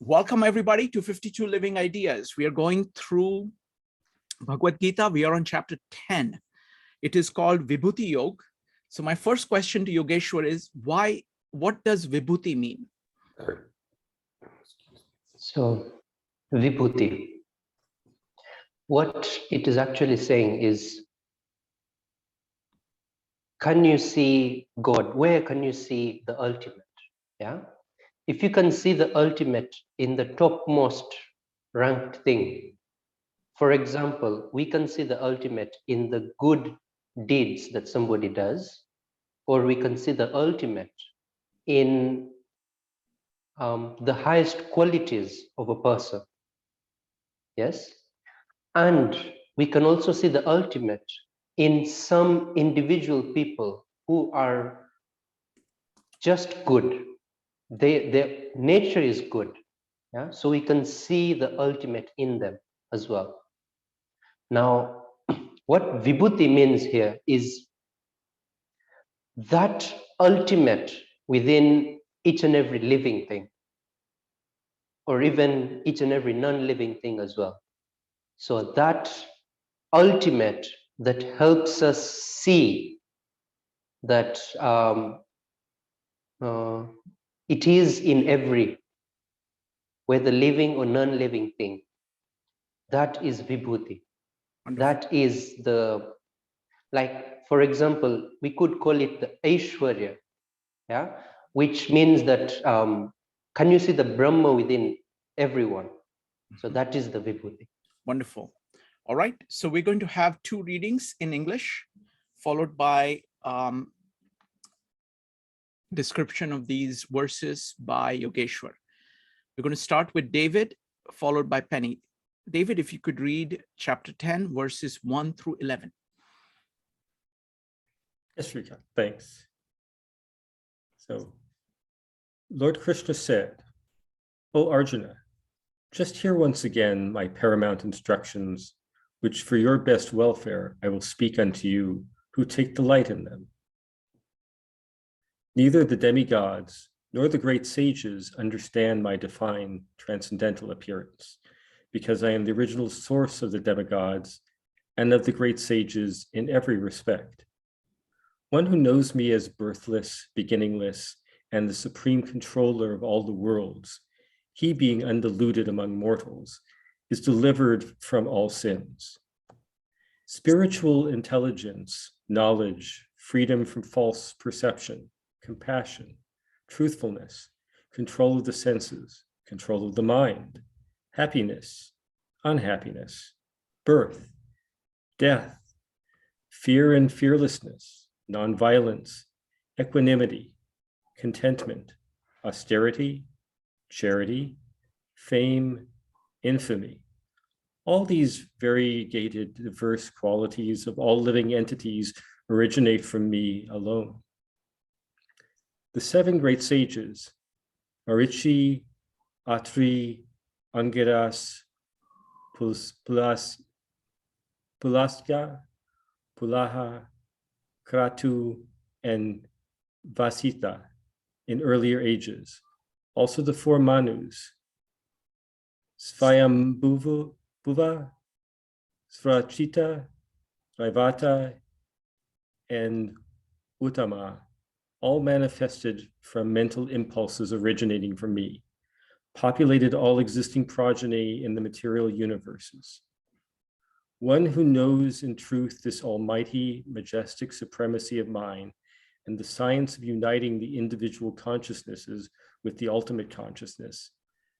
Welcome everybody to 52 Living Ideas. We are going through Bhagavad Gita. We are on chapter 10. It is called Vibhuti Yoga. So my first question to Yogeshwar is, what does Vibhuti mean? So Vibhuti, what it is actually saying is, can you see God? Where can you see the ultimate? Yeah. If you can see the ultimate in the topmost ranked thing, for example, we can see the ultimate in the good deeds that somebody does, or we can see the ultimate in the highest qualities of a person. Yes. And we can also see the ultimate in some individual people who are just good. Their nature is good. Yeah? So we can see the ultimate in them as well. Now, what Vibhuti means here is that ultimate within each and every living thing, or even each and every non-living thing as well. So that ultimate that helps us see that it is in every, whether living or non-living thing. That is Vibhuti. Wonderful. That is the, like, for example, we could call it the Aishwarya, yeah, which means that can you see the Brahma within everyone? So that is the Vibhuti. Wonderful. All right. So we're going to have two readings in English, followed by description of these verses by Yogeshwar. We're going to start with David, followed by Penny. David, if you could read chapter 10, verses 1 through 11. Yes, Rika, thanks. So, Lord Krishna said, "O Arjuna, just hear once again my paramount instructions, which for your best welfare I will speak unto you who take delight in them. Neither the demigods nor the great sages understand my divine transcendental appearance, because I am the original source of the demigods and of the great sages in every respect. One who knows me as birthless, beginningless, and the supreme controller of all the worlds, he being undiluted among mortals, is delivered from all sins. Spiritual intelligence, knowledge, freedom from false perception, compassion, truthfulness, control of the senses, control of the mind, happiness, unhappiness, birth, death, fear and fearlessness, nonviolence, equanimity, contentment, austerity, charity, fame, infamy. All these variegated, diverse qualities of all living entities originate from me alone. The seven great sages, Marichi, Atri, Angiras, Pulaska, Pulaha, Kratu, and Vasita in earlier ages. Also the four Manus, Svayambhuva, Svrachita, Raivata, and Uttama, all manifested from mental impulses originating from me, populated all existing progeny in the material universes. One who knows in truth this almighty, majestic supremacy of mine and the science of uniting the individual consciousnesses with the ultimate consciousness,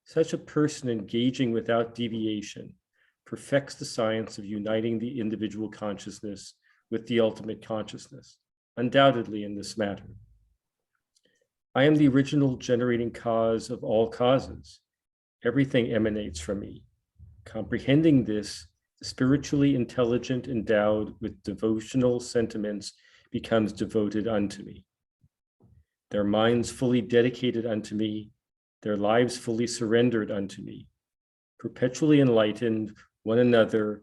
such a person engaging without deviation perfects the science of uniting the individual consciousness with the ultimate consciousness, undoubtedly in this matter. I am the original generating cause of all causes. Everything emanates from me. Comprehending this, the spiritually intelligent endowed with devotional sentiments becomes devoted unto me. Their minds fully dedicated unto me, their lives fully surrendered unto me, perpetually enlightened one another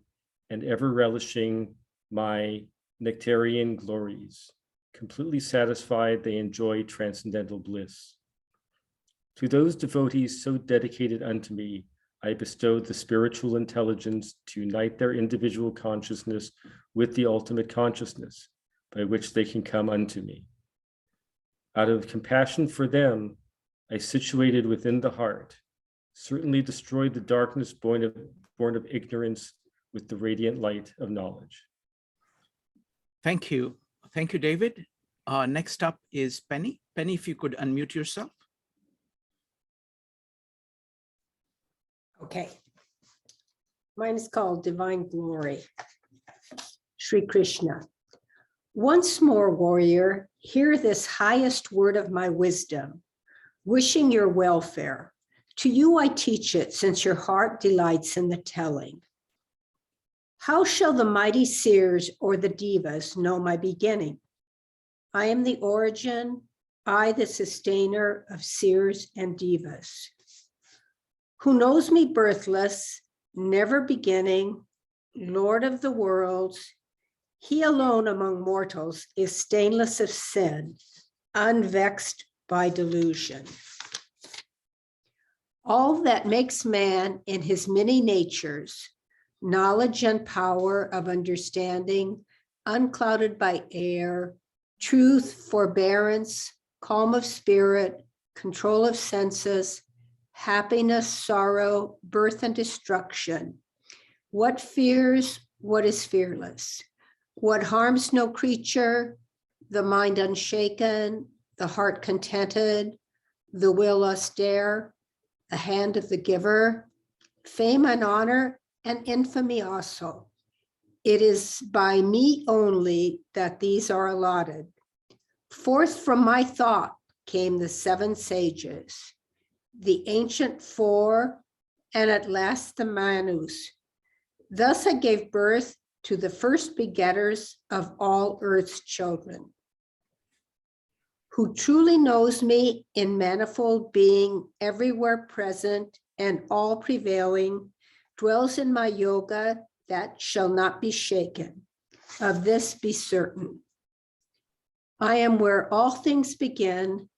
and ever relishing my nectarian glories. Completely satisfied, they enjoy transcendental bliss. To those devotees so dedicated unto me, I bestowed the spiritual intelligence to unite their individual consciousness with the ultimate consciousness, by which they can come unto me. Out of compassion for them, I situated within the heart, certainly destroyed the darkness born of ignorance with the radiant light of knowledge. Thank you. Thank you, David. Next up is Penny. Penny, if you could unmute yourself. Okay. Mine is called Divine Glory. Sri Krishna. Once more, warrior, hear this highest word of my wisdom, wishing your welfare. To you I teach it, since your heart delights in the telling. How shall the mighty seers or the devas know my beginning? I am the origin, I the sustainer of seers and devas. Who knows me birthless, never beginning, Lord of the worlds, he alone among mortals is stainless of sin, unvexed by delusion. All that makes man in his many natures, knowledge and power of understanding, unclouded by air, truth, forbearance, calm of spirit, control of senses, happiness, sorrow, birth and destruction. What fears, what is fearless? What harms no creature, the mind unshaken, the heart contented, the will austere, the hand of the giver, fame and honor and infamy also. It is by me only that these are allotted. Forth from my thought came the 7 sages, the ancient 4, and at last the Manus. Thus I gave birth to the first begetters of all earth's children. Who truly knows me in manifold being, everywhere present and all prevailing, dwells in my yoga that shall not be shaken. Of this be certain. I am where all things begin,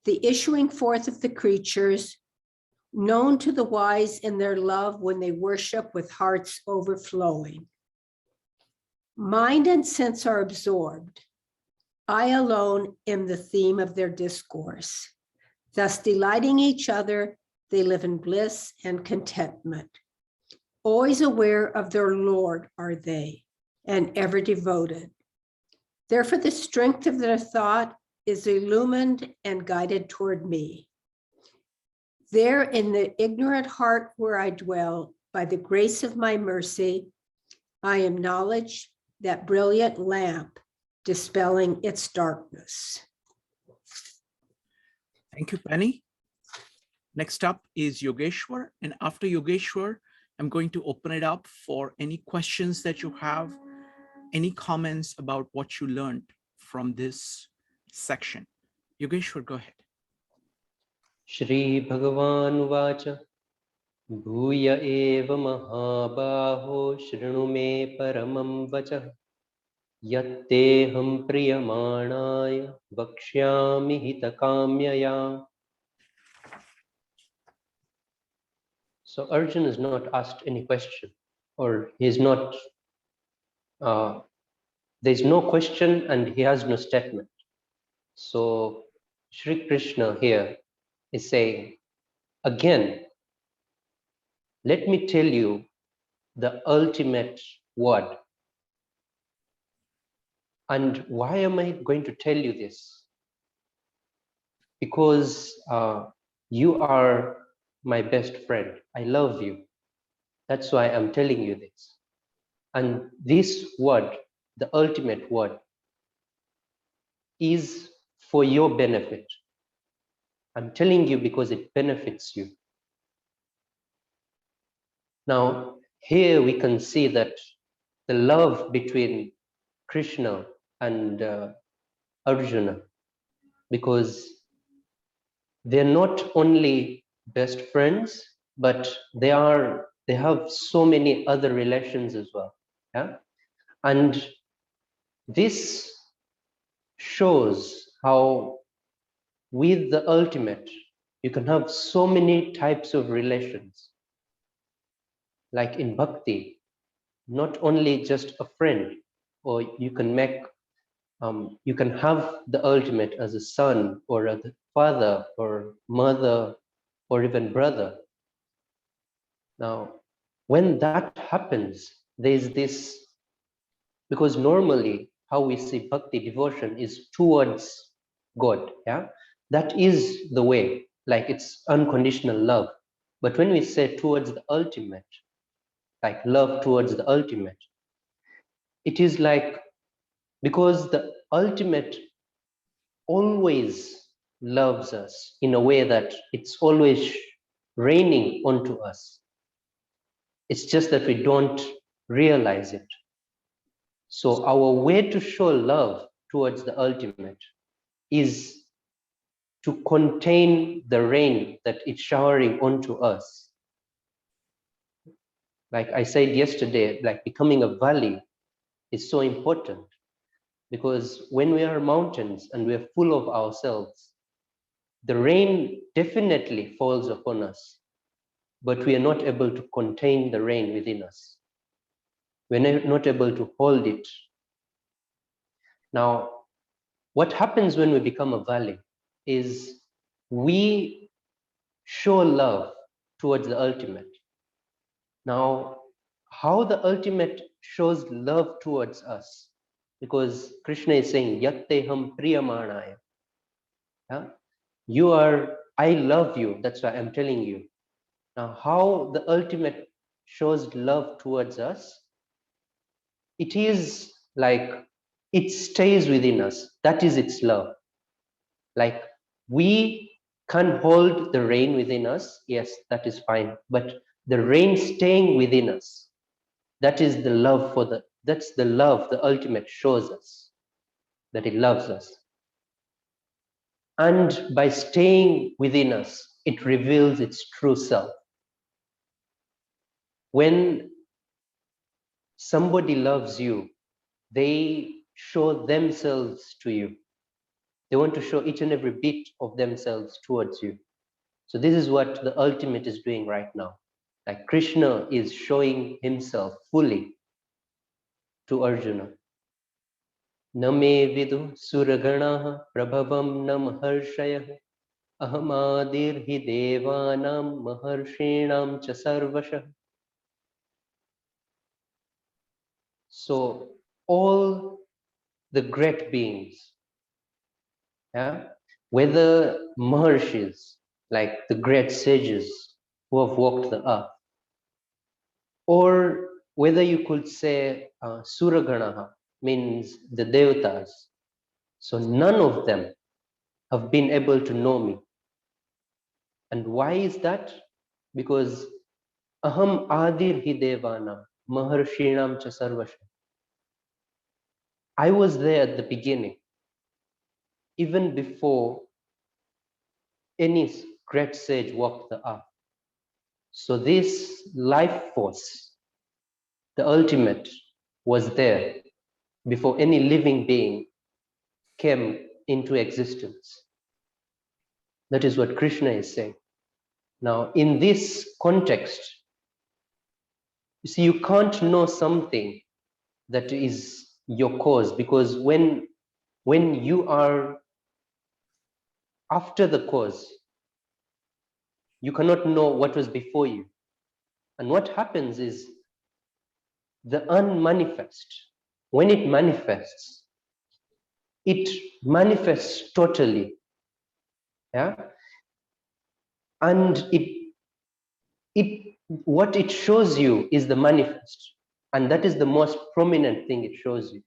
the issuing forth of the creatures, known to the wise in their love when they worship with hearts overflowing. Mind and sense are absorbed. I alone am the theme of their discourse. Thus delighting each other, they live in bliss and contentment. Always aware of their Lord are they, and ever devoted. Therefore the strength of their thought is illumined and guided toward me. There in the ignorant heart where I dwell, by the grace of my mercy, I am knowledge, that brilliant lamp, dispelling its darkness. Thank you, Penny. Next up is Yogeshwar. And after Yogeshwar, I'm going to open it up for any questions that you have, any comments about what you learned from this section. Yogeshwar, go ahead. Shri Bhagavan Vacha Bhuya eva mahabaho shrinu me paramam vacha yatteham priyamanaya vakshyami hitakamyaya. So Arjuna is not asked any question, or he's not, there's no question and he has no statement. So Shri Krishna here is saying, again, let me tell you the ultimate word. And why am I going to tell you this? Because you are my best friend. I love you. That's why I'm telling you this. And this word, the ultimate word, is for your benefit. I'm telling you because it benefits you. Now, here we can see that the love between Krishna and Arjuna, because they're not only best friends, but they have so many other relations as well. Yeah? And this shows how with the ultimate, You can have so many types of relations. Like in bhakti, not only just a friend, or you can make, you can have the ultimate as a son or a father or mother or even brother. Now, when that happens, there's this, because normally how we see bhakti devotion is towards God, yeah? That is the way, like it's unconditional love. But when we say towards the ultimate, like love towards the ultimate, it is like, because the ultimate always loves us in a way that it's always raining onto us. It's just that we don't realize it. So our way to show love towards the ultimate is to contain the rain that it's showering onto us. Like I said yesterday, like becoming a valley is so important, because when we are mountains and we are full of ourselves, the rain definitely falls upon us, but we are not able to contain the rain within us. We're not able to hold it. Now, what happens when we become a valley is we show love towards the ultimate. Now, how the ultimate shows love towards us, because Krishna is saying, Yatteham priyamanaya. Yeah? You are, I love you, that's why I'm telling you. Now, how the ultimate shows love towards us, it is like, it stays within us. That is its love. Like, we can hold the rain within us, yes, that is fine. But the rain staying within us, that is the love for the, that's the love the ultimate shows us, that it loves us. And by staying within us, it reveals its true self. When somebody loves you, they show themselves to you. They want to show each and every bit of themselves towards you. So this is what the ultimate is doing right now. Like Krishna is showing himself fully to Arjuna. Name vidu suraganaha prabhavam nam harshayah ahamadir hi devanam maharshinam cha sarvashah. So all the great beings, yeah, whether maharshis, like the great sages who have walked the earth, or whether you could say suraganaha, means the devatas. So none of them have been able to know me. And why is that? Because aham adir hi devanam maharshinam cha sarvasha. I was there at the beginning, even before any great sage walked the earth. So this life force, the ultimate, was there before any living being came into existence. That is what Krishna is saying. Now, in this context, you see, you can't know something that is your cause, because when you are after the cause, you cannot know what was before you. And what happens is the unmanifest, when it manifests totally, yeah, and what it shows you is the manifest, and that is the most prominent thing it shows you.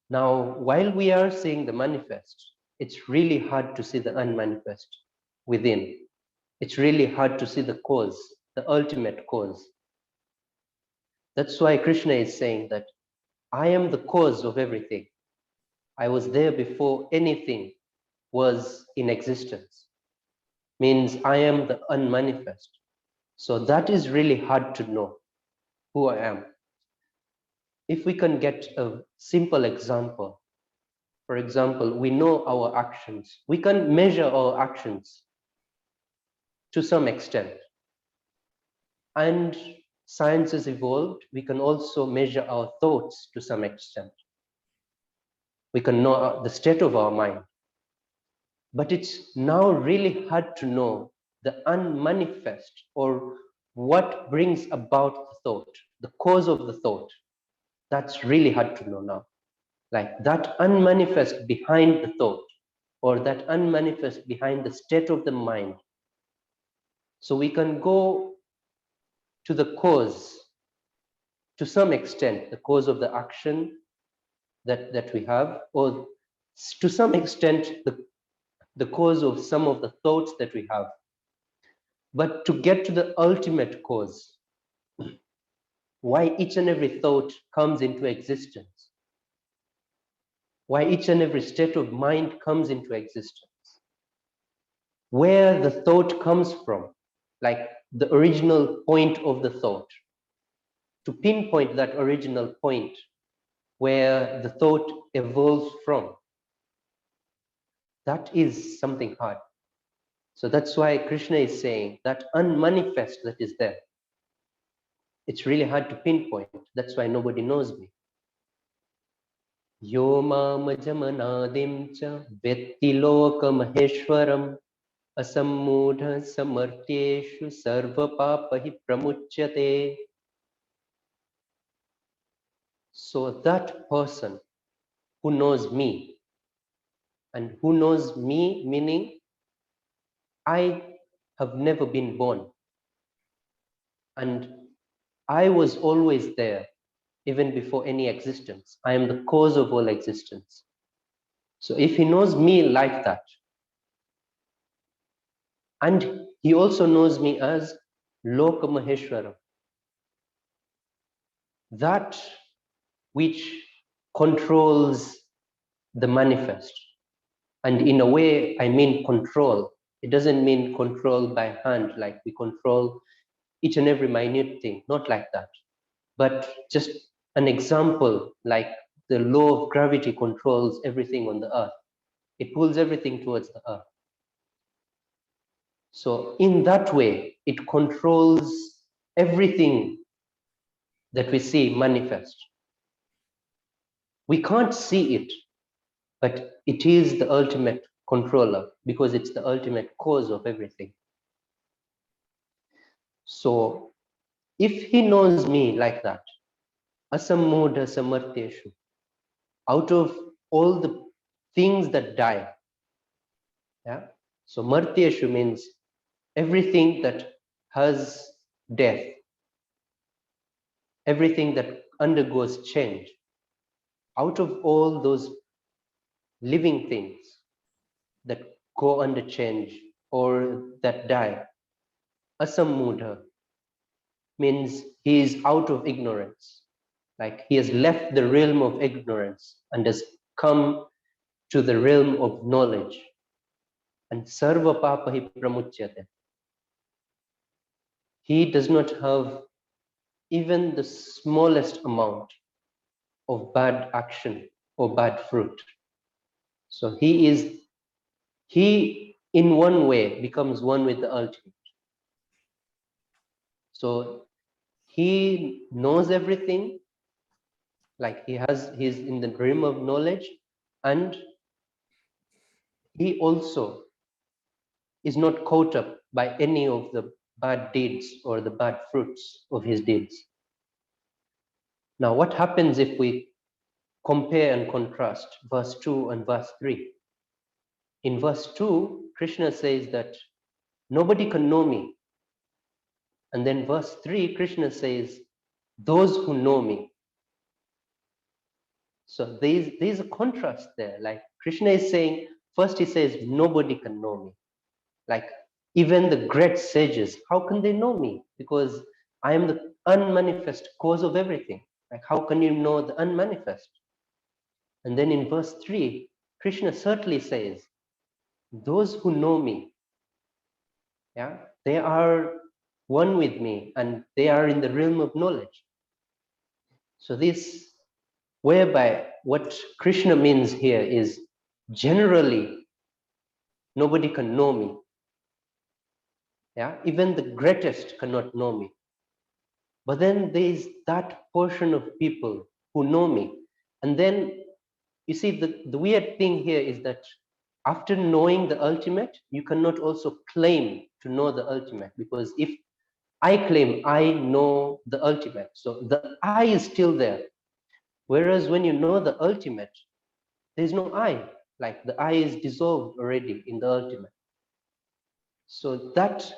Now, while we are seeing the manifest, it's really hard to see the unmanifest within. It's really hard to see the cause, the ultimate cause. That's why Krishna is saying that I am the cause of everything. I was there before anything was in existence. Means I am the unmanifest. So that is really hard to know who I am. If we can get a simple example, for example, we know our actions. We can measure our actions to some extent. And science has evolved. We can also measure our thoughts to some extent. We can know the state of our mind. But it's now really hard to know the unmanifest, or what brings about the thought, the cause of the thought. That's really hard to know now. Like that unmanifest behind the thought, or that unmanifest behind the state of the mind. So we can go to the cause, to some extent, the cause of the action that we have, or to some extent, the cause of some of the thoughts that we have. But to get to the ultimate cause, why each and every thought comes into existence, why each and every state of mind comes into existence, where the thought comes from, like the original point of the thought, to pinpoint that original point where the thought evolves from, that is something hard. So that's why Krishna is saying that unmanifest that is there, it's really hard to pinpoint. That's why nobody knows me. Yo mamajamanadim cha vetti loka maheshwaram asammudha samartyeshu sarva papahi pramuchyate. So that person who knows me, and who knows me meaning I have never been born, and I was always there even before any existence. I am the cause of all existence. So if he knows me like that, and he also knows me as Loka Maheshwara, that which controls the manifest. And in a way, I mean control. It doesn't mean control by hand, like we control each and every minute thing, not like that. But just an example, like the law of gravity controls everything on the earth. It pulls everything towards the earth. So in that way, it controls everything that we see manifest. We can't see it, but it is the ultimate controller, because it's the ultimate cause of everything. So if he knows me like that, asammudha samartyeshu, out of all the things that die, yeah. So martyeshu means everything that has death, everything that undergoes change. Out of all those living things that go under change or that die, asammudha means he is out of ignorance, like he has left the realm of ignorance and has come to the realm of knowledge. And sarva papahi pramuchyate, he does not have even the smallest amount of bad action or bad fruit. So he in one way becomes one with the ultimate. So he knows everything, like he's in the realm of knowledge, and he also is not caught up by any of the bad deeds or the bad fruits of his deeds. Now, what happens if we compare and contrast verse 2 and verse 3? In verse 2, Krishna says that nobody can know me. And then verse 3, Krishna says, those who know me. So there's a contrast there. Like Krishna is saying, first he says, nobody can know me. Like even the great sages, how can they know me? Because I am the unmanifest cause of everything. Like how can you know the unmanifest? And then in verse 3, Krishna certainly says, those who know me, yeah, they are one with me and they are in the realm of knowledge. So this, whereby what Krishna means here is generally nobody can know me. Yeah, even the greatest cannot know me. But then there is that portion of people who know me. And then you see, the weird thing here is that after knowing the ultimate, you cannot also claim to know the ultimate, because if I claim I know the ultimate, so the I is still there. Whereas when you know the ultimate, there's no I, like the I is dissolved already in the ultimate. So that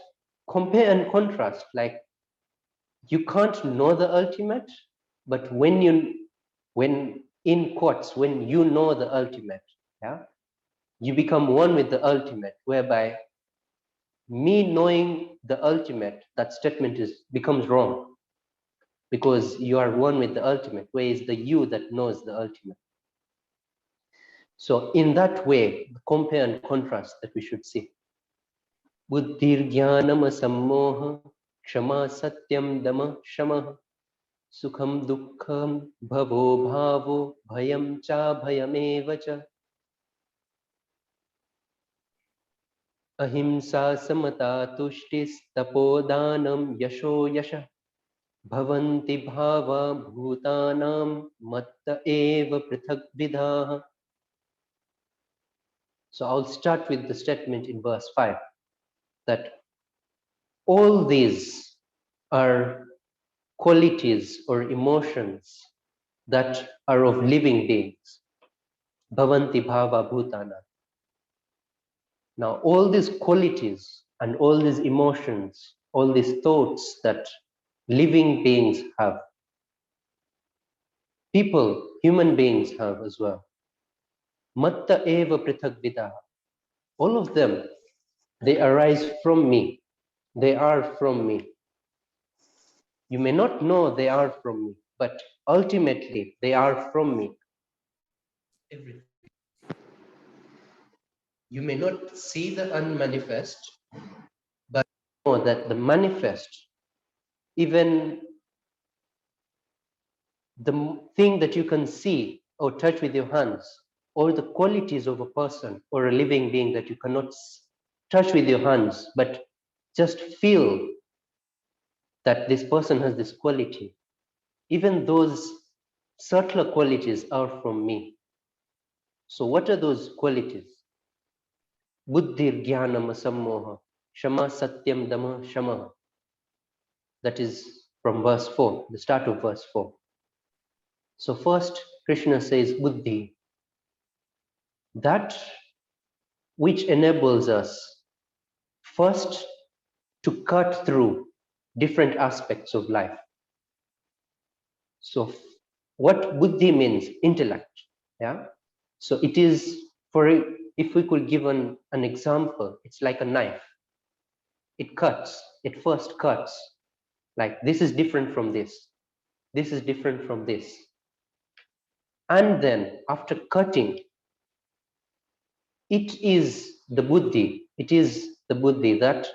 compare and contrast, like you can't know the ultimate, but when in quotes, when you know the ultimate, yeah, you become one with the ultimate, whereby me knowing the ultimate, that statement becomes wrong, because you are one with the ultimate, whereas the you that knows the ultimate. So in that way, the compare and contrast that we should see. Buddhir jnanam sammoha kshama satyam dama shama sukham dukkham bhavo bhavo bhayam cha bhayameva cha ahimsa samata tushtis tapodanam yasho yasha bhavanti bhava bhutanam matta eva prithak vidha. So I'll start with the statement in verse 5, that all these are qualities or emotions that are of living beings. Bhavanti bhava bhutana. Now, all these qualities and all these emotions, all these thoughts that living beings have, people, human beings have as well. Matta eva prithak vidaha. All of them, they arise from me. They are from me. You may not know they are from me, but ultimately they are from me. Everything. You may not see the unmanifest, but know that the manifest, even the thing that you can see or touch with your hands, or the qualities of a person or a living being that you cannot touch with your hands, but just feel that this person has this quality. Even those subtler qualities are from me. So what are those qualities? Buddhir jnanam sammoha shama satyam dama shama. That is from verse 4, the start of verse 4. So first, Krishna says buddhi, that which enables us first to cut through different aspects of life. So what buddhi means, intellect, yeah? So it is, if we could give an example, it's like a knife. It cuts, it first cuts, like this is different from this. This is different from this. And then after cutting, it is the buddhi that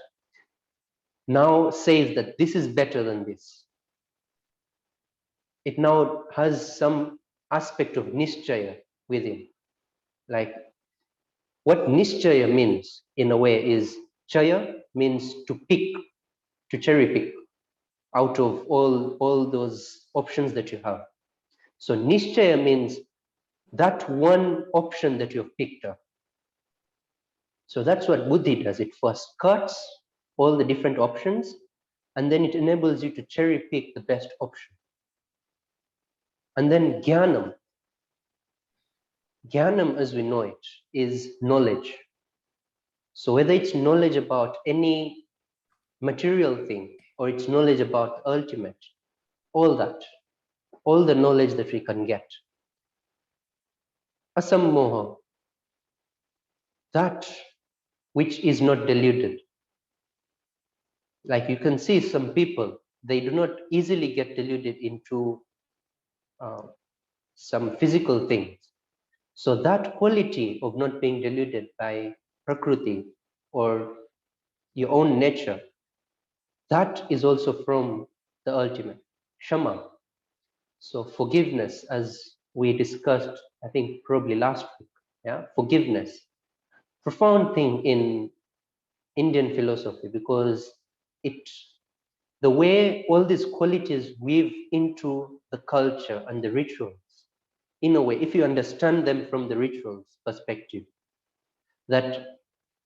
now says that this is better than this. It now has some aspect of nischaya within. Like what nischaya means in a way is, chaya means to pick, to cherry pick out of all those options that you have. So nischaya means that one option that you've picked up. So that's what buddhi does. It first cuts all the different options, and then it enables you to cherry pick the best option. And then jnanam. Jnanam, as we know it, is knowledge. So whether it's knowledge about any material thing or it's knowledge about the ultimate, all that, all the knowledge that we can get. Asammoha, that which is not deluded. Like you can see some people, they do not easily get deluded into some physical things. So that quality of not being deluded by prakriti or your own nature, that is also from the ultimate, Shama. So forgiveness, as we discussed, I think probably last week, yeah, forgiveness. Profound thing in Indian philosophy, because the way all these qualities weave into the culture and the rituals, in a way, if you understand them from the rituals perspective, that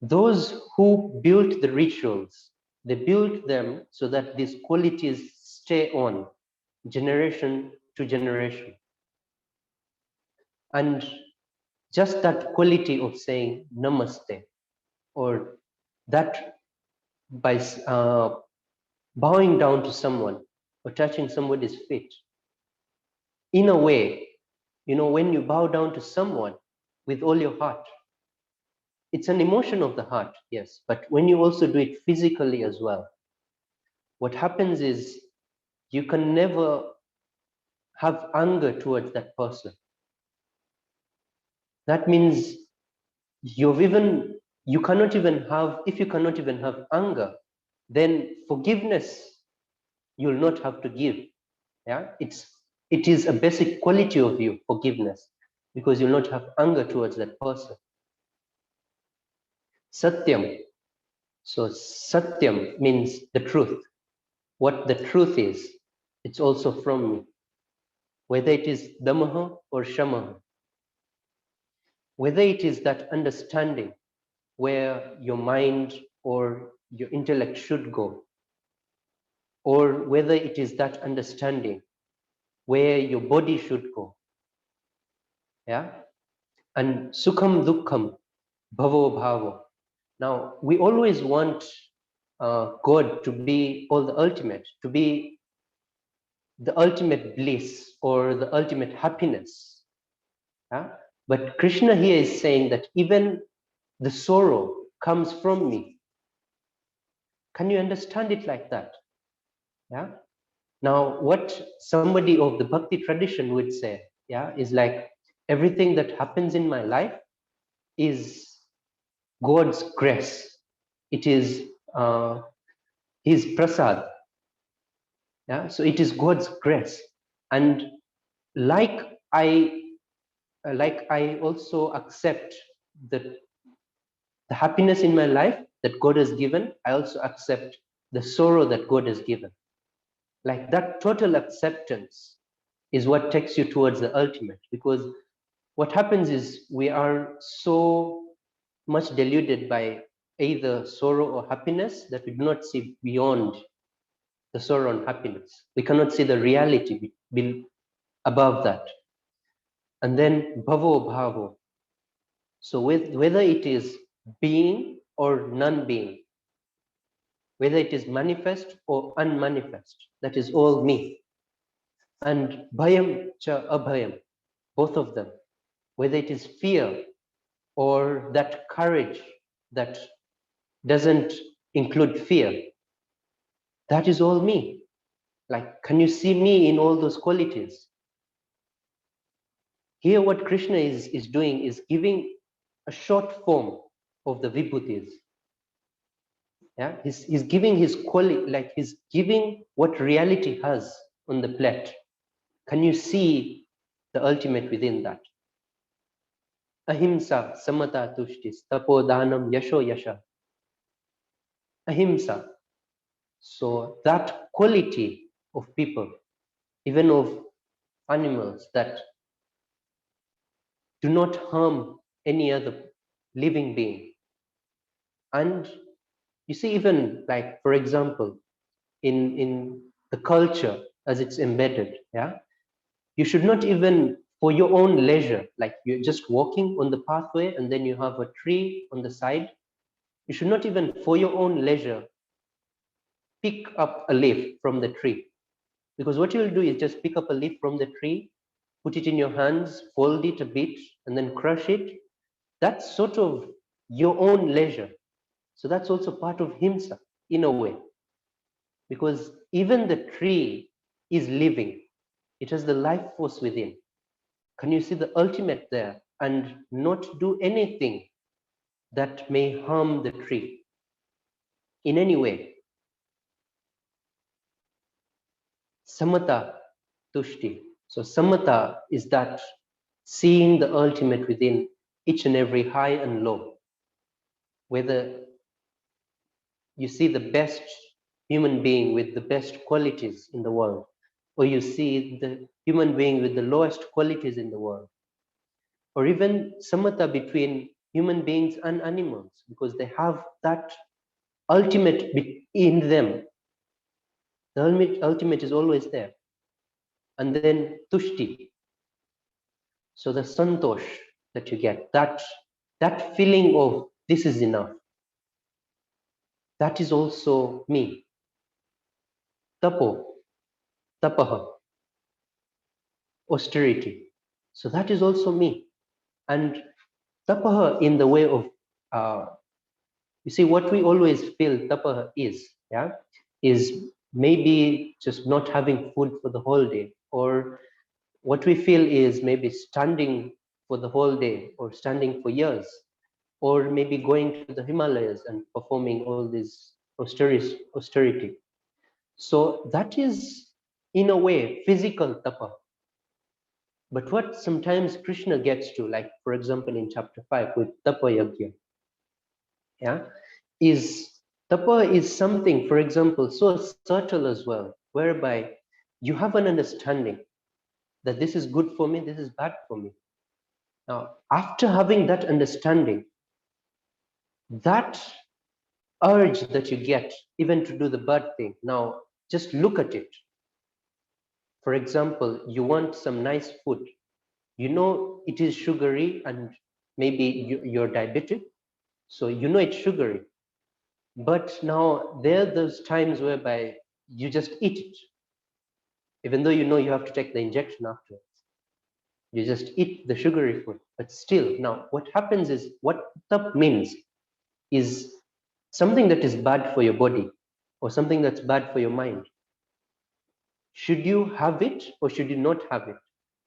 those who built the rituals, they built them so that these qualities stay on generation to generation. And just that quality of saying namaste, or that by bowing down to someone or touching somebody's feet, in a way, you know, when you bow down to someone with all your heart, it's an emotion of the heart, yes, but when you also do it physically as well, what happens is you can never have anger towards that person. That means you cannot even have, if you cannot even have anger, then forgiveness you'll not have to give. Yeah, it is a basic quality of you, forgiveness, because you'll not have anger towards that person. Satyam. So Satyam means the truth. What the truth is, it's also from me. Whether it is Damaha or Shamaha. Whether it is that understanding where your mind or your intellect should go, or whether it is that understanding where your body should go. Yeah? And Sukham Dukkham, Bhavo Bhavo. Now, we always want God to be all the ultimate, to be the ultimate bliss or the ultimate happiness. Yeah? But Krishna here is saying that even the sorrow comes from me. Can you understand it like that? Yeah. Now, what somebody of the Bhakti tradition would say, yeah, is like everything that happens in my life is God's grace. It is His prasad. Yeah. So it is God's grace, and like I also accept the happiness in my life that God has given, I also accept the sorrow that God has given. Like that total acceptance is what takes you towards the ultimate, because what happens is we are so much deluded by either sorrow or happiness that we do not see beyond the sorrow and happiness. We cannot see the reality above that. And then bhavo bhavo. So whether it is being or non-being, whether it is manifest or unmanifest, that is all me. And bhayam cha abhayam, both of them, whether it is fear or that courage that doesn't include fear, that is all me. Like, can you see me in all those qualities? Here, what Krishna is doing is giving a short form of the Vibhutis. Yeah, he's giving his quality, like he's giving what reality has on the plate. Can you see the ultimate within that? Ahimsa, samata, tushti, tapo, dhanam, yasho, yasha. Ahimsa. So that quality of people, even of animals, that do not harm any other living being. And you see, even like, for example, in the culture as it's embedded, yeah, you should not even, for your own leisure, like you're just walking on the pathway and then you have a tree on the side, you should not even, for your own leisure, pick up a leaf from the tree. Because what you'll do is just pick up a leaf from the tree, put it in your hands, fold it a bit, and then crush it. That's sort of your own leisure. So that's also part of himsa, in a way. Because even the tree is living. It has the life force within. Can you see the ultimate there and not do anything that may harm the tree in any way? Samata tushti. So samata is that seeing the ultimate within each and every high and low, whether you see the best human being with the best qualities in the world, or you see the human being with the lowest qualities in the world, or even samatha between human beings and animals, because they have that ultimate in them. The ultimate is always there. And then tushti, so the santosh that you get, that feeling of this is enough, that is also me. Tapo, tapaha, austerity, so that is also me. And tapaha in the way of, you see, what we always feel tapaha is, yeah, is maybe just not having food for the whole day, or what we feel is maybe standing for the whole day, or standing for years, or maybe going to the Himalayas and performing all this austerity. So that is, in a way, physical tapa. But what sometimes Krishna gets to, like for example in chapter 5 with tapa yagya, yeah, is tapa is something, for example, so subtle as well, whereby you have an understanding that this is good for me, this is bad for me. Now, after having that understanding, that urge that you get even to do the bad thing, now just look at it. For example, you want some nice food, you know it is sugary, and maybe you're diabetic, so you know it's sugary. But now there are those times whereby you just eat it, even though you know you have to take the injection afterwards. You just eat the sugary food, but still, now what happens is, what tap means is something that is bad for your body, or something that's bad for your mind. Should you have it or should you not have it?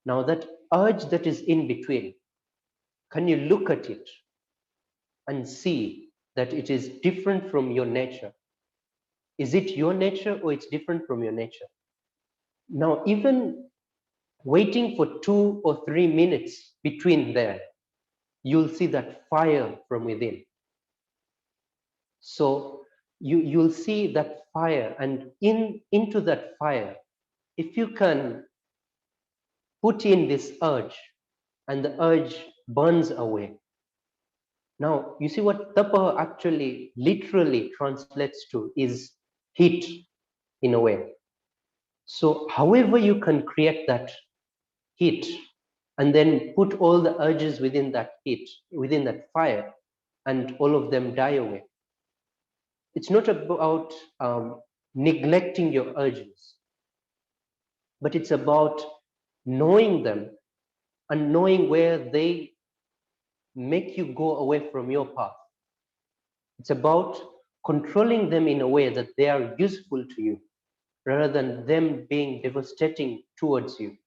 Now that urge that is in between, can you look at it and see that it is different from your nature? Is it your nature or it's different from your nature? Now, even waiting for 2 or 3 minutes between there, you'll see that fire from within. So you'll see that fire, and into that fire, if you can put in this urge, and the urge burns away. Now, you see what tapa actually literally translates to is heat, in a way. So however you can create that heat, and then put all the urges within that heat, within that fire, and all of them die away. It's not about neglecting your urges, but it's about knowing them and knowing where they make you go away from your path. It's about controlling them in a way that they are useful to you, rather than them being devastating towards you.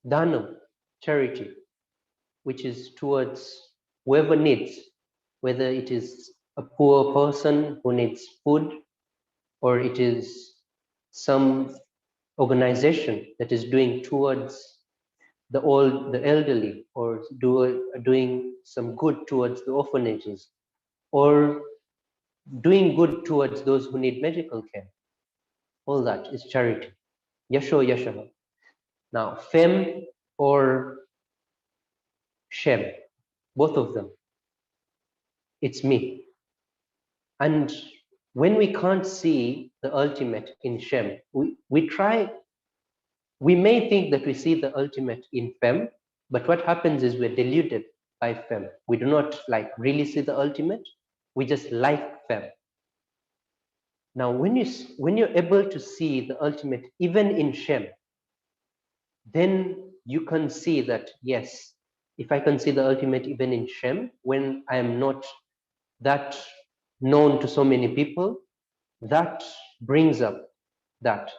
Dana, charity, which is towards whoever needs, whether it is a poor person who needs food, or it is some organization that is doing towards the elderly, or doing some good towards the orphanages, or doing good towards those who need medical care. All that is charity. Yasho Yashaha. Now, Fem or Shem, both of them, it's me. And when we can't see the ultimate in Shem, we may think that we see the ultimate in Fem, but what happens is we're deluded by Fem. We do not really see the ultimate, we just like Fem. Now, when you're able to see the ultimate even in Shem, then you can see that, yes, if I can see the ultimate even in Shem, when I am not that known to so many people, that brings up that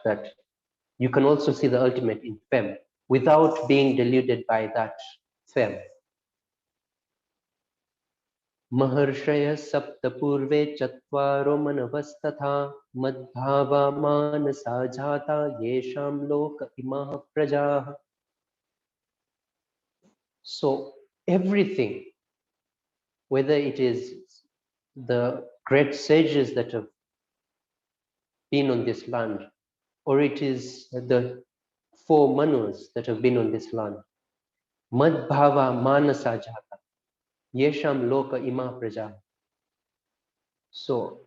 you can also see the ultimate in Fem without being deluded by that Fem. Maharshaya sapta purve chatvaro manavastatha madbhava manasa jata yesham loka imaha prajaha. So everything, whether it is the great sages that have been on this land, or it is the four manus that have been on this land. Mad bhava manasa jata, yesham loka ima praja. So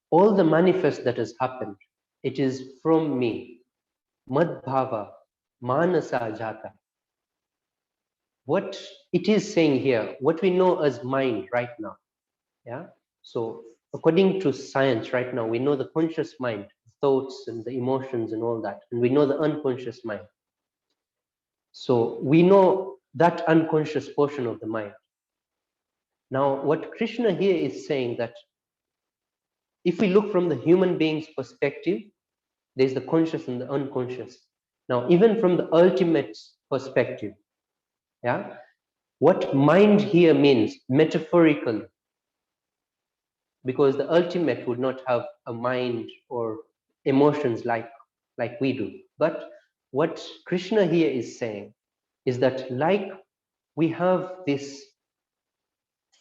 all the manifest that has happened, it is from me. Mad bhava manasa jata. What it is saying here, what we know as mind right now, yeah. So according to science right now, we know the conscious mind, thoughts and the emotions and all that, and we know the unconscious mind. So we know that unconscious portion of the mind. Now, what Krishna here is saying that if we look from the human being's perspective, there's the conscious and the unconscious. Now, even from the ultimate perspective, yeah, what mind here means metaphorically, because the ultimate would not have a mind or emotions like we do. But what Krishna here is saying is that like we have this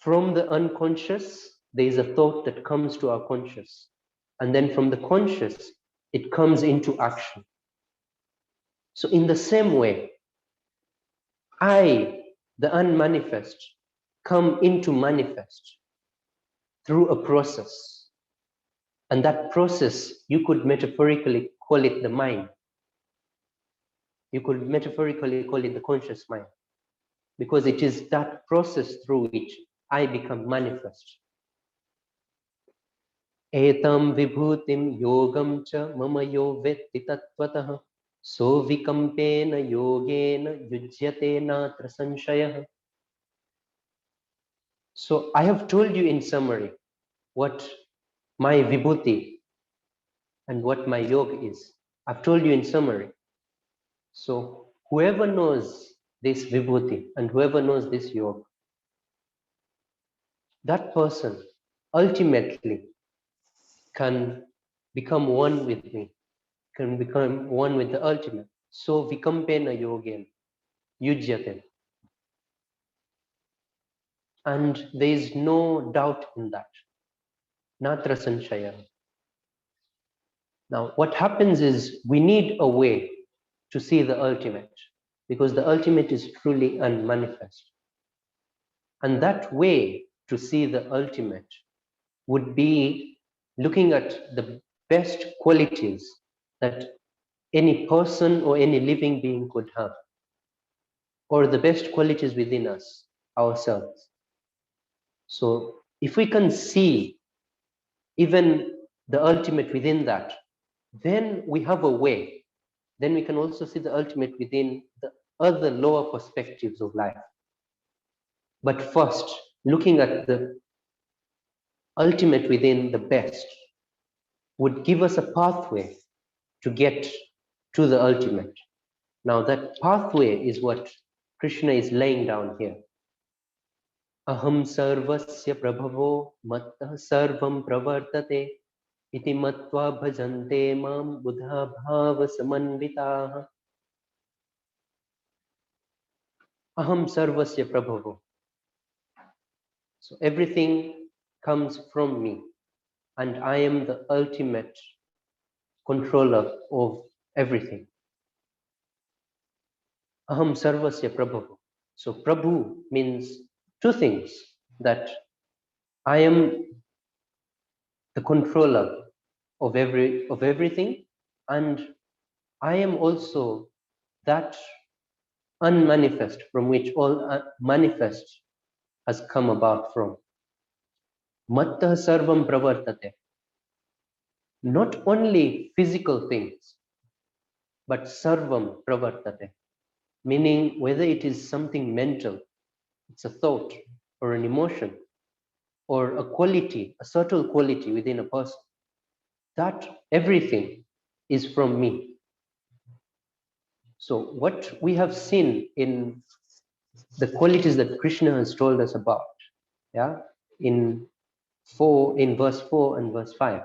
from the unconscious, there is a thought that comes to our conscious. And then from the conscious, it comes into action. So in the same way, I, the unmanifest, come into manifest through a process. And that process, you could metaphorically call it the mind. You could metaphorically call it the conscious mind, because it is that process through which I become manifest. Etam vibhutim yogam cha mama yo vetti tattvataha so vikampena yogena yujyate natra sanshayah. So I have told you in summary what my vibhuti and what my yoga is. I've told you in summary. So whoever knows this vibhuti and whoever knows this yoga, that person ultimately can become one with me, can become one with the ultimate. So vikampena yogena yujyate. And there is no doubt in that. Natra sanshaya. Now, what happens is we need a way to see the ultimate, because the ultimate is truly unmanifest. And that way to see the ultimate would be looking at the best qualities that any person or any living being could have, or the best qualities within us, ourselves. So if we can see even the ultimate within that, then we have a way. Then we can also see the ultimate within the other lower perspectives of life. But first, looking at the ultimate within the best would give us a pathway to get to the ultimate. Now that pathway is what Krishna is laying down here. Aham sarvasya prabhavo mattah sarvam pravartate iti matva bhajante mam buddha bhava samanvitaha. Aham sarvasya prabhavo. So everything comes from me, and I am the ultimate controller of everything. Aham sarvasya prabhu. So prabhu means two things, that I am the controller of everything, and I am also that unmanifest from which all manifest has come about from. Mattah sarvam pravartate. Not only physical things, but sarvam pravartate, meaning whether it is something mental, it's a thought or an emotion, or a quality, a subtle quality within a person, that everything is from me. So what we have seen in the qualities that Krishna has told us about, yeah, in verse 4 and verse 5,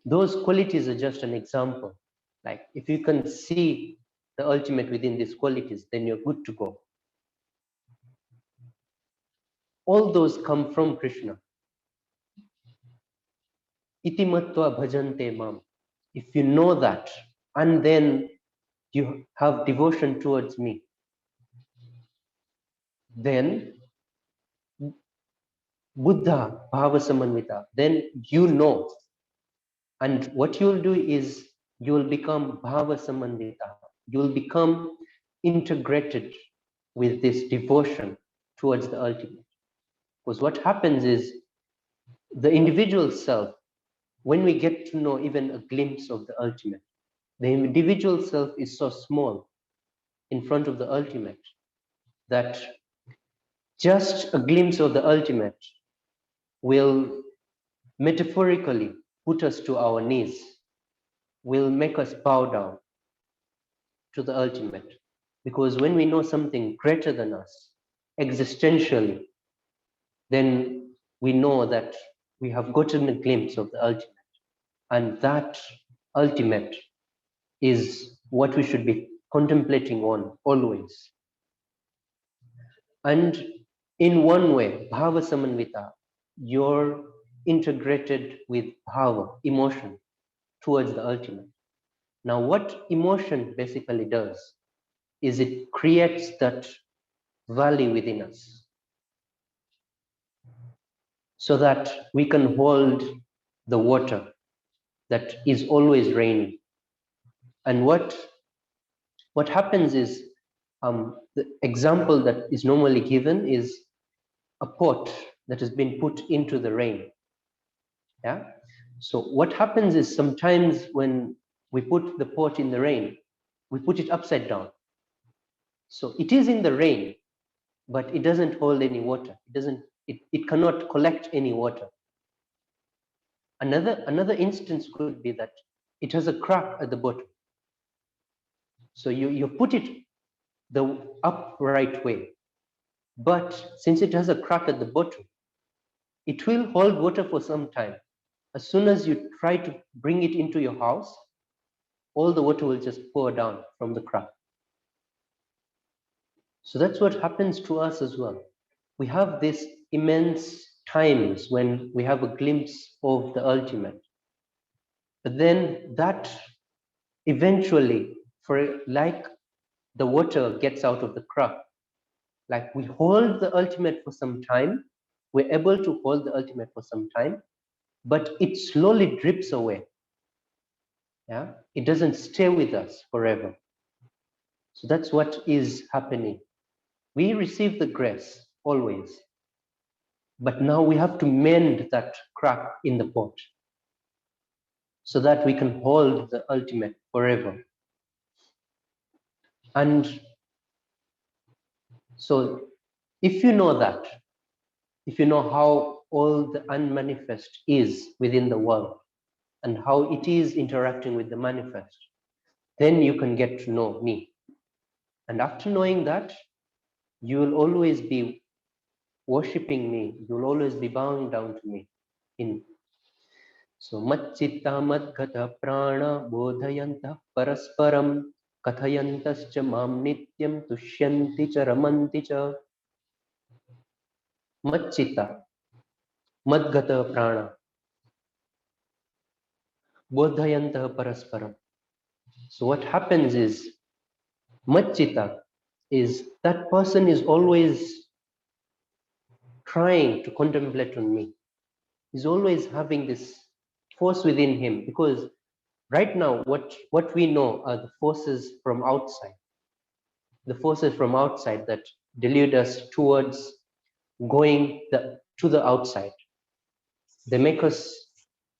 those qualities are just an example. Like if you can see the ultimate within these qualities, then you're good to go. all those come from Krishna. Iti matva bhajante mam. If you know that, and then you have devotion towards me, then Buddha bhava samanvita, then you know. And what you'll do is you'll become bhava samanvita. You'll become integrated with this devotion towards the ultimate. Because what happens is the individual self, when we get to know even a glimpse of the ultimate, the individual self is so small in front of the ultimate that just a glimpse of the ultimate will metaphorically put us to our knees, will make us bow down to the ultimate. Because when we know something greater than us, existentially, then we know that we have gotten a glimpse of the ultimate. And that ultimate is what we should be contemplating on always. And in one way, bhava samanvita, you're integrated with bhava, emotion, towards the ultimate. Now, what emotion basically does is it creates that valley within us so that we can hold the water that is always raining. And what happens is, the example that is normally given is a pot that has been put into the rain. Yeah. So what happens is sometimes when we put the pot in the rain, we put it upside down. So it is in the rain, but it doesn't hold any water. It cannot collect any water. Another instance could be that it has a crack at the bottom. So you put it the upright way, but since it has a crack at the bottom, it will hold water for some time. As soon as you try to bring it into your house, all the water will just pour down from the crack. So that's what happens to us as well. We have these immense times when we have a glimpse of the ultimate. But then that eventually, like the water gets out of the crack, like we hold the ultimate for some time, we're able to hold the ultimate for some time, but it slowly drips away. Yeah, it doesn't stay with us forever. So that's what is happening. We receive the grace always, but now we have to mend that crack in the pot so that we can hold the ultimate forever. And so if you know that, if you know how all the unmanifest is within the world and how it is interacting with the manifest, then you can get to know me. And after knowing that, you will always be worshipping me. You will always be bowing down to me. So Matchitta Madgata Prana Bodhayanta Parasparam Kathayantascha Mam Nityam Tushyanti Cha Ramanti Cha. Matchitta Madgata Prana Bodhayanta Parasparam. So what happens is, Matchitta is that person is always trying to contemplate on me. He's always having this force within him, because right now what we know are the forces from outside. The forces from outside that delude us towards going to the outside. They make us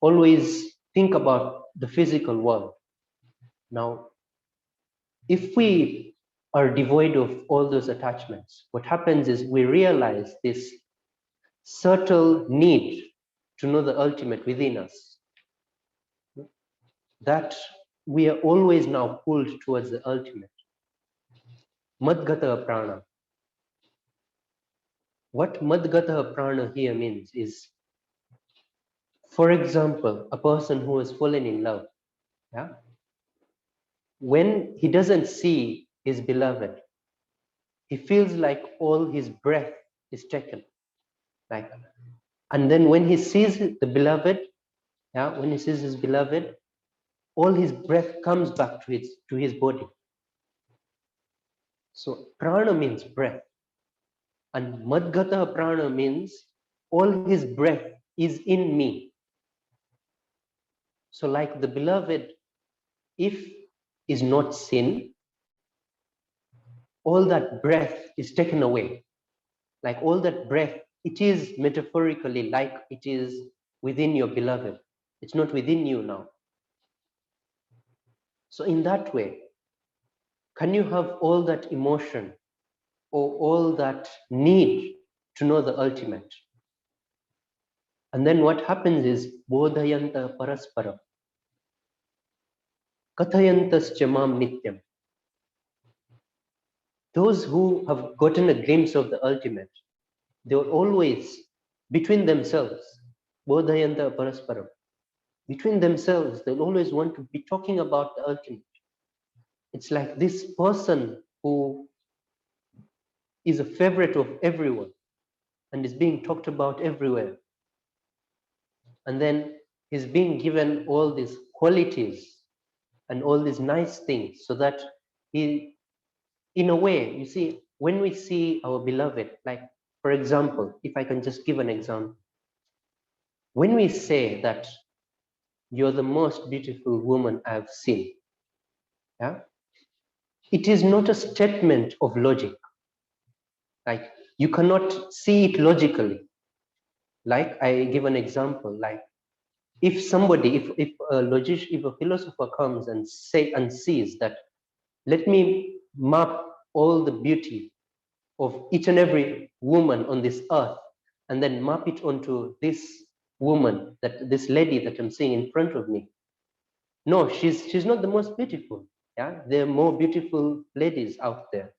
always think about the physical world. Now, if we are devoid of all those attachments, what happens is we realize this subtle need to know the ultimate within us, that we are always now pulled towards the ultimate. Madgata Prana. What Madgata Prana here means is, for example, a person who has fallen in love, yeah? When he doesn't see his beloved, he feels like all his breath is taken. Like, and then when he sees the beloved, yeah, when he sees his beloved, all his breath comes back to his body. So prana means breath, and madgata prana means all his breath is in me. So like the beloved, if is not seen, all that breath is taken away. Like all that breath, it is metaphorically like it is within your beloved. It's not within you now. So in that way, can you have all that emotion or all that need to know the ultimate? And then what happens is bodhayanta parasparam kathayantas chamam nityam. Those who have gotten a glimpse of the ultimate, they will always between themselves, bodhayanta parasparam, between themselves, they'll always want to be talking about the ultimate. It's like this person who is a favorite of everyone and is being talked about everywhere. And then he's being given all these qualities and all these nice things so that he, in a way, you see, when we see our beloved, like, for example, if I can just give an example, when we say that you're the most beautiful woman I've seen, yeah, it is not a statement of logic. Like, you cannot see it logically. Like, I give an example, like, if somebody, if a logician, if a philosopher comes and sees that, let me map all the beauty of each and every woman on this earth, and then map it onto this woman, this lady that I'm seeing in front of me. No, she's not the most beautiful. Yeah, there are more beautiful ladies out there.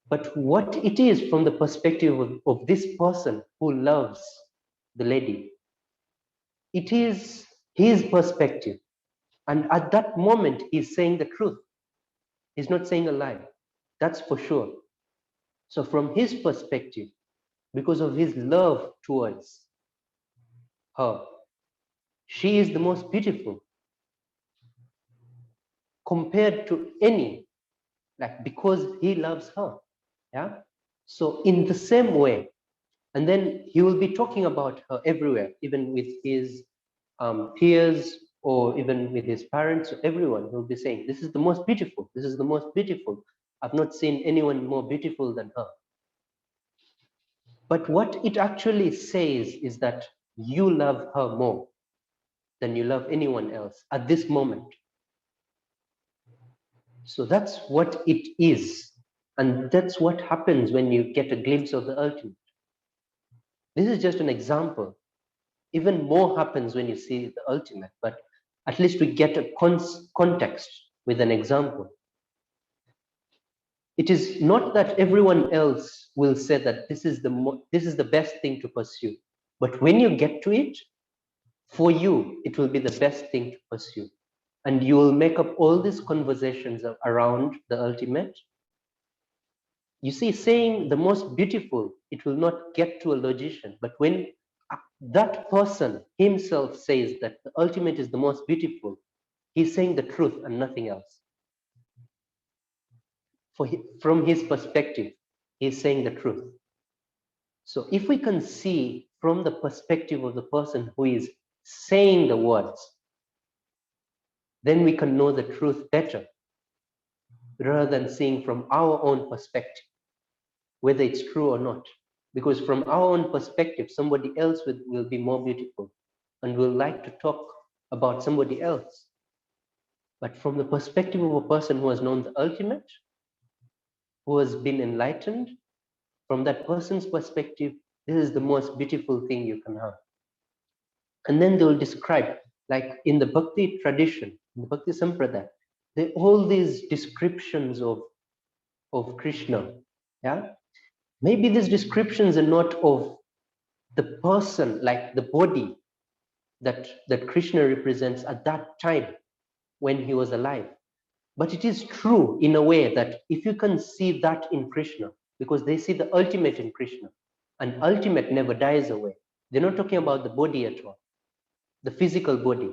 But what it is from the perspective of this person who loves the lady, it is his perspective. And at that moment, he's saying the truth. He's not saying a lie. That's for sure. So from his perspective, because of his love towards her, she is the most beautiful compared to any, like, because he loves her. Yeah. So in the same way, and then he will be talking about her everywhere, even with his peers or even with his parents, everyone will be saying, this is the most beautiful. This is the most beautiful. I've not seen anyone more beautiful than her. But what it actually says is that you love her more than you love anyone else at this moment. So that's what it is. And that's what happens when you get a glimpse of the ultimate. This is just an example. Even more happens when you see the ultimate, but at least we get a context with an example. It is not that everyone else will say that this is the best thing to pursue, but when you get to it, for you, it will be the best thing to pursue. And you will make up all these conversations around the ultimate. You see, saying the most beautiful, it will not get to a logician, but when that person himself says that the ultimate is the most beautiful, he's saying the truth and nothing else. From his perspective, he's saying the truth. So if we can see from the perspective of the person who is saying the words, then we can know the truth better rather than seeing from our own perspective, whether it's true or not. Because from our own perspective, somebody else will be more beautiful and will like to talk about somebody else. But from the perspective of a person who has known the ultimate, who has been enlightened, from that person's perspective, this is the most beautiful thing you can have. And then they'll describe, like in the Bhakti tradition, in the Bhakti Sampradaya, there are all these descriptions of Krishna. Yeah, maybe these descriptions are not of the person, like the body that Krishna represents at that time when he was alive. But it is true in a way that if you can see that in Krishna, because they see the ultimate in Krishna, And ultimate never dies away. They're not talking about the body at all, the physical body.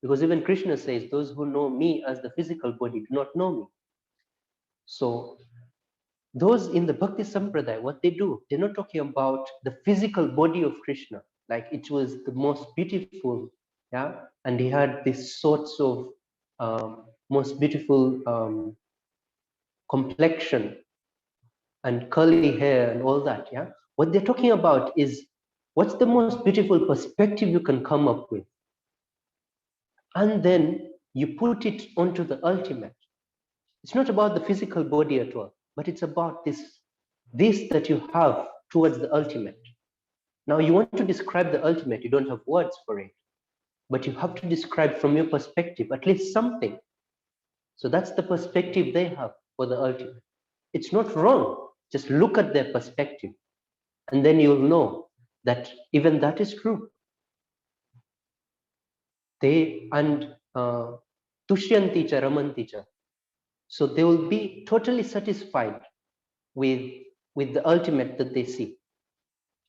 Because even Krishna says, those who know me as the physical body do not know me. So those in the Bhakti Sampradaya, what they do, they're not talking about the physical body of Krishna, like it was the most beautiful, yeah, and he had this sorts of most beautiful complexion and curly hair and all that, yeah. What they're talking about is what's the most beautiful perspective you can come up with, and then you put it onto the ultimate. It's not about the physical body at all, but it's about this that you have towards the ultimate. Now you want to describe the ultimate, you don't have words for it, but you have to describe from your perspective at least something. So that's the perspective they have for the ultimate. It's not wrong. Just look at their perspective, and then you'll know that even that is true. They and tushyanti cha ramanti cha. So they will be totally satisfied with the ultimate that they see,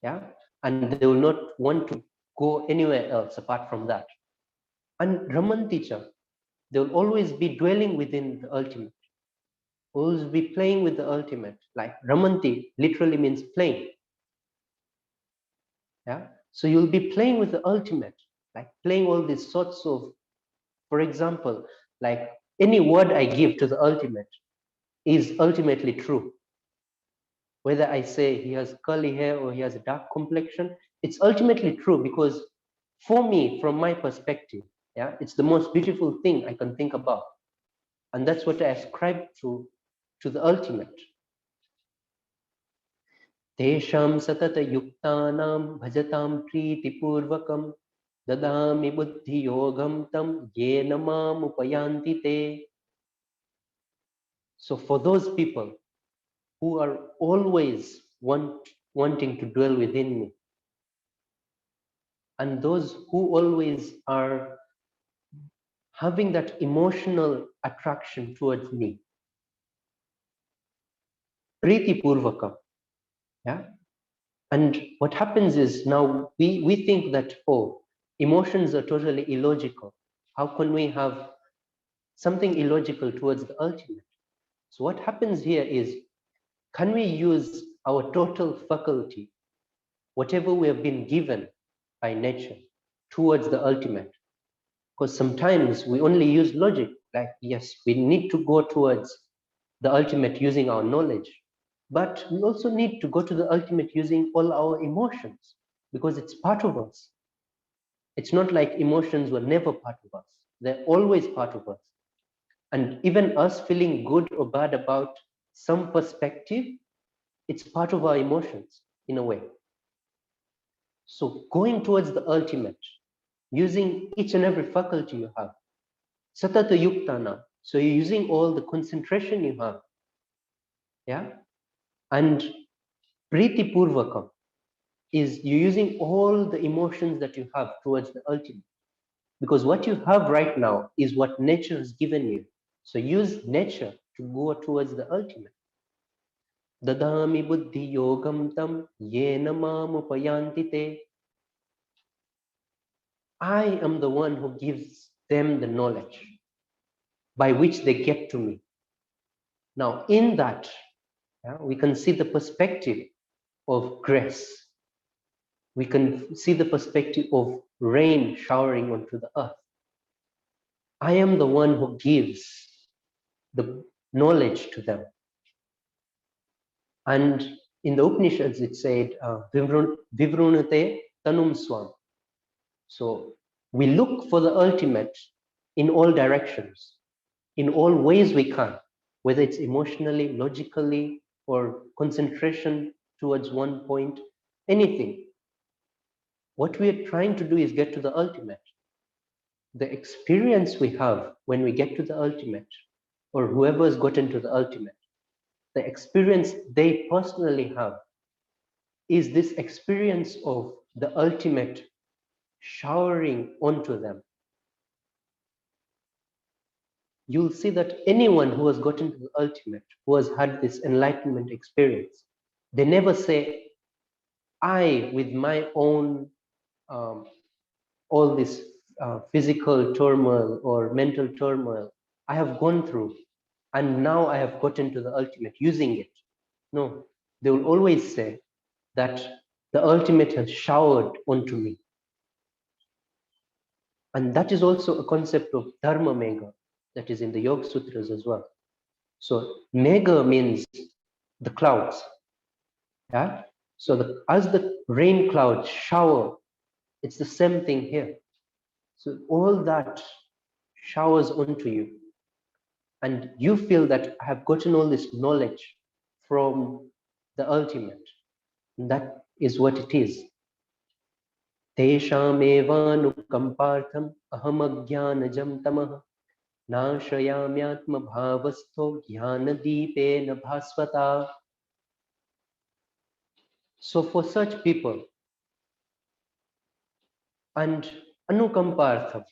yeah, and they will not want to go anywhere else apart from that. And ramanti cha, they will always be dwelling within the ultimate, always be playing with the ultimate. Like ramanti literally means playing, yeah. So you'll be playing with the ultimate, like playing all these sorts of, for example, like any word I give to the ultimate is ultimately true. Whether I say he has curly hair or he has a dark complexion, it's ultimately true, because for me, from my perspective, yeah, it's the most beautiful thing I can think about. And that's what I ascribe to the ultimate. Tesham satata yuktanam bhajatam priti purvakam dadami buddhi yogam tam yena mam upayanti te. So for those people who are always wanting to dwell within me, and those who always are having that emotional attraction towards me, priti purvakam, yeah. And what happens is, now we think that, oh, emotions are totally illogical. How can we have something illogical towards the ultimate? So what happens here is, can we use our total faculty, whatever we have been given by nature, towards the ultimate? Because sometimes we only use logic, like, yes, we need to go towards the ultimate using our knowledge, but we also need to go to the ultimate using all our emotions, because it's part of us. It's not like emotions were never part of us. They're always part of us. And even us feeling good or bad about some perspective, it's part of our emotions in a way. So going towards the ultimate, using each and every faculty you have, satata yuktana, so you're using all the concentration you have, yeah, and priti purvakam is you're using all the emotions that you have towards the ultimate, because what you have right now is what nature has given you. So use nature to go towards the ultimate. Dadami buddhi yogam tam yena mam upayanti te. I am the one who gives them the knowledge by which they get to me. Now, in that, yeah, we can see the perspective of grace. We can see the perspective of rain showering onto the earth. I am the one who gives the knowledge to them. And in the Upanishads, it said, Vivrunate tanum swam. So we look for the ultimate in all directions, in all ways we can, whether it's emotionally, logically, or concentration towards one point, anything. What we are trying to do is get to the ultimate. The experience we have when we get to the ultimate, or whoever has gotten to the ultimate, the experience they personally have is this experience of the ultimate showering onto them. You'll see that anyone who has gotten to the ultimate, who has had this enlightenment experience, they never say, I, with my own all this physical turmoil or mental turmoil I have gone through, and now I have gotten to the ultimate using it. No, they will always say that the ultimate has showered onto me. And that is also a concept of Dharma Mega that is in the Yoga Sutras as well. So Mega means the clouds. Yeah. So as the rain clouds shower, it's the same thing here. So all that showers onto you. And you feel that I have gotten all this knowledge from the ultimate. And that is what it is. Teshamevanukampartham ahamagyanajam tamah nashayamyatma bhavastho jnanadipena bhasvata. So for such people, and anukampartham,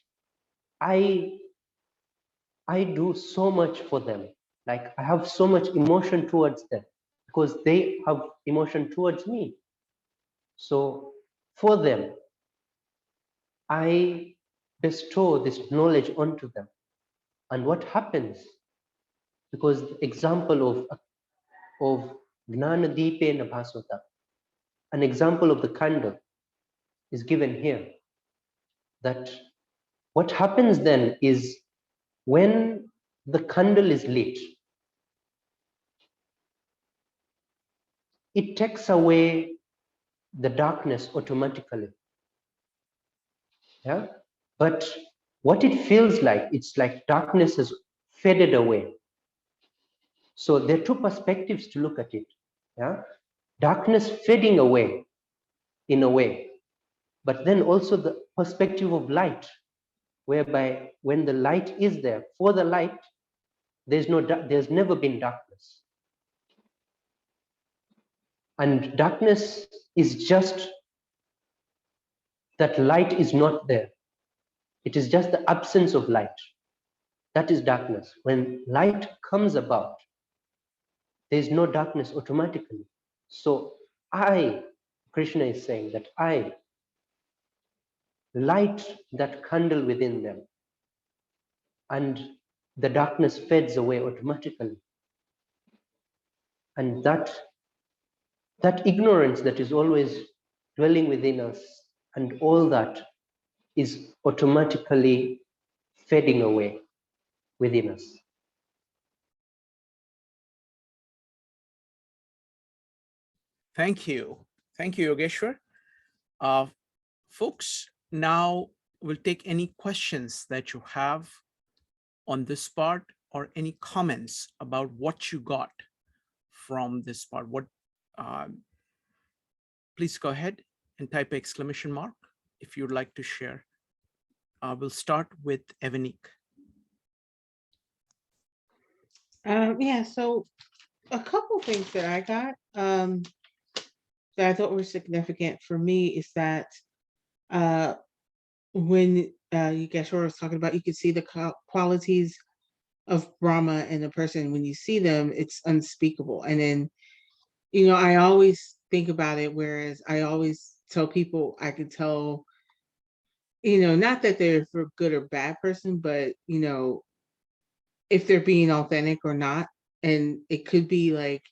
I do so much for them. Like I have so much emotion towards them because they have emotion towards me. So for them, I bestow this knowledge onto them. And what happens? Because the example of Gnanadipena Bhasvata, an example of the candle is given here. That what happens then is when the candle is lit, it takes away the darkness automatically. Yeah. But what it feels like, it's like darkness has faded away. So there are two perspectives to look at it. Yeah. Darkness fading away in a way, but then also the perspective of light, whereby when the light is there, for the light, there's never been darkness. And darkness is just that light is not there. It is just the absence of light. That is darkness. When light comes about, there's no darkness automatically. So Krishna is saying that I light that candle within them, and the darkness fades away automatically. And that ignorance that is always dwelling within us and all that is automatically fading away within us. Thank you. Thank you, Yogeshwar. Folks, now we'll take any questions that you have on this part or any comments about what you got from this part. Please go ahead and type exclamation mark if you'd like to share. We'll start with Evanik. Yeah, so a couple things that I got that I thought were significant for me is that when Yogeshwar was talking about, you could see the qualities of Brahma in a person. When you see them, it's unspeakable. And then, I always think about it, whereas I always tell people I can tell, not that they're a good or bad person, but, if they're being authentic or not. And it could be like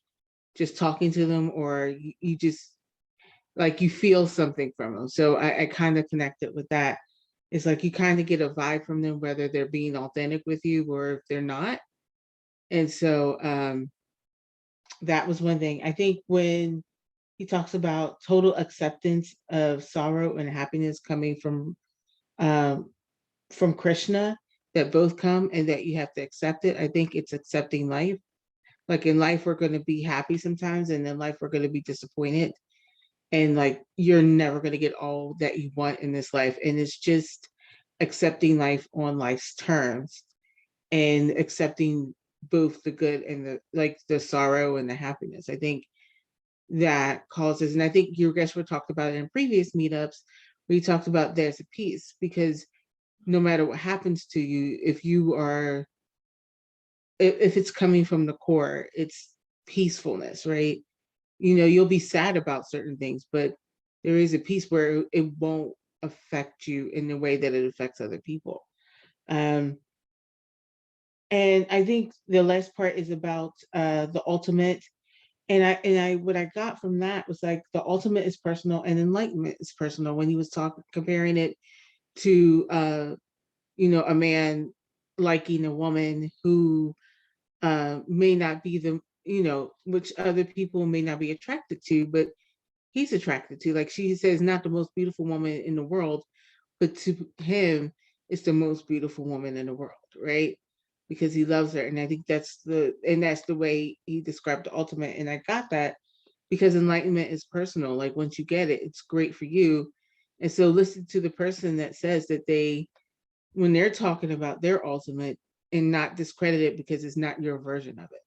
just talking to them, or you just like you feel something from them. So I kind of connect it with that. It's like you kind of get a vibe from them, whether they're being authentic with you or if they're not. And so that was one thing. I think when he talks about total acceptance of sorrow and happiness coming from Krishna, that both come and that you have to accept it. I think it's accepting life. Like in life, we're going to be happy sometimes, and in life, we're going to be disappointed. And like, you're never going to get all that you want in this life. And it's just accepting life on life's terms and accepting both the good and the sorrow and the happiness. I think that causes, and I think Yogeshwar talked about it in previous meetups, where he talked about there's a peace, because no matter what happens to you, if it's coming from the core, it's peacefulness, right? You'll be sad about certain things, but there is a piece where it won't affect you in the way that it affects other people. And I think the last part is about the ultimate. And I what I got from that was like the ultimate is personal and enlightenment is personal. When he was comparing it to a man liking a woman who may not be which other people may not be attracted to, but he's attracted to. Like she says, not the most beautiful woman in the world, but to him, it's the most beautiful woman in the world, right? Because he loves her. And I think that's the way he described the ultimate. And I got that because enlightenment is personal. Like once you get it, it's great for you. And so listen to the person that says that when they're talking about their ultimate, and not discredit it because it's not your version of it.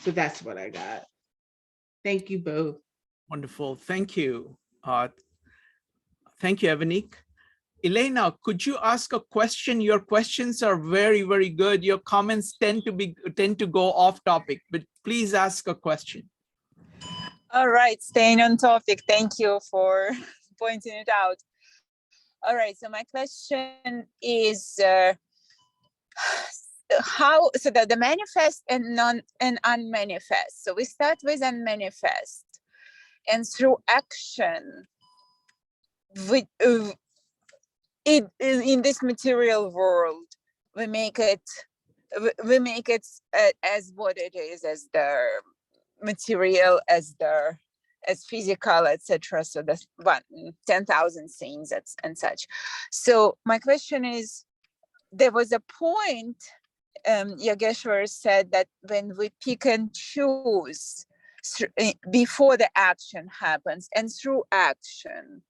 So that's what I got. Thank you both. Wonderful. Thank you. Thank you, Evanik. Elena, could you ask a question? Your questions are very, very good. Your comments tend to go off topic, but please ask a question. All right, staying on topic. Thank you for pointing it out. All right, so my question is the manifest and unmanifest. So we start with unmanifest, and through action, in this material world, we make it as what it is, as the material, as physical, etc. So that's 10,000 things and such. So my question is, there was a point, Yogeshwar said that when we pick and choose before the action happens and through action.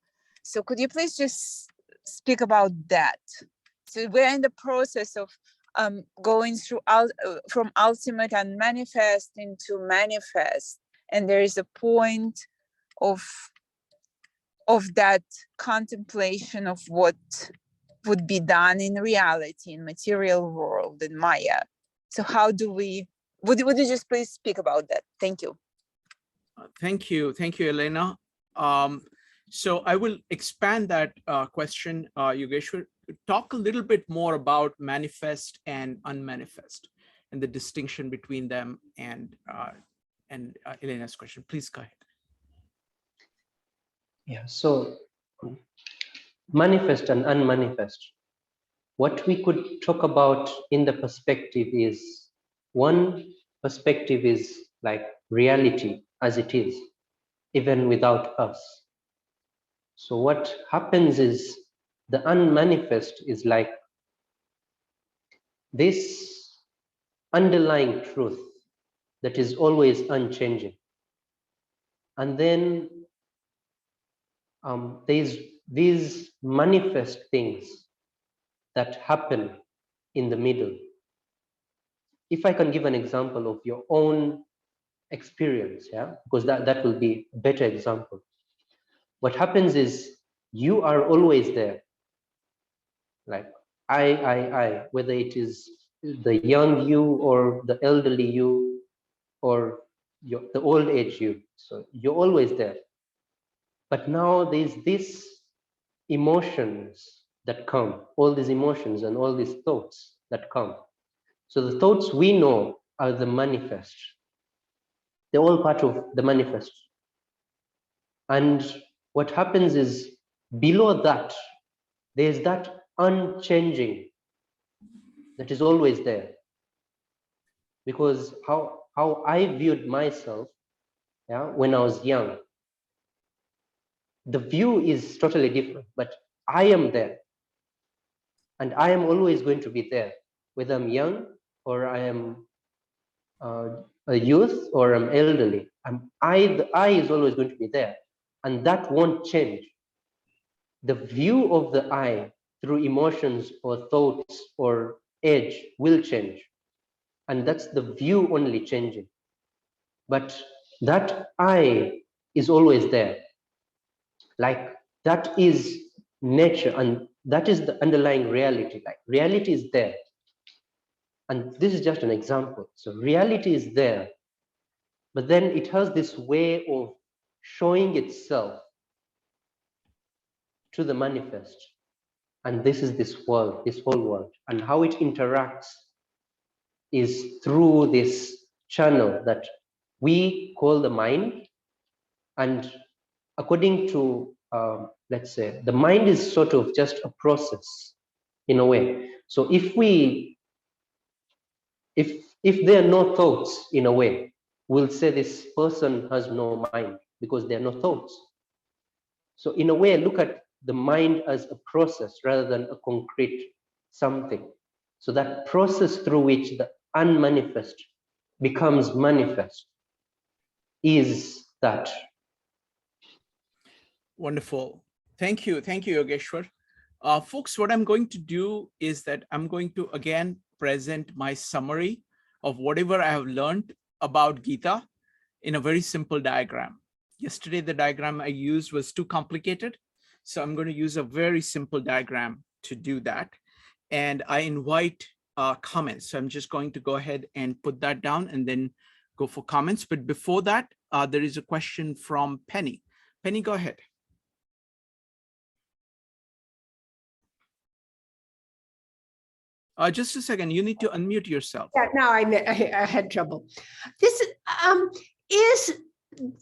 So could you please just speak about that? So we're in the process of going through from ultimate and manifest into manifest, and there is a point of that contemplation of what would be done in reality, in material world, in Maya. So how do we, would you just please speak about that? Thank you. Thank you, Elena. So I will expand that question, Yogeshwar. Talk a little bit more about manifest and unmanifest and the distinction between them, and Elena's question. Please go ahead. Yeah, so manifest and unmanifest. What we could talk about in the perspective is, one perspective is like reality as it is, even without us. So what happens is the unmanifest is like this underlying truth that is always unchanging. And then there's these manifest things that happen in the middle. If I can give an example of your own experience, yeah, because that will be a better example. What happens is you are always there, like I, whether it is the young you or the elderly you or the old age you. So you're always there. But now there's these emotions that come, all these emotions and all these thoughts that come. So the thoughts we know are the manifest. They're all part of the manifest. And what happens is below that, there's that unchanging that is always there. Because how I viewed myself, yeah, when I was young, the view is totally different, but I am there. And I am always going to be there, whether I'm young or I am a youth or I'm elderly. The I is always going to be there, and that won't change. The view of the I through emotions or thoughts or age will change, and that's the view only changing. But that I is always there. Like that is nature, and that is the underlying reality. Like reality is there. And this is just an example. So reality is there, but then it has this way of showing itself to the manifest. And this is this world, this whole world. And how it interacts is through this channel that we call the mind. And according to, let's say, the mind is sort of just a process in a way. So if there are no thoughts in a way, we'll say this person has no mind because there are no thoughts. So in a way, look at the mind as a process rather than a concrete something. So that process through which the unmanifest becomes manifest is that. Wonderful. Thank you. Thank you, Yogeshwar. Folks, what I'm going to do is that I'm going to again present my summary of whatever I have learned about Gita in a very simple diagram. Yesterday, the diagram I used was too complicated. So I'm going to use a very simple diagram to do that. And I invite comments. So I'm just going to go ahead and put that down and then go for comments. But before that, there is a question from Penny. Penny, go ahead. Just a second, you need to unmute yourself. Yeah, no, I had trouble. This is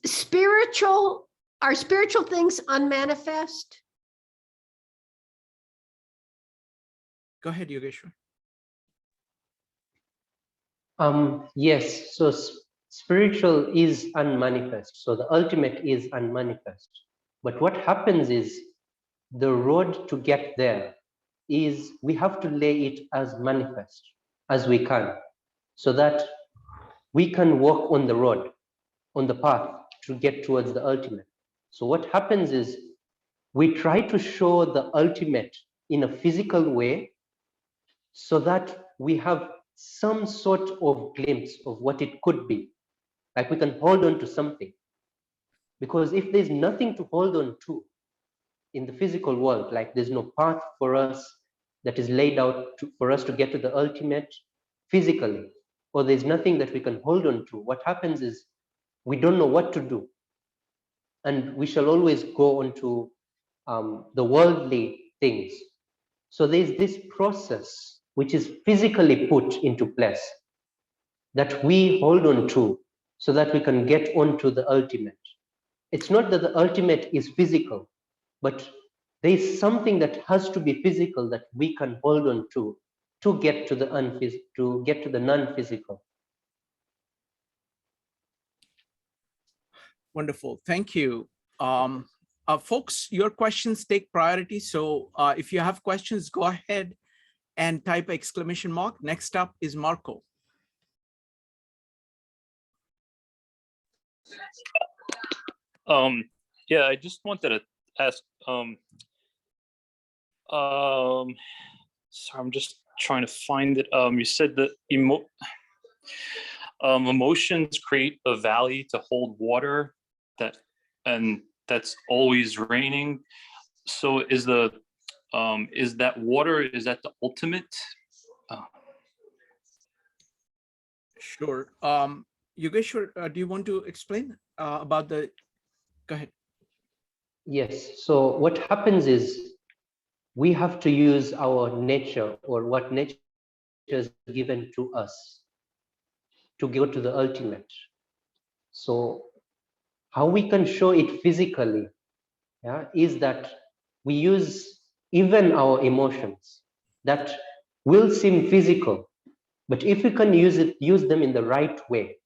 spiritual, are spiritual things unmanifest? Go ahead, Yogeshwar. Yes, so spiritual is unmanifest. So the ultimate is unmanifest. But what happens is the road to get there is we have to lay it as manifest as we can, so that we can walk on the road, on the path to get towards the ultimate. So what happens is we try to show the ultimate in a physical way so that we have some sort of glimpse of what it could be. Like we can hold on to something. Because if there's nothing to hold on to in the physical world, like there's no path for us that is laid out for us to get to the ultimate physically, or there's nothing that we can hold on to, what happens is we don't know what to do. And we shall always go on to the worldly things. So there's this process which is physically put into place that we hold on to so that we can get on to the ultimate. It's not that the ultimate is physical, but there is something that has to be physical that we can hold on to get to the non-physical. Wonderful, thank you. Folks, your questions take priority. So if you have questions, go ahead and type exclamation mark. Next up is Marco. Yeah, I just wanted to ask, sorry, I'm just trying to find it. You said that emotions create a valley to hold water, and that's always raining. So is that water, is that the ultimate? Sure. Yogeshwar, do you want to explain about the, go ahead. Yes, so what happens is we have to use our nature, or what nature has given to us, to go to the ultimate. So how we can show it physically, is that we use even our emotions that will seem physical, but if we can use them in the right way,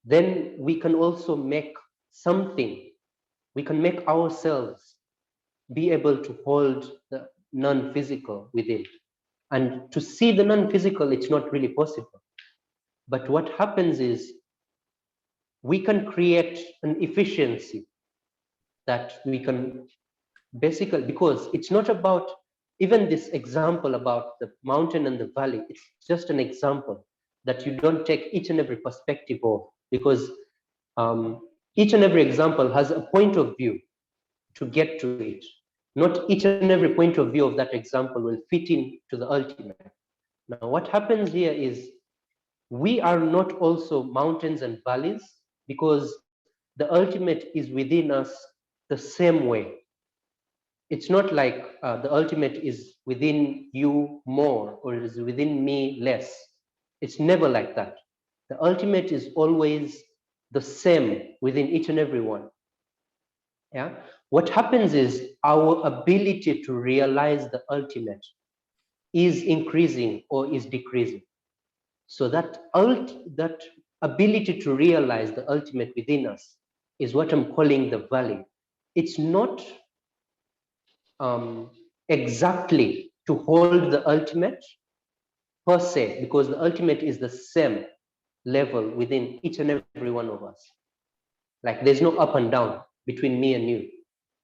then we can also make something, we can make ourselves be able to hold the non-physical within. And to see the non-physical, it's not really possible. But what happens is we can create an efficiency that we can basically, because it's not about, even this example about the mountain and the valley, it's just an example that you don't take each and every perspective of, because each and every example has a point of view to get to it. Not each and every point of view of that example will fit in to the ultimate. Now, what happens here is we are not also mountains and valleys, because the ultimate is within us the same way. It's not like the ultimate is within you more or it is within me less. It's never like that. The ultimate is always the same within each and every one. Yeah. What happens is our ability to realize the ultimate is increasing or is decreasing. So that ability to realize the ultimate within us is what I'm calling the valley. It's not exactly to hold the ultimate per se, because the ultimate is the same level within each and every one of us. Like there's no up and down between me and you.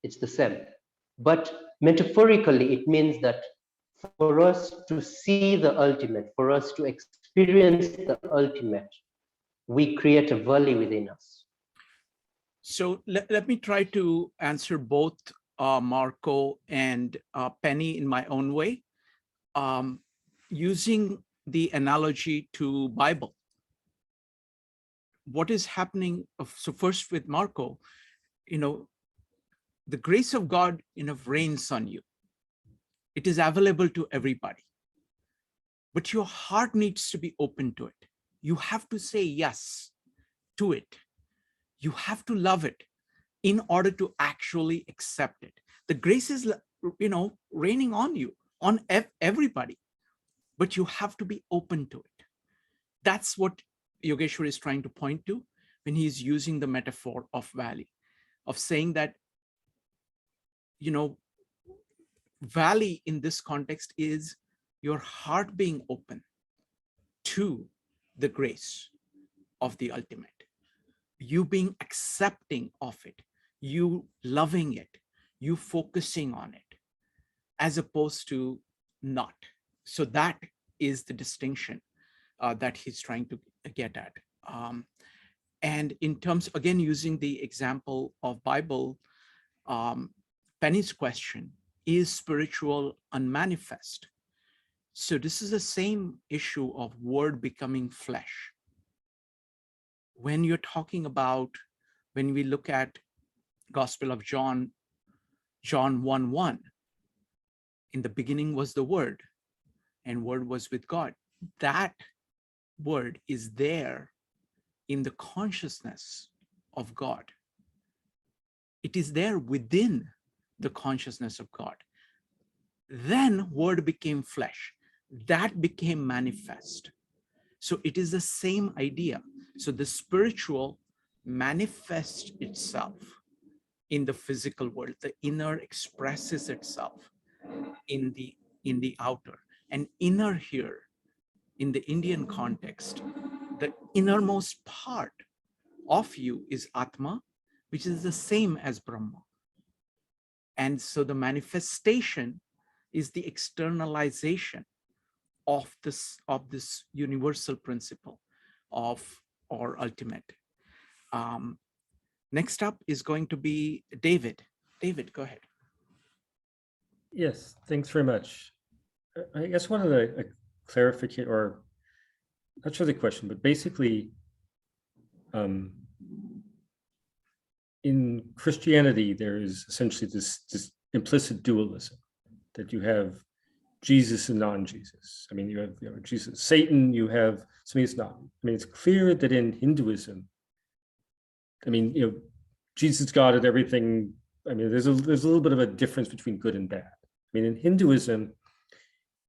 It's the same. But metaphorically, it means that for us to see the ultimate, for us to experience the ultimate, we create a valley within us. So let me try to answer both Marco and Penny in my own way, using the analogy to Bible. What is happening? So first with Marco, the grace of God, reigns on you. It is available to everybody, but your heart needs to be open to it. You have to say yes to it. You have to love it in order to actually accept it. The grace is, raining on you, on everybody, but you have to be open to it. That's what Yogeshwar is trying to point to when he's using the metaphor of valley, of saying that, valley in this context is your heart being open to the grace of the ultimate, you being accepting of it, you loving it, you focusing on it, as opposed to not. So that is the distinction that he's trying to get at. And in terms, again, using the example of Bible, Penny's question, is spiritual unmanifest? So this is the same issue of word becoming flesh. When you're talking about, when we look at Gospel of John, John 1:1, in the beginning was the Word, and Word was with God. That word is there in the consciousness of God. It is there within the consciousness of God. Then word became flesh. That became manifest. So it is the same idea. So the spiritual manifests itself in the physical world. The inner expresses itself in the outer. And inner here, in the Indian context, the innermost part of you is Atma, which is the same as Brahma. And so the manifestation is the externalization of this universal principle of or ultimate. Next up is going to be David. David, go ahead. Yes, thanks very much. I guess one of the clarification, or not sure the question, but basically, in Christianity, there is essentially this implicit dualism, that you have Jesus and non-Jesus. I mean, you have Jesus, Satan, you have something that's not. I mean, it's clear that in Hinduism, I mean, Jesus, God, and everything. I mean, there's a little bit of a difference between good and bad. I mean, in Hinduism,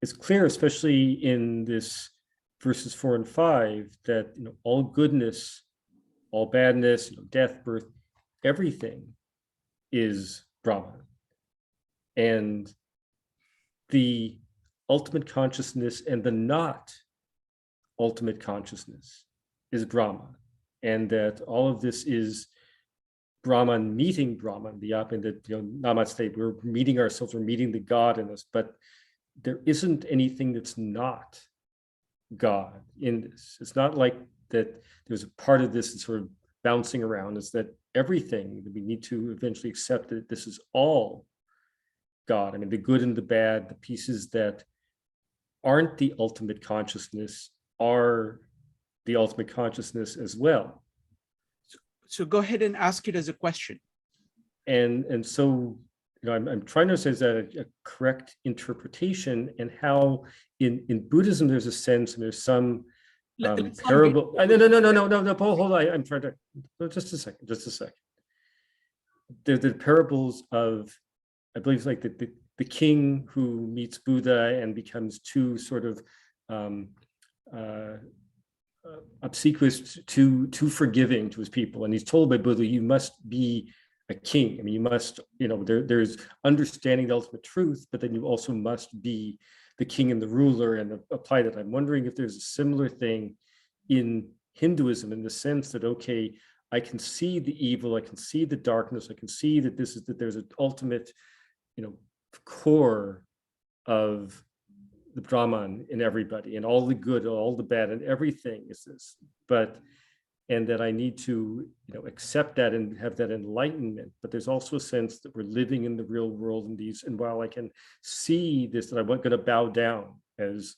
it's clear, especially in this verses 4 and 5, that all goodness, all badness, death, birth, everything is Brahman, and the ultimate consciousness and the not ultimate consciousness is Brahman, and that all of this is Brahman meeting Brahman, the opposite, that Namaste, we're meeting ourselves, we're meeting the God in us, but there isn't anything that's not God in this. It's not like that there's a part of this that's sort of bouncing around. It's that everything that we need to eventually accept that this is all God. I mean, the good and the bad, the pieces that aren't the ultimate consciousness are the ultimate consciousness as well. So go ahead and ask it as a question. And so I'm trying to say is that a correct interpretation, and how in Buddhism there's a sense and there's some Let's not parable. get- No, hold on. I'm trying to, no, just a second. The parables of, I believe it's like the king who meets Buddha and becomes too sort of obsequious, too forgiving to his people, and he's told by Buddha, you must be a king. I mean, you must, there's understanding the ultimate truth, but then you also must be the king and the ruler and apply that. I'm wondering if there's a similar thing in Hinduism, in the sense that, okay, I can see the evil, I can see the darkness, I can see that there's an ultimate, core of the Brahman in everybody, and all the good, all the bad, and everything is this. And that I need to, accept that and have that enlightenment. But there's also a sense that we're living in the real world and while I can see this, that I'm not going to bow down, as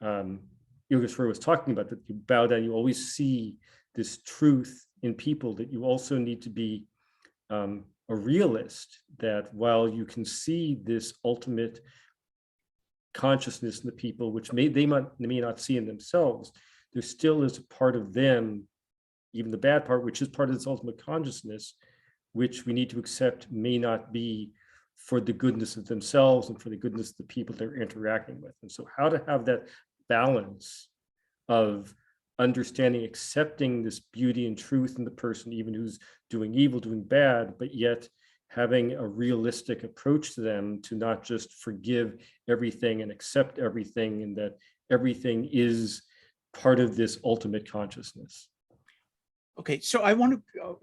Yogeshwar was talking about, that you bow down, you always see this truth in people, that you also need to be a realist, that while you can see this ultimate consciousness in the people, which they may not see in themselves, there still is a part of them, even the bad part, which is part of this ultimate consciousness, which we need to accept may not be for the goodness of themselves and for the goodness of the people they're interacting with. And so how to have that balance of understanding, accepting this beauty and truth in the person, even who's doing evil, doing bad, but yet having a realistic approach to them, to not just forgive everything and accept everything, and that everything is part of this ultimate consciousness. Okay, so I want to,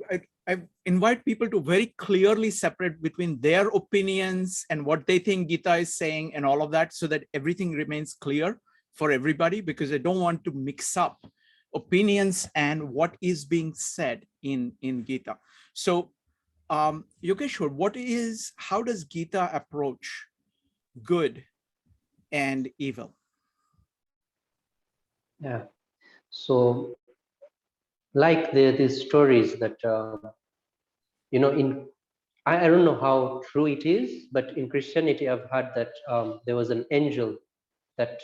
I invite people to very clearly separate between their opinions and what they think Gita is saying and all of that, so that everything remains clear for everybody, because I don't want to mix up opinions and what is being said in Gita. So Yogeshwar, how does Gita approach good and evil? Yeah. So like these stories that, I don't know how true it is, but in Christianity, I've heard that there was an angel that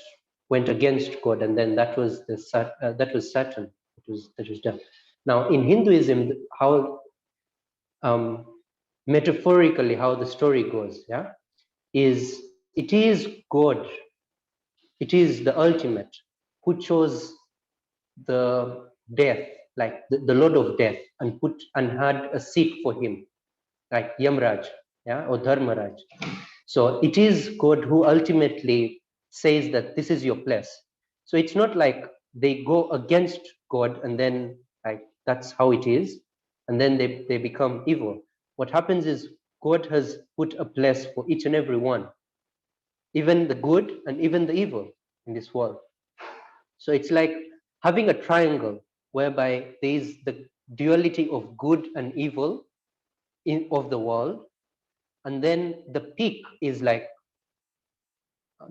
went against God, and then that was Satan. That was done. Now in Hinduism, how metaphorically how the story goes, is it is God, it is the ultimate, who chose the death, like the Lord of Death, and had a seat for him, like Yamraj, or Dharmaraj. So it is God who ultimately says that this is your place. So it's not like they go against God and then that's how it is, and then they become evil. What happens is God has put a place for each and every one, even the good and even the evil in this world. So it's like having a triangle whereby there is the duality of good and evil of the world, and then the peak is like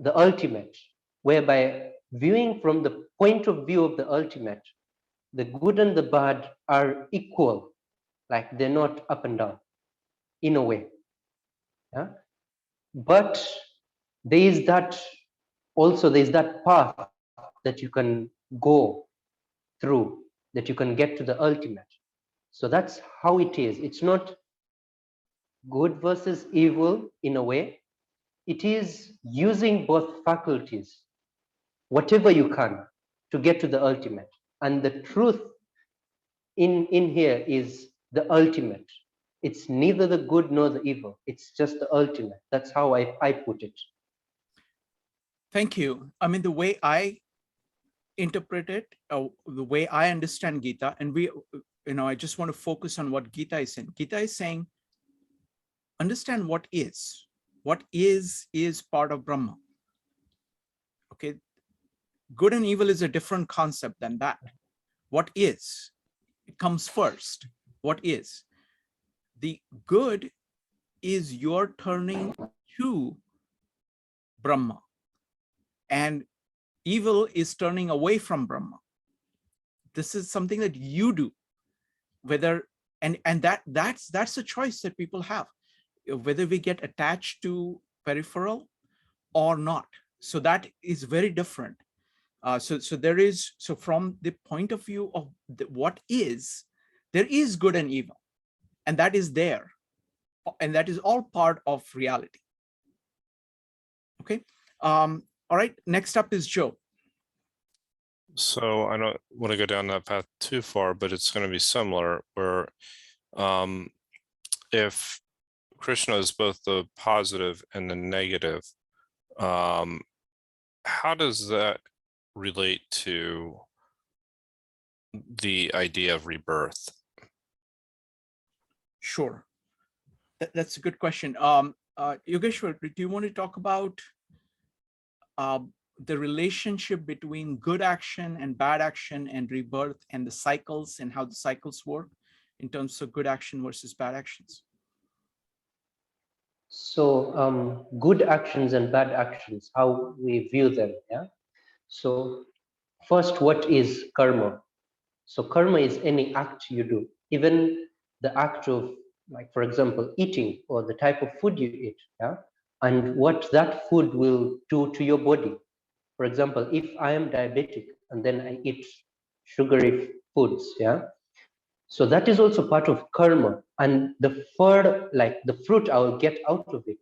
the ultimate, whereby viewing from the point of view of the ultimate, the good and the bad are equal, like they're not up and down in a way. But there's that path that you can go through, that you can get to the ultimate. So that's how it is. It's not good versus evil in a way. It is using both faculties, whatever you can, to get to the ultimate. And the truth in here is the ultimate. It's neither the good nor the evil. It's just the ultimate. That's how I put it. Thank you. I mean, the way I interpret it, the way I understand Gita, and I just want to focus on what Gita is saying. Gita is saying, understand what is. What is part of Brahma. Okay. Good and evil is a different concept than that. What is? It comes first. What is? The good is your turning to Brahma, and evil is turning away from Brahma. This is something that you do, whether and that's a choice that people have. whether we get attached to peripheral or not. So that is very different. So from the point of view of what is, there is good and evil, and that is there, and that is all part of reality. Okay. All right. Next up is Joe. So I don't want to go down that path too far, but it's going to be similar where if Krishna is both the positive and the negative, how does that relate to the idea of rebirth? Sure. That's a good question. Yogeshwar, do you want to talk about the relationship between good action and bad action and rebirth and the cycles and how the cycles work in terms of good action versus bad actions? So good actions and bad actions, how we view them. Yeah. So first, what is karma? So karma is any act you do, even the act of, like, for example, eating, or the type of food you eat. Yeah. And what that food will do to your body. For example, if I am diabetic and then I eat sugary foods, yeah. So that is also part of karma. And the fruit I will get out of it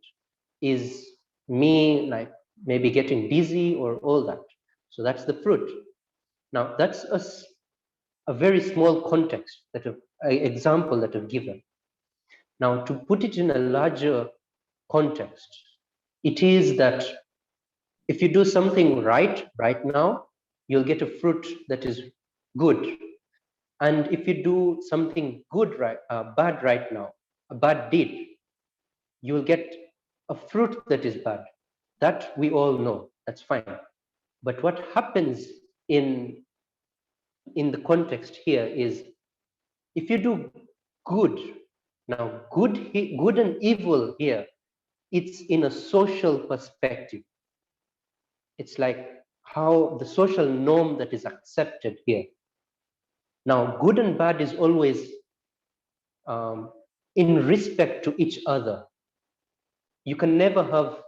is me, like, maybe getting dizzy or all that. So that's the fruit. Now that's a very small context, that an example that I've given. Now to put it in a larger context, it is that if you do something right now, you'll get a fruit that is good. And if you do something bad right now, a bad deed, you will get a fruit that is bad. That we all know, that's fine. But what happens in the context here is, if you do good, now good and evil here, it's in a social perspective. It's like how the social norm that is accepted here. Now, good and bad is always in respect to each other. You can never have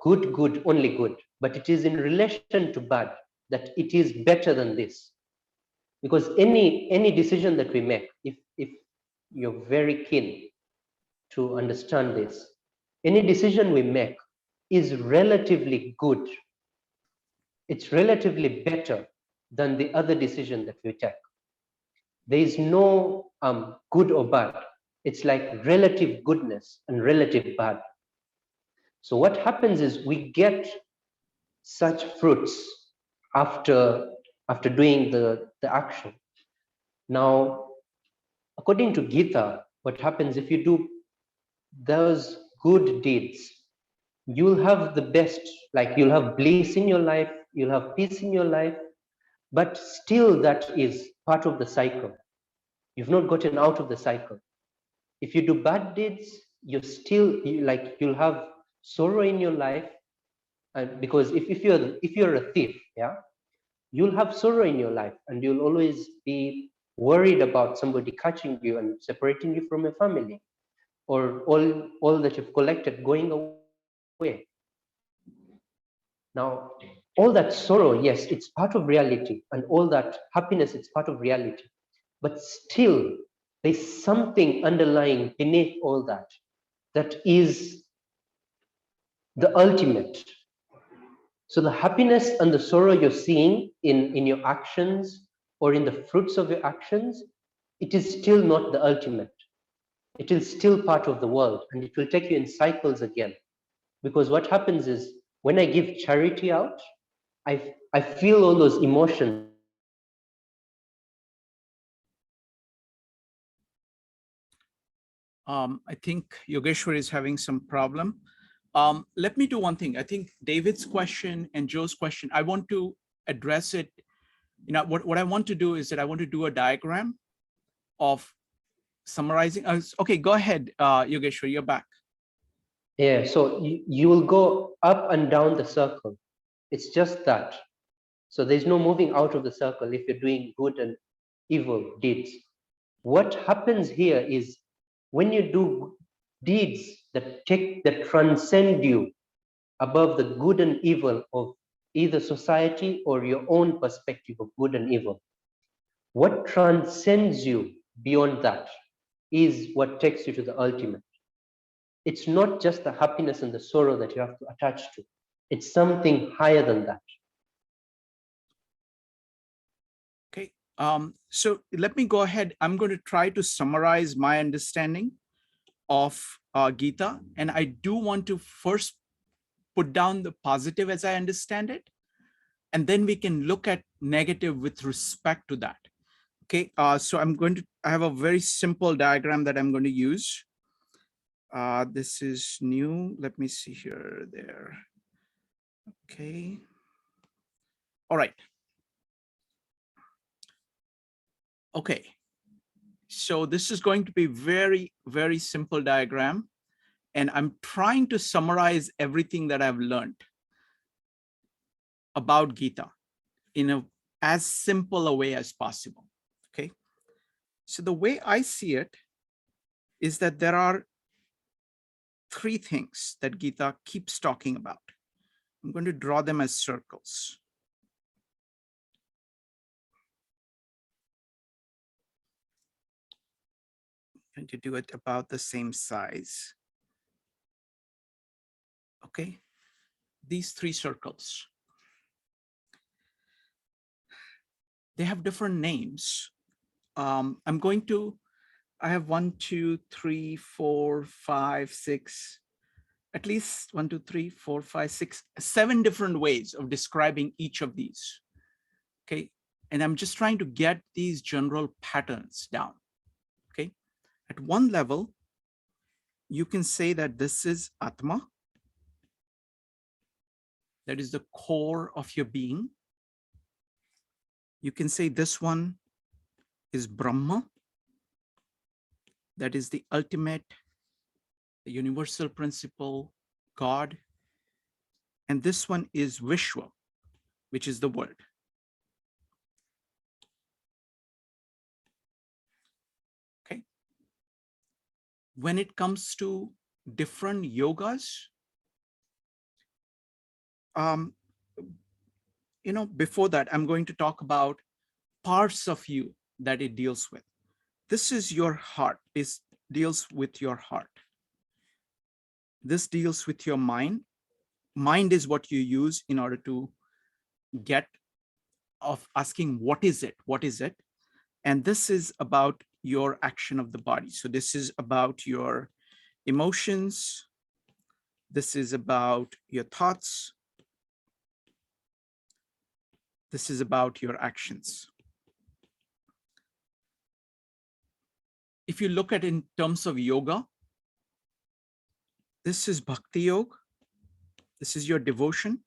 good, only good, but it is in relation to bad that it is better than this. Because any decision that we make, if you're very keen to understand this, any decision we make is relatively good. It's relatively better than the other decision that we take. There is no good or bad. It's like relative goodness and relative bad. So what happens is we get such fruits after doing the action. Now, according to Gita, what happens if you do those good deeds, you'll have the best, like you'll have bliss in your life, you'll have peace in your life, but still that is part of the cycle. You've not gotten out of the cycle. If you do bad deeds, you'll have sorrow in your life, because if you're a thief, yeah, you'll have sorrow in your life, and you'll always be worried about somebody catching you and separating you from your family, or all that you've collected going away. Now, all that sorrow, yes, it's part of reality, and all that happiness, it's part of reality. But still, there's something underlying beneath all that, that is the ultimate. So the happiness and the sorrow you're seeing in your actions or in the fruits of your actions, it is still not the ultimate. It is still part of the world, and it will take you in cycles again. Because what happens is, when I give charity out, I feel all those emotions. I think Yogeshwar is having some problem. Let me do one thing. I think David's question and Joe's question, I want to address it. You know, what I want to do is that I want to do a diagram of summarizing. Okay, go ahead, Yogeshwar, you're back. Yeah, so you will go up and down the circle. It's just that. So there's no moving out of the circle if you're doing good and evil deeds. What happens here is when you do deeds that transcend you above the good and evil of either society or your own perspective of good and evil, what transcends you beyond that is what takes you to the ultimate. It's not just the happiness and the sorrow that you have to attach to. It's something higher than that. Okay. So let me go ahead. I'm going to try to summarize my understanding of Gita. And I do want to first put down the positive as I understand it. And then we can look at negative with respect to that. Okay. So I have a very simple diagram that I'm going to use. This is new. Let me see here, there. Okay. All right. Okay. So this is going to be very, very simple diagram. And I'm trying to summarize everything that I've learned about Gita in as simple a way as possible. Okay. So the way I see it is that there are three things that Gita keeps talking about. I'm going to draw them as circles. I'm going to do it about the same size. Okay. These three circles. They have different names. I have 1, 2, 3, 4, 5, 6, at least 1, 2, 3, 4, 5, 6, 7 different ways of describing each of these. Okay. And I'm just trying to get these general patterns down. Okay. At one level, you can say that this is Atma. That is the core of your being. You can say this one is Brahma. That is the ultimate, the universal principle, God. And this one is Vishwa, which is the world. Okay. When it comes to different yogas, before that, I'm going to talk about parts of you that it deals with. This is your heart. This deals with your heart. This deals with your mind. Mind is what you use in order to get of asking, what is it? What is it? And this is about your action of the body. So this is about your emotions. This is about your thoughts. This is about your actions. If you look at it in terms of yoga, this is Bhakti Yoga. This is your devotion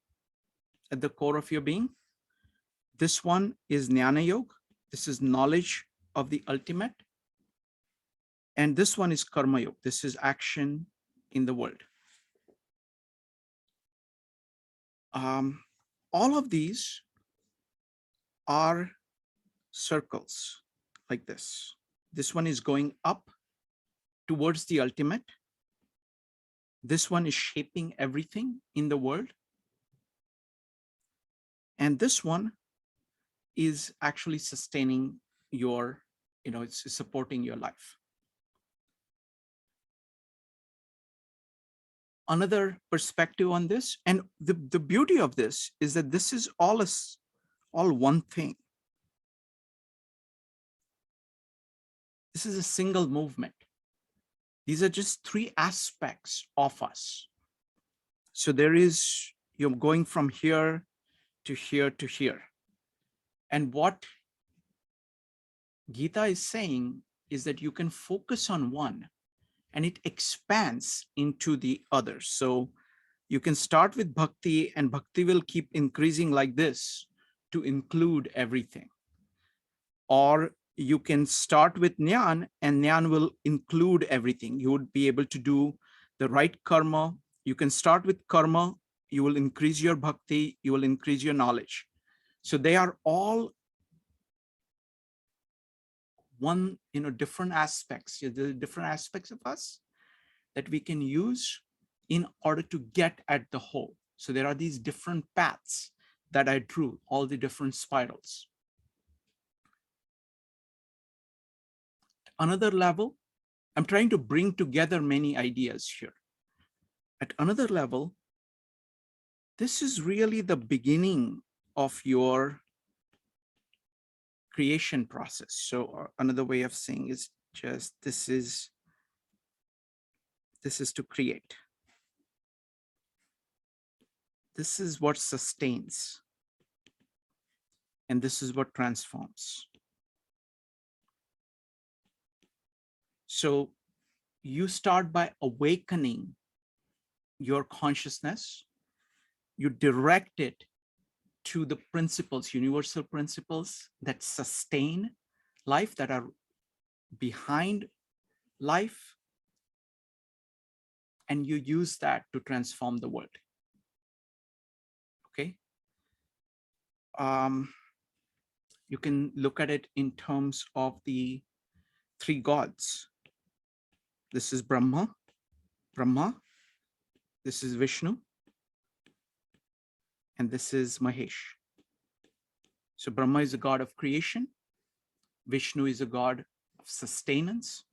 at the core of your being. This one is Jnana Yoga. This is knowledge of the ultimate. And this one is Karma Yoga. This is action in the world. All of these are circles like this. This one is going up towards the ultimate. This one is shaping everything in the world. And this one is actually sustaining your, it's supporting your life. Another perspective on this, and the beauty of this is that this is all one thing. This is a single movement. These are just three aspects of us. So you're going from here to here to here. And what Gita is saying is that you can focus on one and it expands into the other. So you can start with bhakti and bhakti will keep increasing like this to include everything. Or you can start with Jnana and Jnana will include everything. You would be able to do the right karma. You can start with karma. You will increase your bhakti. You will increase your knowledge. So they are all different aspects. The different aspects of us that we can use in order to get at the whole. So there are these different paths that I drew, all the different spirals. Another level, I'm trying to bring together many ideas here. At another level, this is really the beginning of your creation process. So another way of saying is just this is to create. This is what sustains. And this is what transforms. So you start by awakening your consciousness. You direct it to the principles, universal principles that sustain life, that are behind life. And you use that to transform the world. Okay. You can look at it in terms of the three gods. This is Brahma. This is Vishnu. And this is Mahesh. So Brahma is a god of creation. Vishnu is a god of sustenance.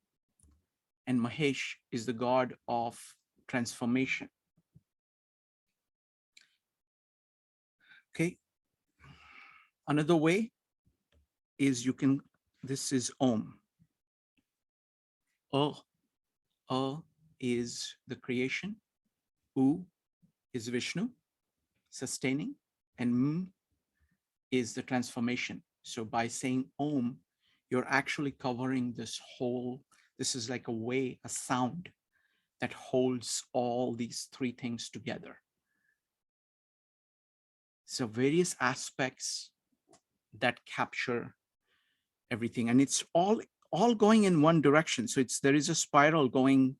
And Mahesh is the god of transformation. Okay. Another way is this is Om. A is the creation. U is Vishnu, sustaining, and M is the transformation. So by saying Om, you're actually covering this whole, this is like a sound that holds all these three things together. So various aspects that capture everything, and it's all going in one direction. So there is a spiral going,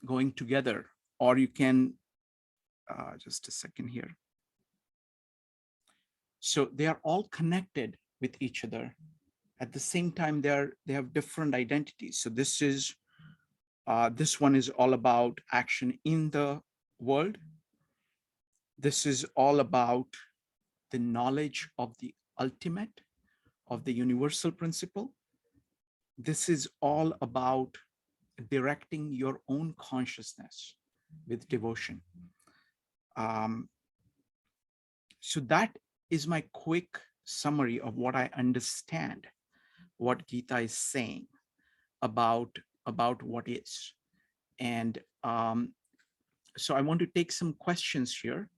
going together, or you can, just a second here. So they are all connected with each other. At the same time, they have different identities. So this one is all about action in the world. This is all about the knowledge of the ultimate, of the universal principle. This is all about directing your own consciousness with devotion. So that is my quick summary of what I understand, what Gita is saying about what is. And so I want to take some questions here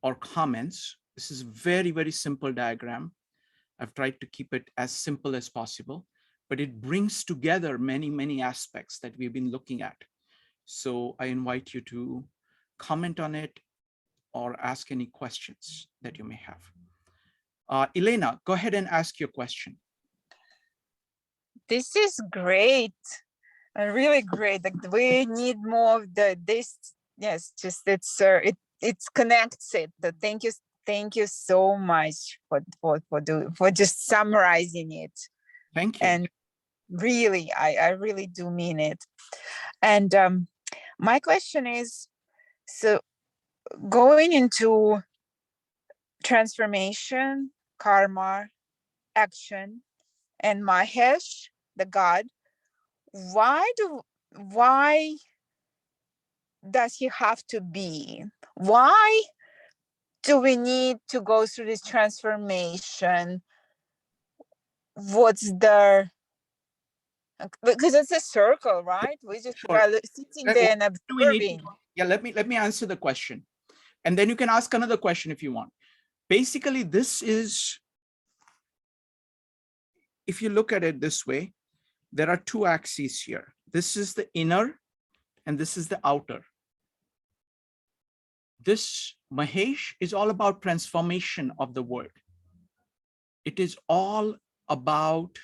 or comments. This is a very, very simple diagram. I've tried to keep it as simple as possible, but it brings together many, many aspects that we've been looking at. So I invite you to comment on it or ask any questions that you may have. Elena, go ahead and ask your question. This is great. Really great. Like we need more of this. Yes, just it connects it. Thank you so much for just summarizing it. Thank you. And really, I really do mean it. And my question is, so going into transformation, karma, action, and Mahesh, the god, why does he have to be? Why do we need to go through this transformation? What's the, because it's a circle, right? We just Sure. are sitting there and observing. Yeah, let me answer the question. And then you can ask another question if you want. Basically, this is, if you look at it this way, there are two axes here. This is the inner and this is the outer. This Mahesh is all about transformation of the world. It is all about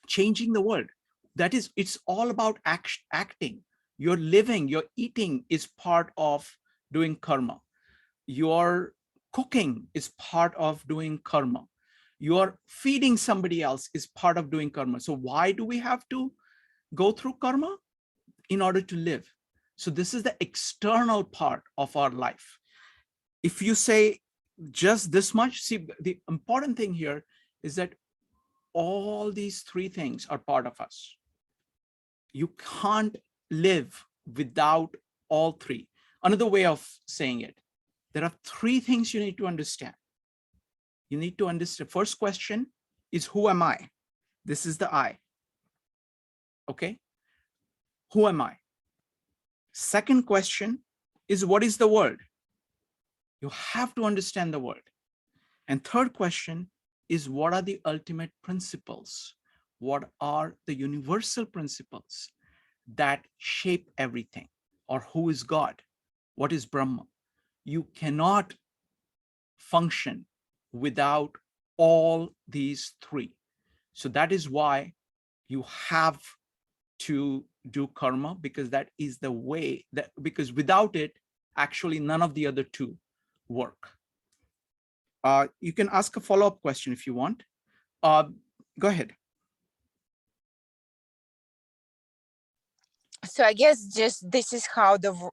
changing the world. That is, it's all about acting. Your living, your eating is part of doing karma. Your cooking is part of doing karma. You are feeding somebody else is part of doing karma. So why do we have to go through karma? In order to live. So this is the external part of our life. If you say just this much, see, the important thing here is that all these three things are part of us. You can't live without all three. Another way of saying it, there are three things you need to understand. You need to understand. First question is, who am I? This is the I. Okay. Who am I? Second question is, what is the world? You have to understand the world. And third question is, what are the ultimate principles? What are the universal principles that shape everything? Or who is God? What is Brahma? You cannot function without all these three. So that is why you have to do karma, because that is the way that, because without it, actually none of the other two work. You can ask a follow-up question if you want. Go ahead. So I guess just this is how the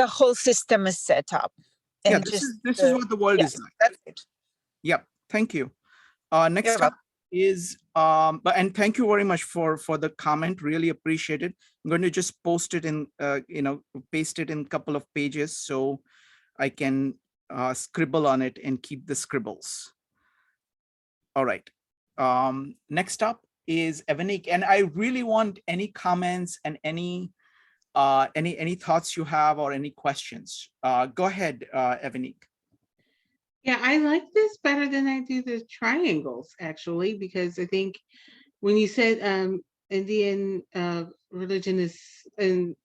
whole system is set up. And Yeah, this is what the world is like. That's it. Yep. Thank you. Next You're up is and thank you very much for the comment. Really appreciate it. I'm going to just post it in paste it in a couple of pages so I can scribble on it and keep the scribbles. All right. Next up is Evanik, and I really want any comments and any thoughts you have or any questions. Go ahead, Evanik. Yeah, I like this better than I do the triangles, actually, because I think when you said Indian religion is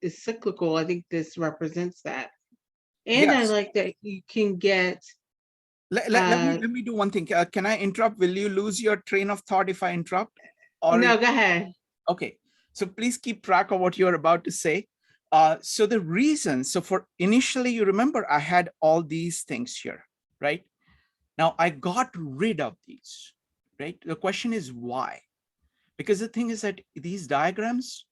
cyclical, I think this represents that. And Yes. I like that you can get. Let me do one thing. Can I interrupt? Will you lose your train of thought if I interrupt? Or No, go ahead. Okay, so please keep track of what you're about to say. So the reason, so for initially, you remember I had all these things here, right? Now I got rid of these, right? The question is why? Because the thing is that these diagrams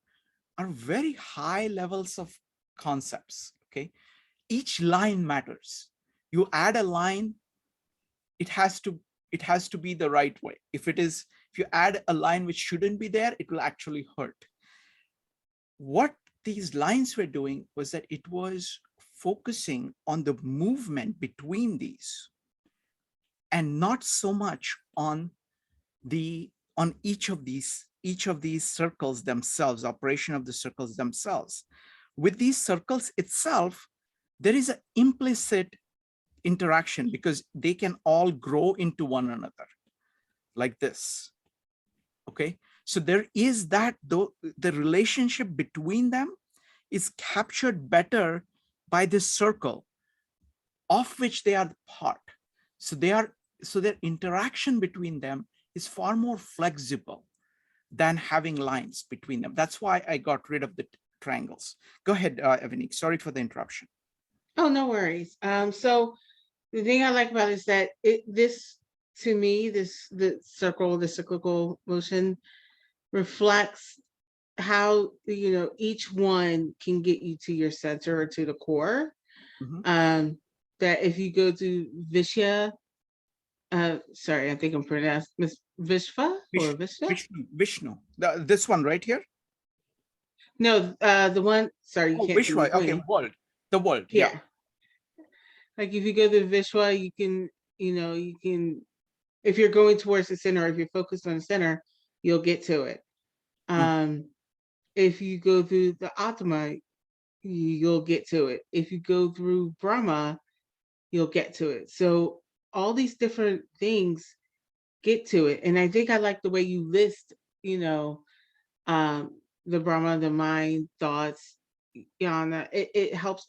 are very high levels of concepts, okay? Each line matters. You add a line, it has to be the right way. If you add a line which shouldn't be there, it will actually hurt. What these lines were doing was that it was focusing on the movement between these and not so much on each of these circles themselves, operation of the circles themselves. With these circles itself, there is an implicit interaction because they can all grow into one another like this. Okay, so there is that, though the relationship between them is captured better by this circle of which they are part. So their interaction between them is far more flexible than having lines between them. That's why I got rid of the triangles. Go ahead, Evanik. Sorry for the interruption. Oh, no worries. So the thing I like about it is that to me, the cyclical motion reflects how, each one can get you to your center or to the core. Mm-hmm. That if you go to Vishya, sorry, I think I'm pronouncing Miss Vishva or Vishva? Vishnu. This one right here? No, the one, sorry, you can't see me. Vishwa, okay, world. The world, yeah. Like if you go to Vishwa, you can, if you're going towards the center, or if you're focused on the center, you'll get to it. If you go through the Atma, you'll get to it. If you go through Brahma, you'll get to it. So all these different things get to it. And I think I like the way you list, the Brahma, the mind, thoughts, jnana. It helps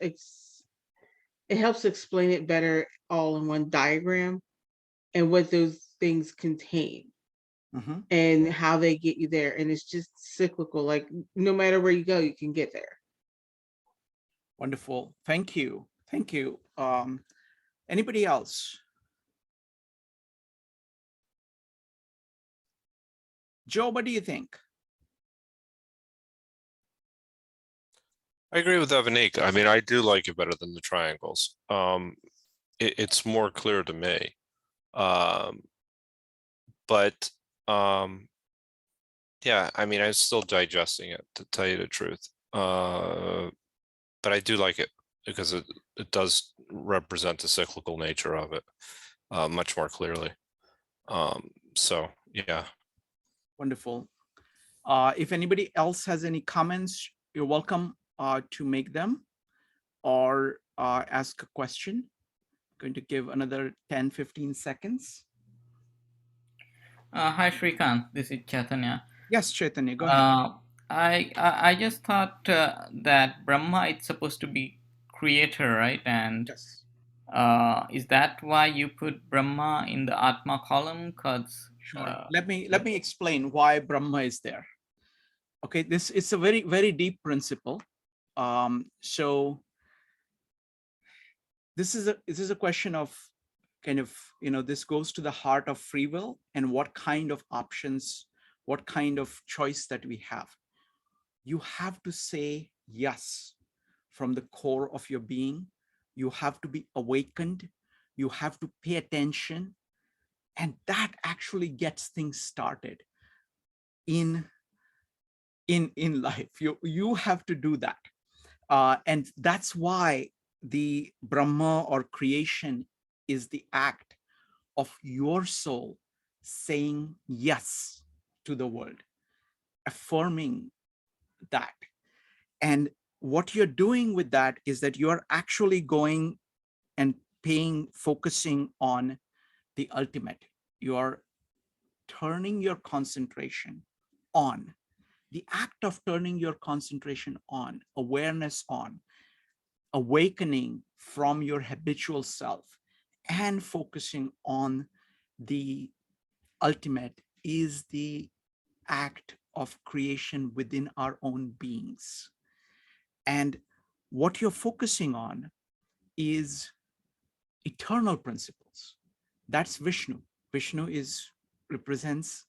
explain it better all in one diagram and what those things contain. And how they get you there. And it's just cyclical. Like no matter where you go, you can get there. Wonderful. Thank you. Thank you. Anybody else? Joe, what do you think? I agree with Avanik. I mean, I do like it better than the triangles. It's more clear to me. But yeah, I mean, I'm still digesting it, to tell you the truth. But I do like it because it does represent the cyclical nature of it much more clearly. So yeah. Wonderful. If anybody else has any comments, you're welcome to make them or ask a question. I'm going to give another 10-15 seconds. Hi Shrikant, this is Chaitanya. Yes, Chaitanya, go ahead. I just thought that Brahma is supposed to be creator, right? And Yes. Is that why you put Brahma in the Atma column? Because Sure. Let me explain why Brahma is there. Okay, this is a very deep principle. So this is a question of kind of, this goes to the heart of free will and what kind of options, what kind of choice that we have. You have to say yes from the core of your being. You have to be awakened. You have to pay attention. And that actually gets things started in life. You have to do that. And that's why the Brahma or creation is the act of your soul saying yes to the world, affirming that. And what you're doing with that is that you're actually going and focusing on the ultimate. You're turning your concentration on. The act of turning your concentration on, awareness on, awakening from your habitual self and focusing on the ultimate is the act of creation within our own beings. And what you're focusing on is eternal principles. That's Vishnu. Vishnu represents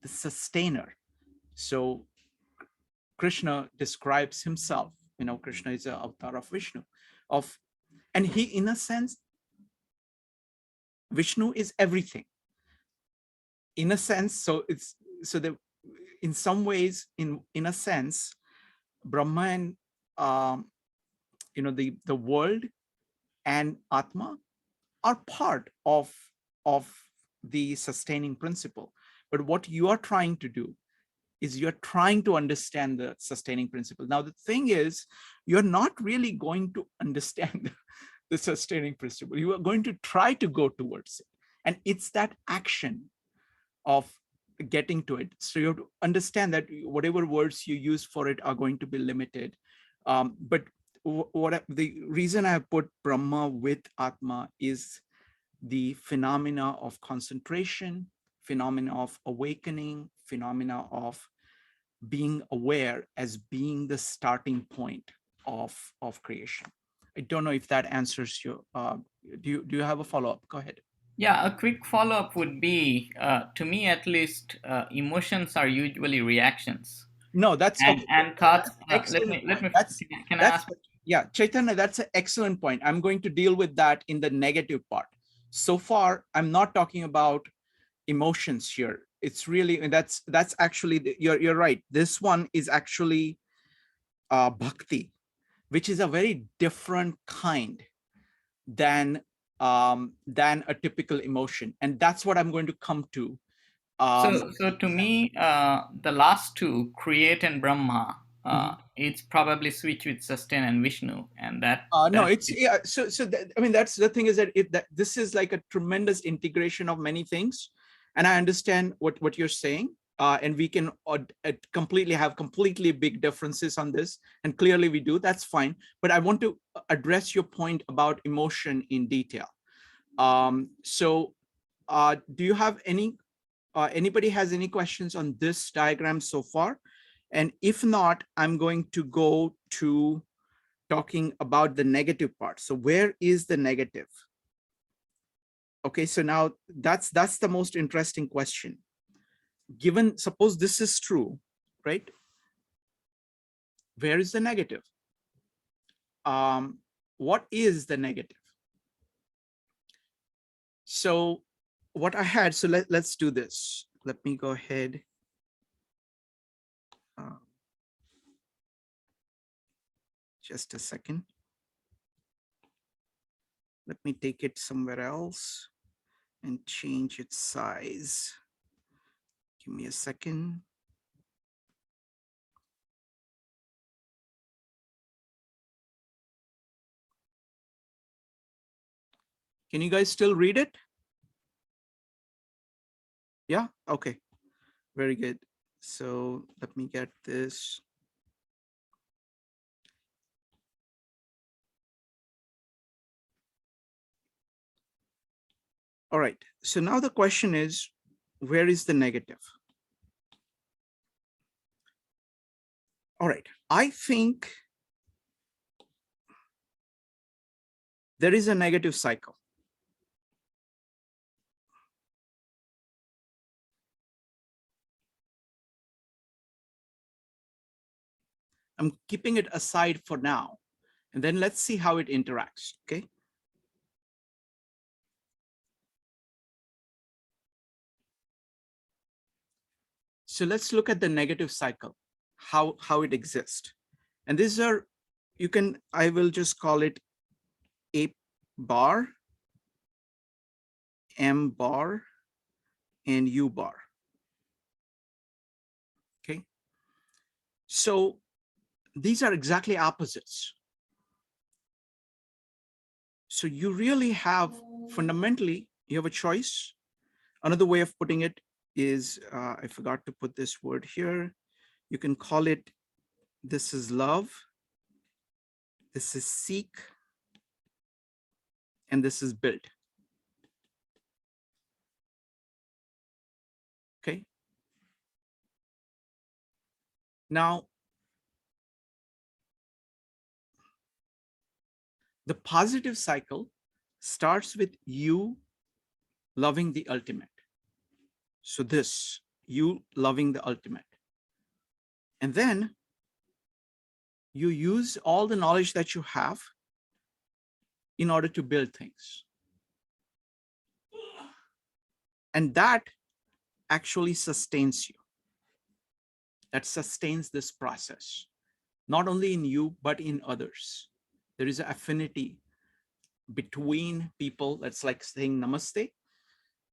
the sustainer. So Krishna describes himself, Krishna is an avatar of Vishnu, and he, in a sense, Vishnu is everything. In a sense, in some ways, in a sense, Brahma and the world and Atma are part of the sustaining principle. But what you are trying to do is you're trying to understand the sustaining principle. Now, the thing is, you're not really going to understand the sustaining principle. You are going to try to go towards it. And it's that action of getting to it. So you have to understand that whatever words you use for it are going to be limited. But the reason I put Brahma with Atma is the phenomena of concentration, phenomena of awakening, phenomena of being aware as being the starting point of creation. I don't know if that answers you. Do you have a follow-up? Go ahead. Yeah, a quick follow-up would be, to me at least, emotions are usually reactions. No, that's and, okay. and thoughts. Let me. Can I ask? Yeah, Chaitanya, that's an excellent point. I'm going to deal with that in the negative part. So far, I'm not talking about emotions here. It's really, and that's actually, you're right. This one is actually bhakti, which is a very different kind than a typical emotion, and that's what I'm going to come to. So to me, the last two, create and Brahma, it's probably switch with sustain and Vishnu, and that. No, it's yeah. So I mean, that's the thing is that this is like a tremendous integration of many things, and I understand what you're saying, and we can completely big differences on this, and clearly we do. That's fine, but I want to address your point about emotion in detail. So, do you have anybody has any questions on this diagram so far? And if not, I'm going to go to talking about the negative part. So where is the negative? Okay, so now that's the most interesting question. Given, suppose this is true, right? Where is the negative? What is the negative? So what I had, so let's do this. Let me go ahead. Just a second. Let me take it somewhere else and change its size. Give me a second. Can you guys still read it? Yeah, okay, very good. So let me get this. All right, so now the question is, where is the negative? All right, I think there is a negative cycle. I'm keeping it aside for now, and then let's see how it interacts, okay? So let's look at the negative cycle, how it exists. And these are, I will just call it A bar, M bar, and U bar. Okay. So these are exactly opposites. So you really have, fundamentally, you have a choice. Another way of putting it is, I forgot to put this word here. You can call it, this is love, this is seek, and this is build. Okay. Now, the positive cycle starts with you loving the ultimate. So this, you loving the ultimate. And then you use all the knowledge that you have in order to build things. And that actually sustains you. That sustains this process, not only in you, but in others. There is an affinity between people. That's like saying namaste.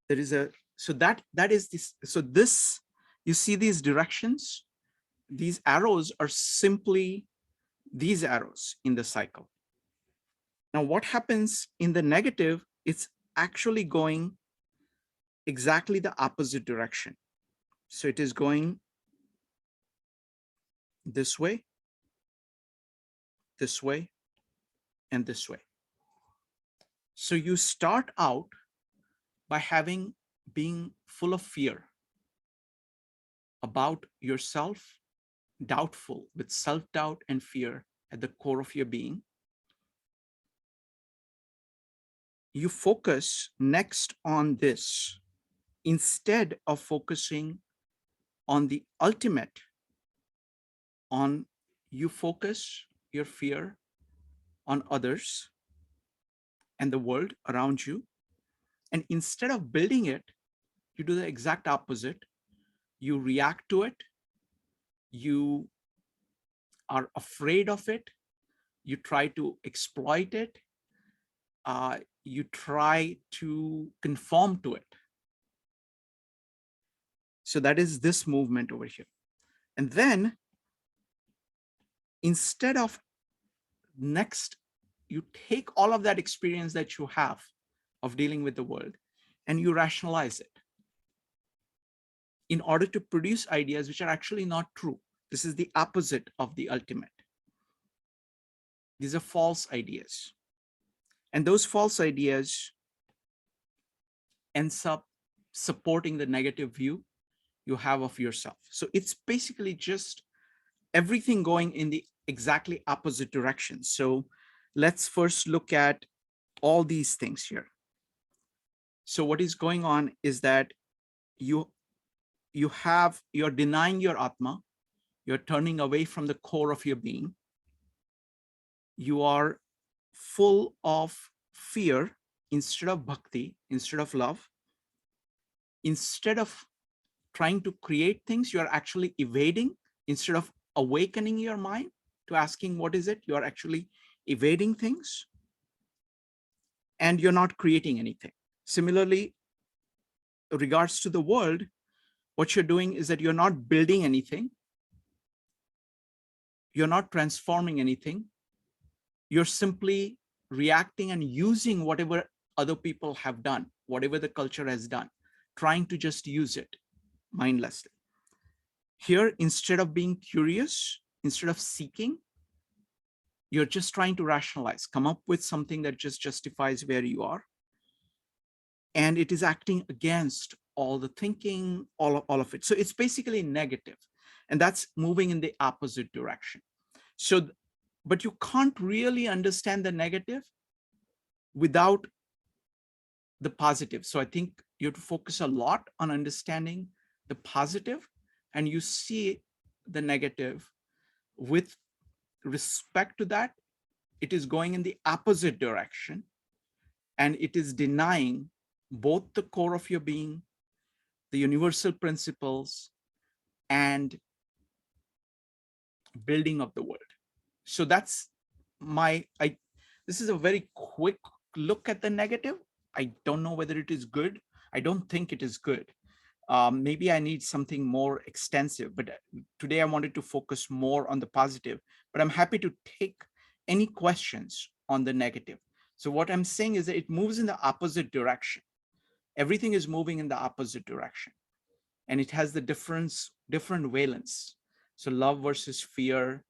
There is a, so that is this. So this, you see these directions, these arrows are simply these arrows in the cycle. Now, what happens in the negative, it's actually going exactly the opposite direction. So it is going this way, and this way. So you start out by being full of fear about yourself, doubtful, with self-doubt and fear at the core of your being. You focus next on this instead of focusing on the ultimate. You focus your fear on others and the world around you. And instead of building it, you do the exact opposite. You react to it. You are afraid of it. You try to exploit it. You try to conform to it. So that is this movement over here. And then instead of next, you take all of that experience that you have of dealing with the world and you rationalize it in order to produce ideas which are actually not true. This is the opposite of the ultimate. These are false ideas. And those false ideas ends up supporting the negative view you have of yourself. So it's basically just everything going in the exactly opposite direction. So let's first look at all these things here. So what is going on is that you're denying your Atma, you're turning away from the core of your being. You are full of fear instead of bhakti, instead of love. Instead of trying to create things, you are actually evading. Instead of awakening your mind to asking what is it, you are actually evading things, and you're not creating anything. Similarly, regards to the world, what you're doing is that you're not building anything, you're not transforming anything, you're simply reacting and using whatever other people have done, whatever the culture has done, trying to just use it mindlessly. Here, instead of being curious, instead of seeking, you're just trying to rationalize, come up with something that just justifies where you are. And it is acting against all the thinking, all of it. So it's basically negative, and that's moving in the opposite direction. So, but you can't really understand the negative without the positive. So I think you have to focus a lot on understanding the positive, and you see the negative with respect to that. It is going in the opposite direction, and it is denying both the core of your being, the universal principles, and building of the world. So that's this is a very quick look at the negative. I don't know whether it is good. I don't think it is good. Maybe I need something more extensive, but today I wanted to focus more on the positive, but I'm happy to take any questions on the negative. So what I'm saying is that it moves in the opposite direction. Everything is moving in the opposite direction, and it has the different valence. So love versus fear,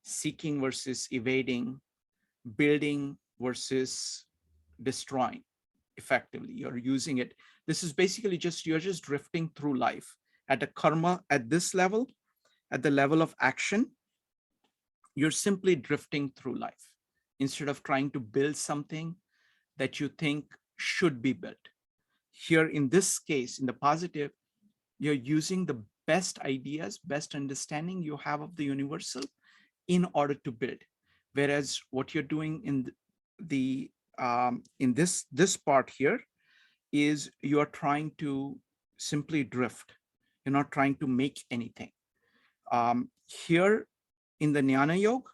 seeking versus evading, building versus destroying. Effectively, you're using it. This is basically just, you're just drifting through life at a karma, at this level, at the level of action. You're simply drifting through life instead of trying to build something that you think should be built. Here in this case, in the positive, you're using the best ideas, best understanding you have of the universal in order to build. Whereas what you're doing in in this part here is you are trying to simply drift. You're not trying to make anything. Here in the Jnana Yoga,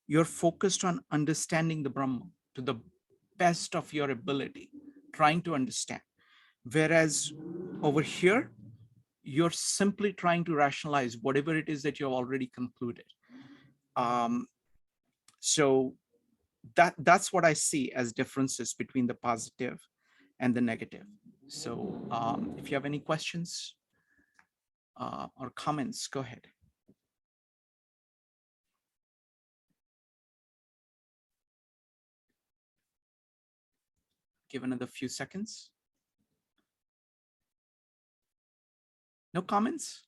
you're focused on understanding the Brahma to the best of your ability, trying to understand. Whereas over here, you're simply trying to rationalize whatever it is that you've already concluded. So that's what I see as differences between the positive and the negative. So if you have any questions or comments, go ahead. Give another few seconds. No comments?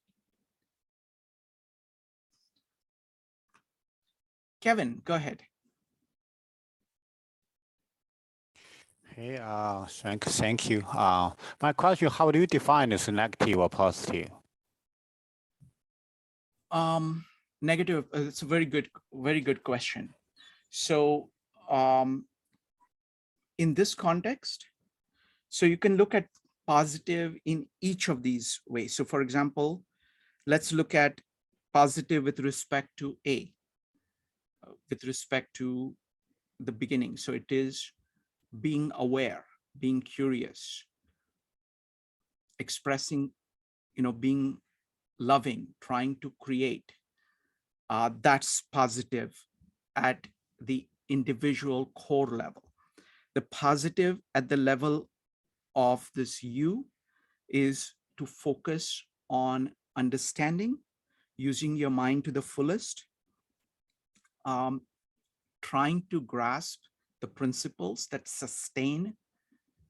Kevin, go ahead. Hey, thank you. My question, how do you define this negative or positive? Negative, it's a very good question. So in this context, so you can look at positive in each of these ways. So for example, let's look at positive with respect to A, with respect to the beginning. So it is being aware, being curious, expressing, being loving, trying to create. That's positive at the individual core level. The positive at the level of this you is to focus on understanding, using your mind to the fullest, trying to grasp the principles that sustain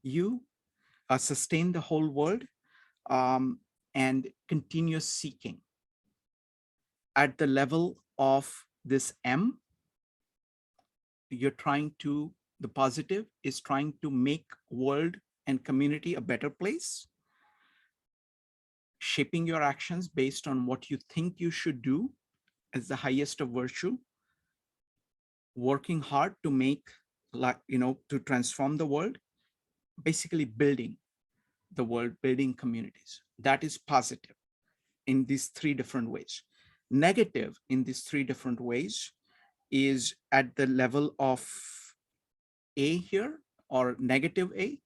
you, sustain the whole world, and continuous seeking. at the level of this M, you're trying to, the positive is trying to make world and community a better place, shaping your actions based on what you think you should do as the highest of virtue, working hard to make, like, to transform the world, basically building the world, building communities. That is positive in these three different ways. Negative in these three different ways is at the level of A here, or negative A,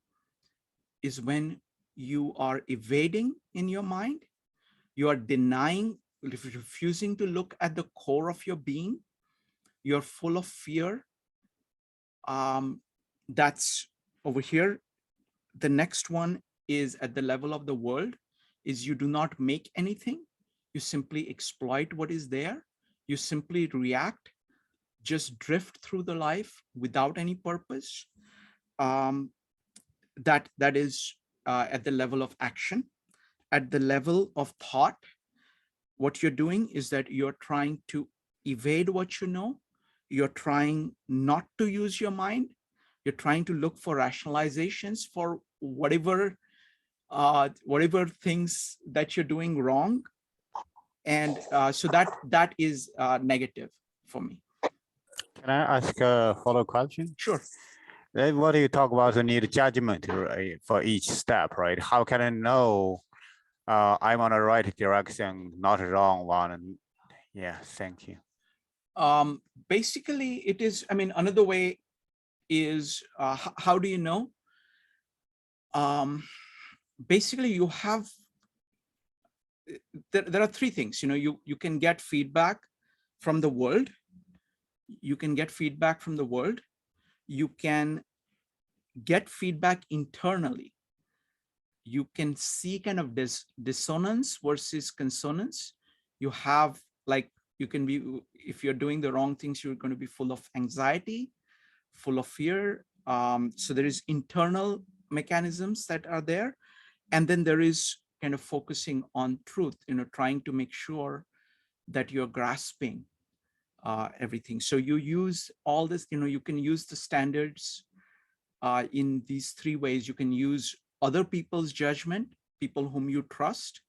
is when you are evading in your mind, you are denying, refusing to look at the core of your being, you're full of fear. That's over here. The next one is at the level of the world, is you do not make anything. You simply exploit what is there. You simply react, just drift through the life without any purpose. That is at the level of action. At the level of thought, what you're doing is that you're trying to evade what you know. You're trying not to use your mind. You're trying to look for rationalizations for whatever things that you're doing wrong. And so that is negative for me. Can I ask a follow-up question? Sure. What do you talk about the need judgment, right, for each step, right? How can I know I'm on the right direction, not the wrong one? Yeah, thank you. Basically, it is, another way is, how do you know? Basically, you have, there are three things. You can get feedback from the world. You can get feedback from the world. You can get feedback internally. You can see kind of this dissonance versus consonance. You have, like, you can be, if you're doing the wrong things, you're going to be full of anxiety, full of fear. So there is internal mechanisms that are there. And then there is kind of focusing on truth, trying to make sure that you're grasping everything. So you use all this, you can use the standards in these three ways. You can use other people's judgment, people whom you trust,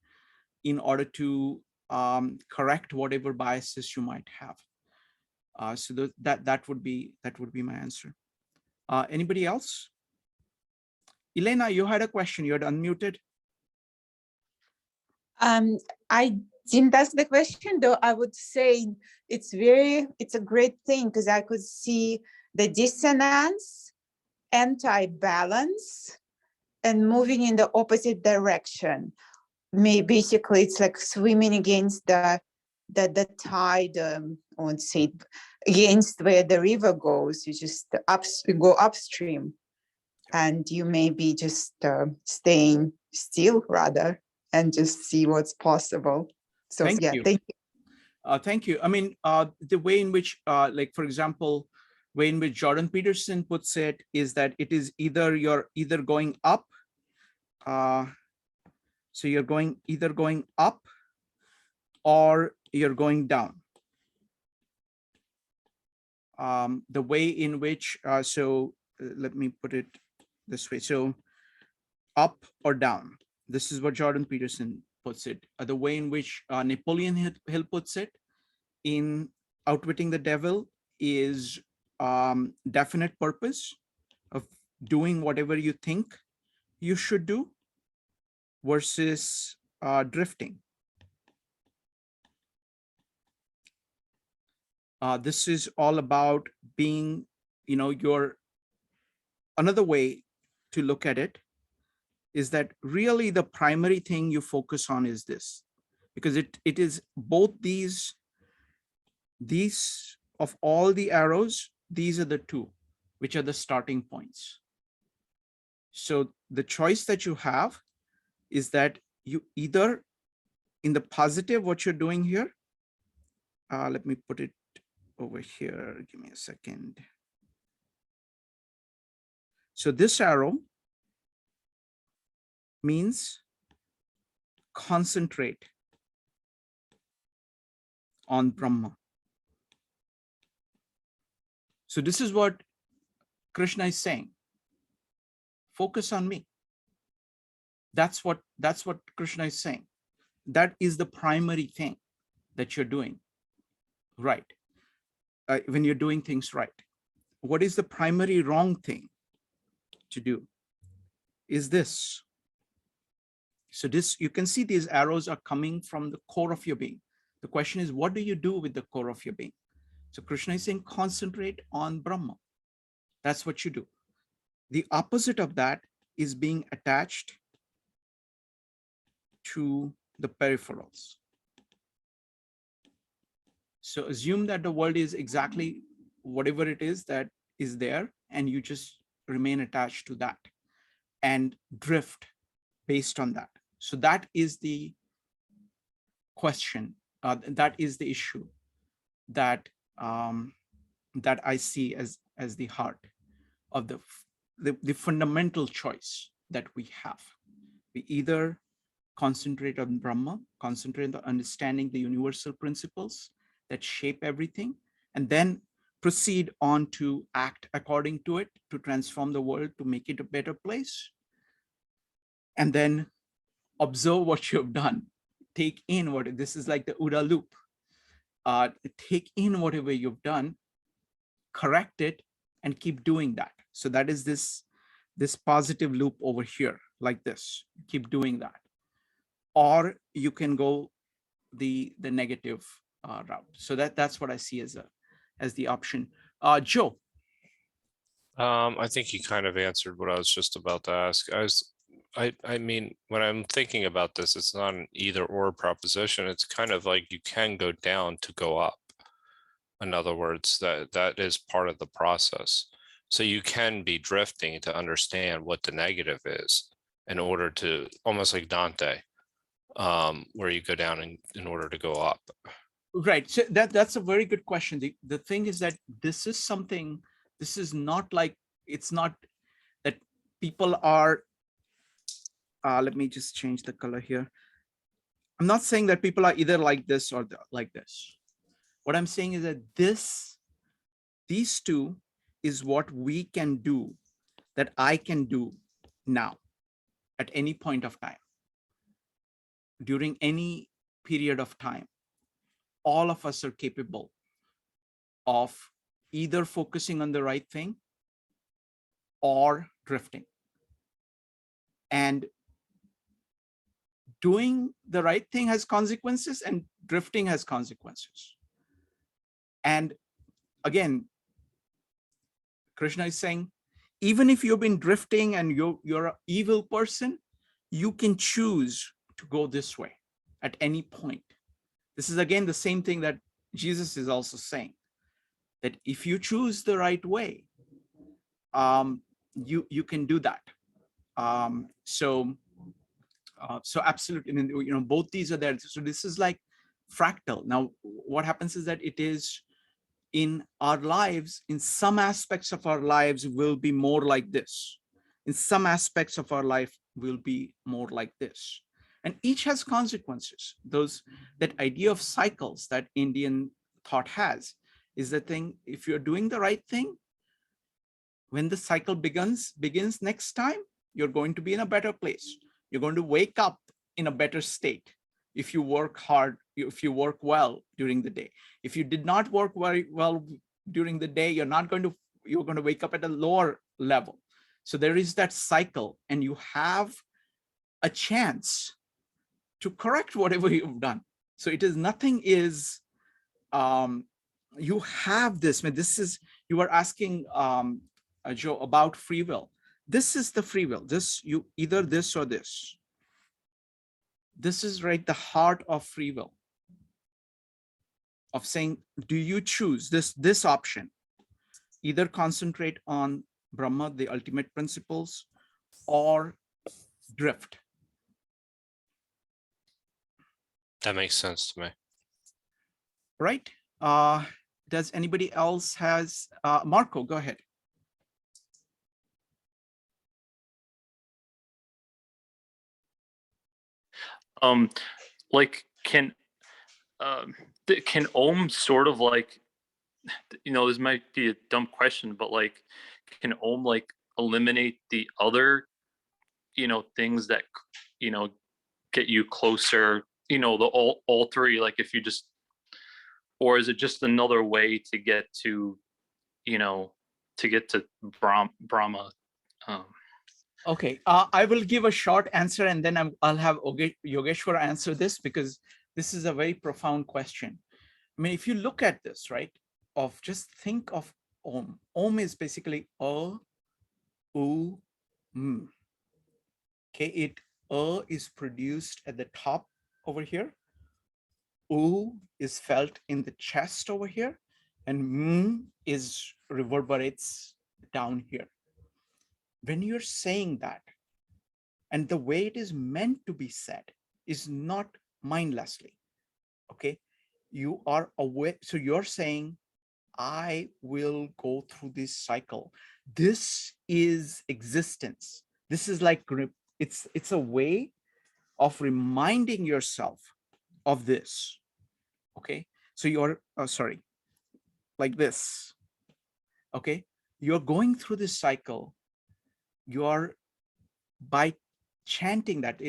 in order to correct whatever biases you might have. So that would be my answer. Anybody else? Elena, you had a question. You had unmuted. I didn't ask the question, though. I would say it's a great thing, because I could see the dissonance, anti-balance, and moving in the opposite direction. Basically, it's like swimming against the tide, I won't say against where the river goes. You just go upstream, and you may be just staying still rather, and just see what's possible. So Thank you. Thank you. Thank you. The way in which, like, for example, way in which Jordan Peterson puts it is that it is you're either going up. So you're either going up or you're going down. The way in which, let me put it this way. So up or down. This is what Jordan Peterson puts it. The way in which Napoleon Hill puts it in Outwitting the Devil is definite purpose of doing whatever you think you should do versus drifting. This is all about being, another way to look at it is that really the primary thing you focus on is this, because it is both these of all the arrows, these are the two, which are the starting points. So the choice that you have is that you either, in the positive, what you're doing here, let me put it over here, give me a second. So this arrow means concentrate. on Brahma. So this is what Krishna is saying. Focus on me. That's what Krishna is saying. That is the primary thing that you're doing right. When you're doing things right. What is the primary wrong thing to do? Is this. So this, you can see these arrows are coming from the core of your being. The question is, what do you do with the core of your being? So Krishna is saying, concentrate on Brahma. That's what you do. The opposite of that is being attached to the peripherals. So assume that the world is exactly whatever it is that is there, and you just remain attached to that and drift based on that. So that is the question. That is the issue that that I see as the heart of the fundamental choice that we have. We either concentrate on Brahma, concentrate on understanding the universal principles that shape everything, and then proceed on to act according to it, to transform the world, to make it a better place, and then observe what you've done. Take in what, this is like the OODA loop. Take in whatever you've done, correct it, and keep doing that. So that is this positive loop over here, like this. Keep doing that. Or you can go the negative route. So that's what I see as the option. Joe. I think you kind of answered what I was just about to ask. I mean, when I'm thinking about this, it's not an either or proposition. It's kind of like you can go down to go up. In other words, that is part of the process. So you can be drifting to understand what the negative is in order to, almost like Dante, where you go down in order to go up. Right. So that's a very good question. The thing is that this is something, this is not like, it's not that people are, let me just change the color here. I'm not saying that people are either like this or like this. What I'm saying is that these two is what we can do, that I can do now at any point of time, during any period of time. All of us are capable of either focusing on the right thing or drifting. And doing the right thing has consequences, and drifting has consequences. And again, Krishna is saying, even if you've been drifting and you're an evil person, you can choose to go this way at any point. This is again the same thing that Jesus is also saying, that if you choose the right way, you can do that. So absolutely, I mean, both these are there. So this is like fractal. Now, what happens is that it is in our lives, in some aspects of our lives will be more like this. In some aspects of our life will be more like this. And each has consequences. That idea of cycles that Indian thought has is the thing, if you're doing the right thing, when the cycle begins next time, you're going to be in a better place. You're going to wake up in a better state. If you work hard, if you work well during the day. If you did not work very well during the day, you're going to wake up at a lower level. So there is that cycle, and you have a chance to correct whatever you've done. So it is, nothing is, you have this, you were asking Joe about free will. This is the free will. You either this or this. This is right, the heart of free will, of saying, do you choose this option? Either concentrate on Brahma, the ultimate principles, or drift. That makes sense to me. Right? Does anybody else has, Marco, go ahead. Like, can can Om sort of like, this might be a dumb question, but like, can Om like eliminate the other, things that, get you closer, all three, like if you just, or is it just another way to get to, Brahma? Okay, I will give a short answer and then I'll have Yogeshwar answer this, because this is a very profound question. I mean, if you look at this, right, just think of Om. Om is basically A, U, M. Okay, is produced at the top over here. U is felt in the chest over here, and M is reverberates down here. When you're saying that, and the way it is meant to be said is not mindlessly, okay? You are aware, so you're saying, I will go through this cycle. This is existence. This is like, it's a way of reminding yourself of this, okay? So you're, sorry, like this, okay? You're going through this cycle. You're, by chanting that,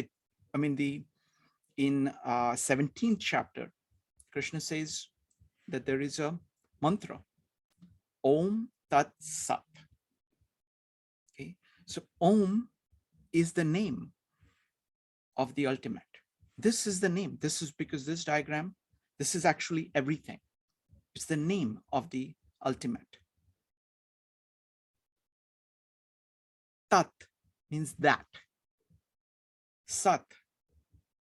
in 17th chapter, Krishna says that there is a mantra, Om Tat Sat. Okay, so Om is the name of the ultimate. This is the name. This is because this diagram, this is actually everything. It's the name of the ultimate. Tat means that. Sat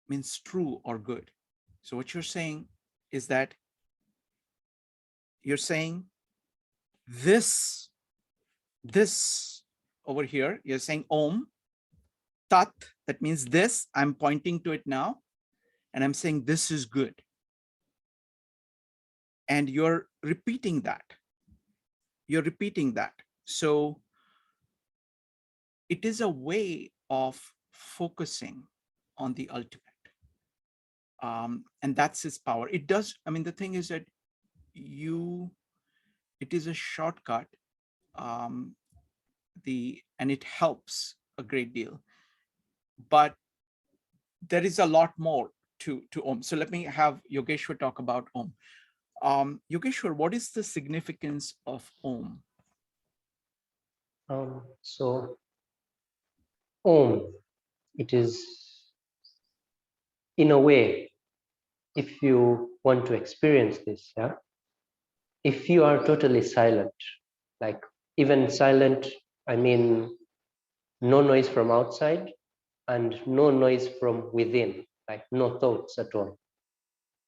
means true or good. So what you're saying is that you're saying this over here, you're saying Om, Tat, that means this, I'm pointing to it now, and I'm saying this is good. And you're repeating that. You're repeating that. So it is a way of focusing on the ultimate. And that's its power. It does, the thing is that it is a shortcut, and it helps a great deal. But there is a lot more to Om. So let me have Yogeshwar talk about Om. Yogeshwar, what is the significance of Om? So Om, it is, in a way, if you want to experience this, yeah, if you are totally silent, like even silent, I mean, no noise from outside and no noise from within, like no thoughts at all.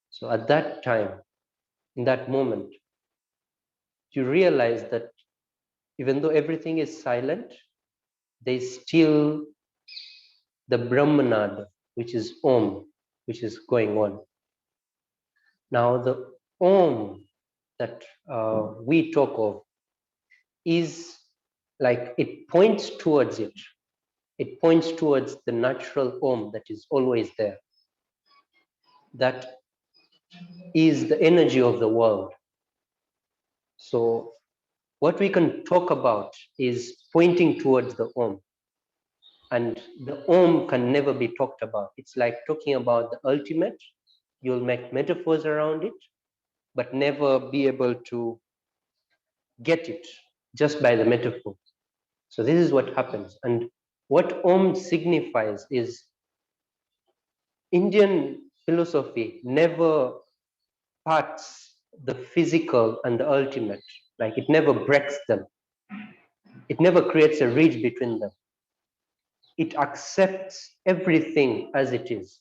So at that time, in that moment, you realize that even though everything is silent, there's still the Brahmanad, which is Om, which is going on. Now the Om that we talk of is like, it points towards it. It points towards the natural Om that is always there. That is the energy of the world. So what we can talk about is pointing towards the Om. And the Om can never be talked about. It's like talking about the ultimate. You'll make metaphors around it, but never be able to get it just by the metaphor. So this is what happens. And what Om signifies is, Indian philosophy never parts the physical and the ultimate. Like, it never breaks them. It never creates a ridge between them. It accepts everything as it is.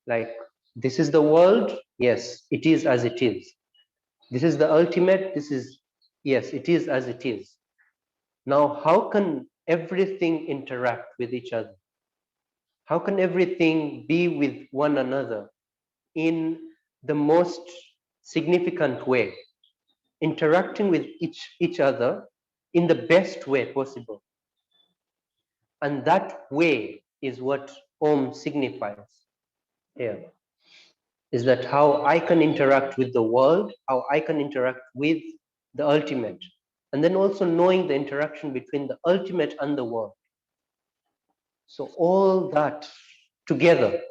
Like, this is the world, yes, it is as it is. This is the ultimate, this is, yes, it is as it is. Now, how can everything interact with each other? How can everything be with one another in the most significant way, interacting with each other in the best way possible? And that way is what Om signifies here. is that how I can interact with the world, how I can interact with the ultimate, and then also knowing the interaction between the ultimate and the world. So all that together,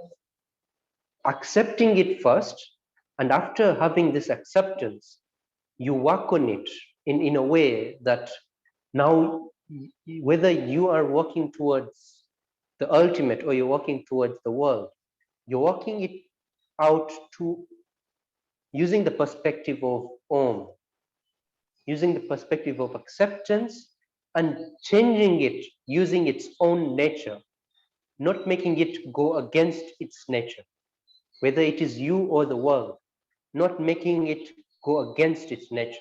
accepting it first, and after having this acceptance, you work on it in a way that now, whether you are working towards the ultimate or you're working towards the world, you're working it out to using the perspective of Om, using the perspective of acceptance and changing it using its own nature, not making it go against its nature, whether it is you or the world, not making it go against its nature.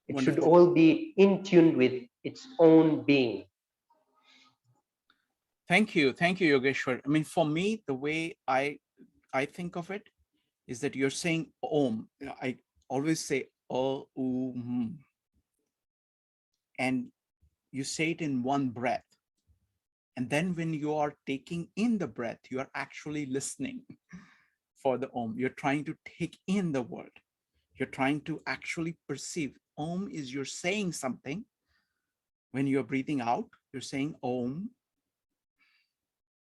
It should Wonderful. all be in tune with its own being. Thank you, Yogeshwar. I mean, for me, the way I think of it is that you're saying Om. I always say Om, and you say it in one breath. And then when you are taking in the breath, you are actually listening for the Om. You're trying to take in the word. You're trying to actually perceive. Om is you're saying something. When you're breathing out, you're saying Om.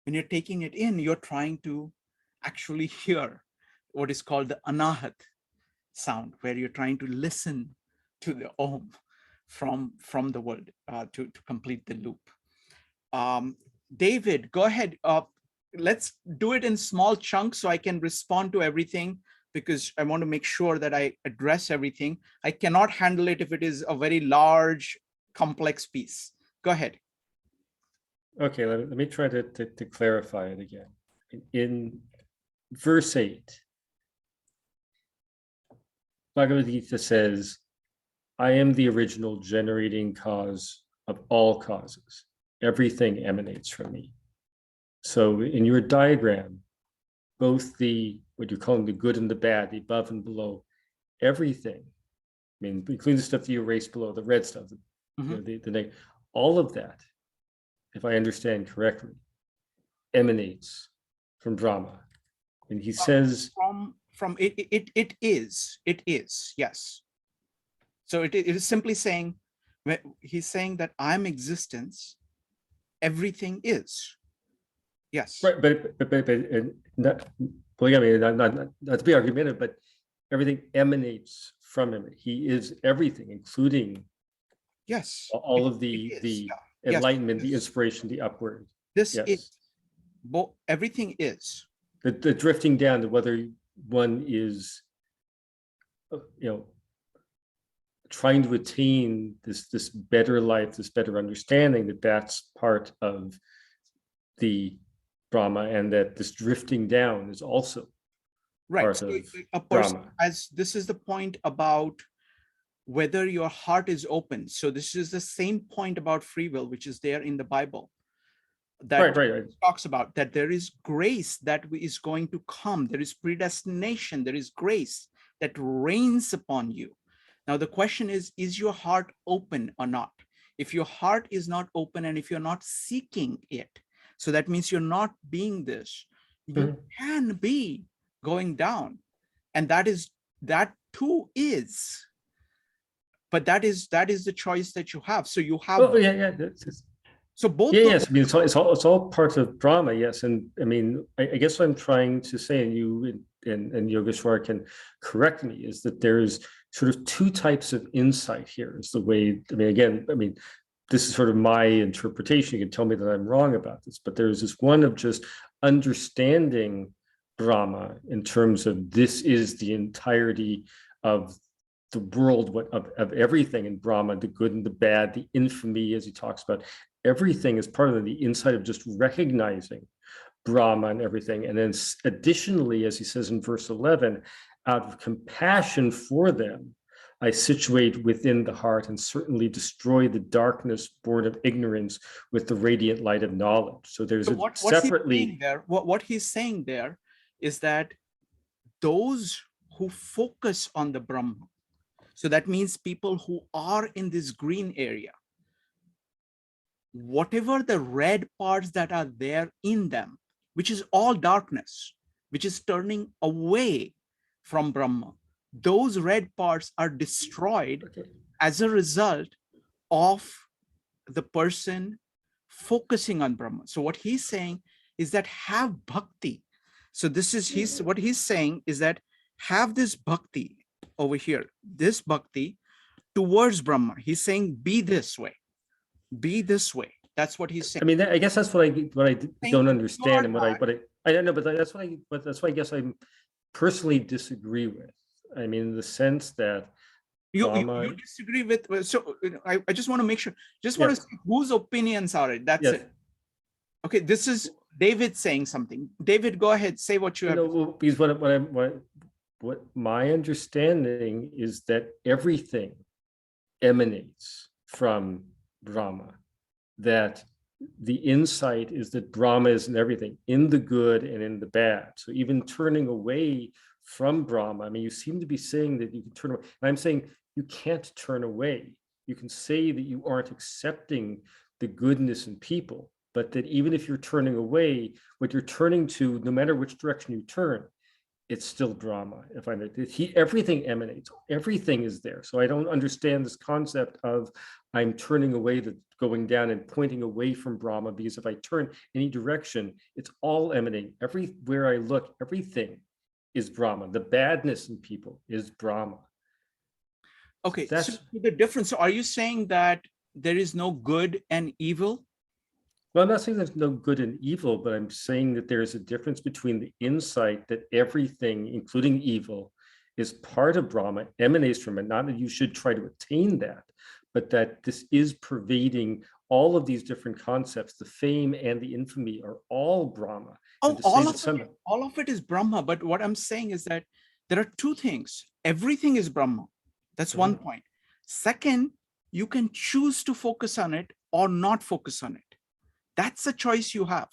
When you're taking it in, you're trying to actually hear what is called the anahat sound, where you're trying to listen to the Om from the word to complete the loop. David, go ahead. Let's do it in small chunks so I can respond to everything, because I want to make sure that I address everything. I cannot handle it if it is a very large, complex piece. Go ahead. Okay, let me try to clarify it again. In verse 8, Bhagavad Gita says, I am the original generating cause of all causes. Everything emanates from me. So in your diagram, both the, what you're calling the good and the bad, the above and below, everything, I mean, including the stuff that you erased below, the red stuff, you know, the all of that, if I understand correctly, emanates from Brahma. And he says from it is, yes. So it is simply saying, he's saying that I'm existence, everything is. Yes. right, but not, well, I mean, not to be argumentative, but everything emanates from him. He is everything, including yes, all of the yeah. enlightenment, Yes, the inspiration, the upward. this Yes. is, everything is. The drifting down to whether one is, you know, trying to attain this better life, this better understanding, that's part of the Brahma, and that this drifting down is also Right. part So of a person, Brahma. as this is the point about whether your heart is open. So this is the same point about free will, which is there in the Bible, that Right. talks about that there is grace that is going to come. There is predestination. There is grace that reigns upon you. Now, the question is your heart open or not? If your heart is not open and if you're not seeking it, so that means you're not being this, you can be going down. And that too is. But that is the choice that you have. So you have. Oh, yeah. So both. Yes. I mean, it's all part of Brahma. Yes, and I mean, I guess what I'm trying to say, and you and Yogeshwar can correct me, is that there's sort of two types of insight here. Is the way. I mean, again, I mean, this is sort of my interpretation. You can tell me that I'm wrong about this, but there's this one of just understanding Brahma in terms of this is the entirety of the world, of everything in Brahma, the good and the bad, the infamy, as he talks about, everything is part of the insight of just recognizing Brahma and everything. And then additionally, as he says in verse 11, out of compassion for them, I situate within the heart and certainly destroy the darkness born of ignorance with the radiant light of knowledge. So there's what he's saying there is that those who focus on the Brahma, so that means people who are in this green area, whatever the red parts that are there in them, which is all darkness, which is turning away from Brahma. Those red parts are destroyed as a result of the person focusing on Brahma. So what he's saying is that have bhakti. So this is what he's saying is that have this bhakti over here, this bhakti towards Brahma. He's saying be this way, be this way. That's what he's saying. I mean, I guess that's what I don't understand, and what I don't know, but that's why I guess I personally disagree with. I mean, in the sense that you Brahma, disagree with. So I just want to make sure. Just want to see whose opinions are it. That's it. Okay, this is David saying something. David, go ahead. Say what you have. Well, because what my understanding is that everything emanates from Brahma. That the insight is that Brahma is in everything, in the good and in the bad. So even turning away from Brahma, I mean, you seem to be saying that you can turn away. And I'm saying you can't turn away. You can say that you aren't accepting the goodness in people, but that even if you're turning away, what you're turning to, no matter which direction you turn, it's still Brahma. If I everything emanates, everything is there. So I don't understand this concept of I'm turning away, the going down and pointing away from Brahma, because if I turn any direction, it's all emanating. Everywhere I look, everything is Brahma. The badness in people is Brahma. Okay, so the difference. So are you saying that there is no good and evil? Well, I'm not saying there's no good and evil, but I'm saying that there is a difference between the insight that everything, including evil, is part of Brahma, emanates from it. Not that you should try to attain that, but that this is pervading all of these different concepts. The fame and the infamy are all Brahma. Oh, all of it is Brahma. But what I'm saying is that there are two things. Everything is Brahma. That's one point. Second, you can choose to focus on it or not focus on it. That's a choice you have.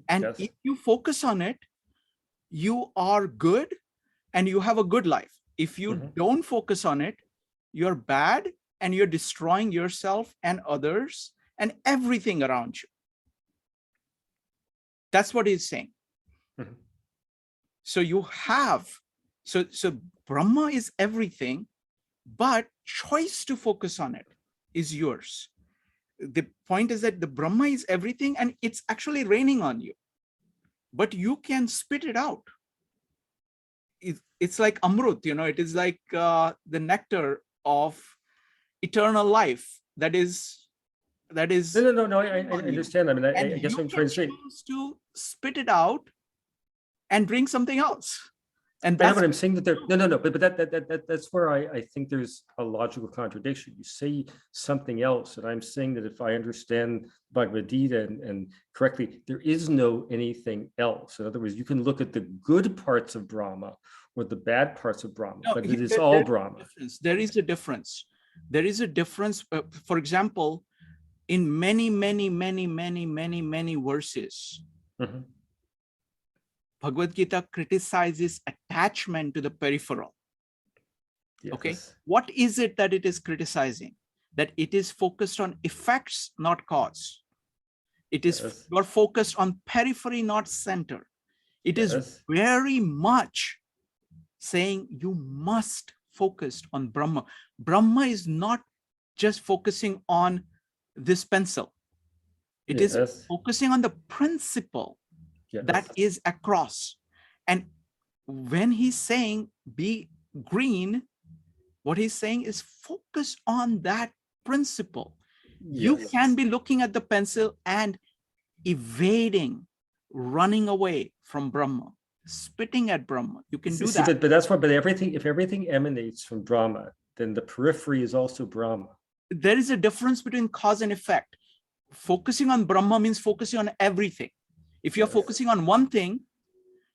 And if you focus on it, you are good and you have a good life. If you don't focus on it, you're bad and you're destroying yourself and others and everything around you. That's what he's saying. So you have, so Brahma is everything, but choice to focus on it is yours. The point is that the Brahma is everything and it's actually raining on you, but you can spit it out. It's like Amrut, it is like the nectar of eternal life. That is. No, I understand. I mean, I guess I'm trying to say. Choose to spit it out and drink something else. And that's what I'm saying, that there, no, but that's where I think there's a logical contradiction. You say something else, and I'm saying that if I understand Bhagavad Gita and correctly, there is no anything else. In other words, you can look at the good parts of Brahma or the bad parts of Brahma, but it is all Brahma. There is a difference. There is a difference. For example, in many verses, Bhagavad Gita criticizes attachment to the peripheral. Okay, what is it that it is criticizing? That it is focused on effects, not cause. It is you're focused on periphery, not center. It is very much saying you must focus on Brahma. Brahma is not just focusing on this pencil. It is focusing on the principle that is across. And when he's saying be green, what he's saying is focus on that principle. You can be looking at the pencil and evading, running away from Brahma, spitting at Brahma. You can do that. But that's what, but if everything emanates from Brahma, then the periphery is also Brahma. There is a difference between cause and effect. Focusing on Brahma means focusing on everything. If you're focusing on one thing,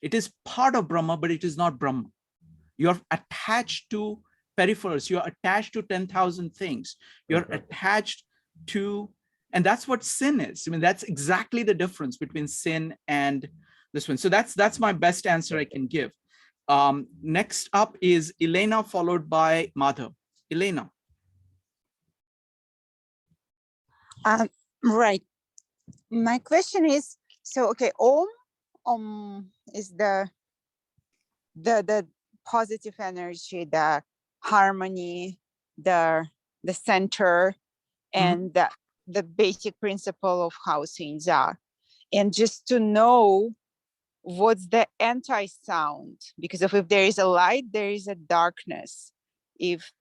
it is part of Brahma, but it is not Brahma. You're attached to peripherals. You're attached to 10,000 things. You're attached to, and that's what sin is. I mean, that's exactly the difference between sin and this one. So that's my best answer I can give. Next up is Elena, followed by Madhav. Elena. Right. My question is, so, okay, Om is the positive energy, the harmony, the center, and the basic principle of how things are. And just to know what's the anti-sound, because if there is a light, there is a darkness. If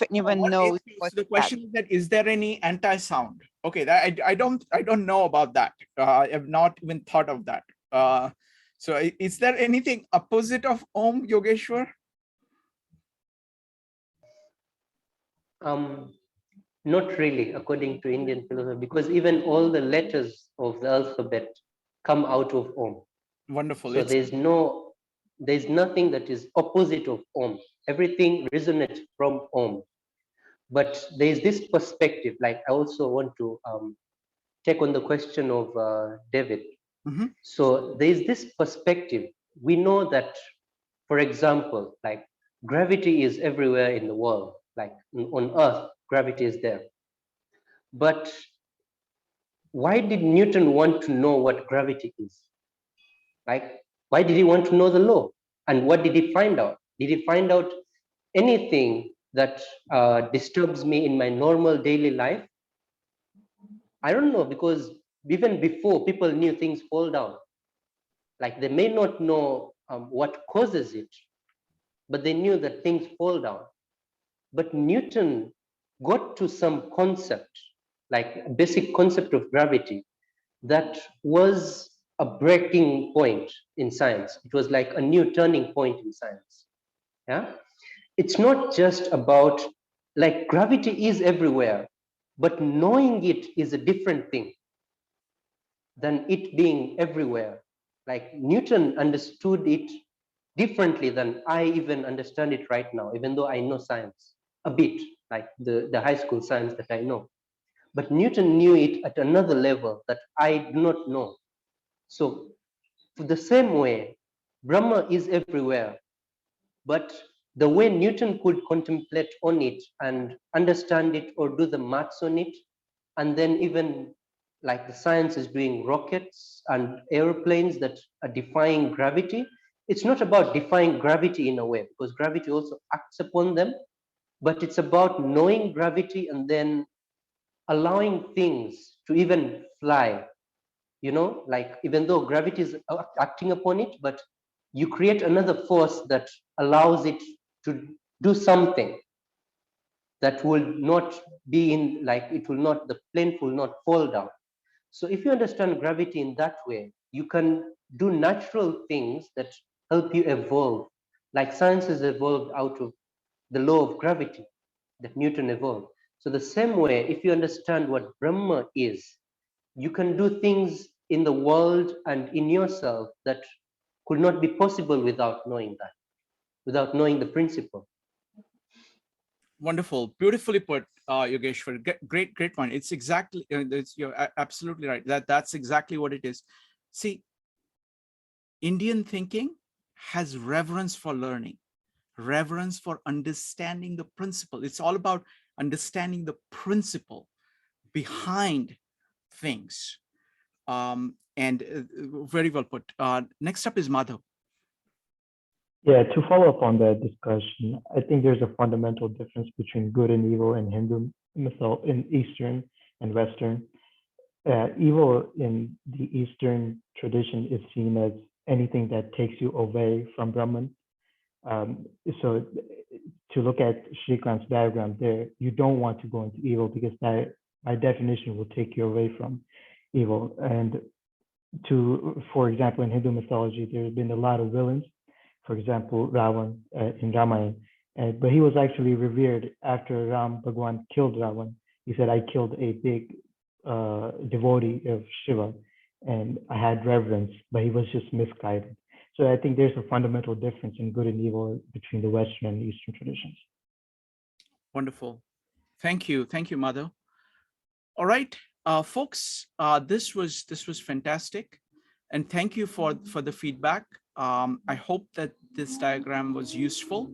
anyone knows what the question is that, is there any anti-sound? Okay, that I don't know about that. I have not even thought of that. So is there anything opposite of Om, Yogeshwar? Not really, according to Indian philosophy, because even all the letters of the alphabet come out of Om. Wonderful. So there's nothing that is opposite of Om. Everything resonates from Om. But there's this perspective, like I also want to take on the question of David. So there's this perspective. We know that, for example, like gravity is everywhere in the world, like on Earth, gravity is there. But why did Newton want to know what gravity is? Like, why did he want to know the law? And what did he find out? Did he find out anything that disturbs me in my normal daily life? I don't know, because even before, people knew things fall down. Like, they may not know what causes it, but they knew that things fall down. But Newton got to some concept, like a basic concept of gravity, that was a breaking point in science. It was like a new turning point in science. Yeah, it's not just about, like, gravity is everywhere, but knowing it is a different thing than it being everywhere. Like, Newton understood it differently than I even understand it right now, even though I know science a bit, like the high school science that I know. But Newton knew it at another level that I do not know. So, for the same way, Brahma is everywhere, but the way Newton could contemplate on it and understand it or do the maths on it, and then even like the science is doing rockets and airplanes that are defying gravity, it's not about defying gravity in a way, because gravity also acts upon them, but it's about knowing gravity and then allowing things to even fly, you know, like even though gravity is acting upon it, but you create another force that allows it to do something that will not be in, like, it will not, the plane will not fall down. So if you understand gravity in that way, you can do natural things that help you evolve. Like science has evolved out of the law of gravity that Newton evolved. So the same way, if you understand what Brahma is, you can do things in the world and in yourself that could not be possible without knowing that, without knowing the principle. Wonderful, beautifully put, Yogeshwar. Great point. It's exactly, you're absolutely right. That's exactly what it is. See, Indian thinking has reverence for learning, reverence for understanding the principle. It's all about understanding the principle behind things. Very well put. Next up is Madhav. Yeah, to follow up on that discussion, I think there's a fundamental difference between good and evil in Hindu mythology, in Eastern and Western. Evil in the Eastern tradition is seen as anything that takes you away from Brahman. So to look at Shrikant's diagram there, you don't want to go into evil because that, by definition, will take you away from evil. And for example, in Hindu mythology, there have been a lot of villains. For example, Ravan in Ramayana, but he was actually revered after Bhagwan killed Ravan. He said, I killed a big devotee of Shiva and I had reverence, but he was just misguided. So I think there's a fundamental difference in good and evil between the Western and Eastern traditions. Wonderful. Thank you, Madhav. All right, folks, this was fantastic. And thank you for the feedback. I hope that this diagram was useful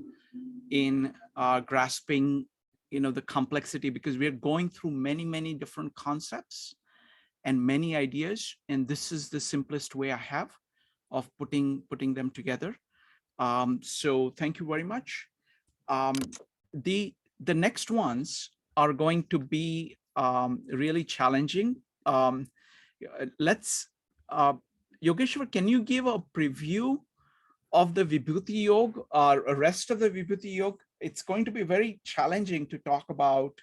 in grasping, the complexity, because we're going through many different concepts and many ideas. And this is the simplest way I have of putting them together. So thank you very much. The next ones are going to be really challenging. Let's, Yogeshwar, can you give a preview of the Vibhuti Yoga or rest of the Vibhuti Yoga? It's going to be very challenging to talk about,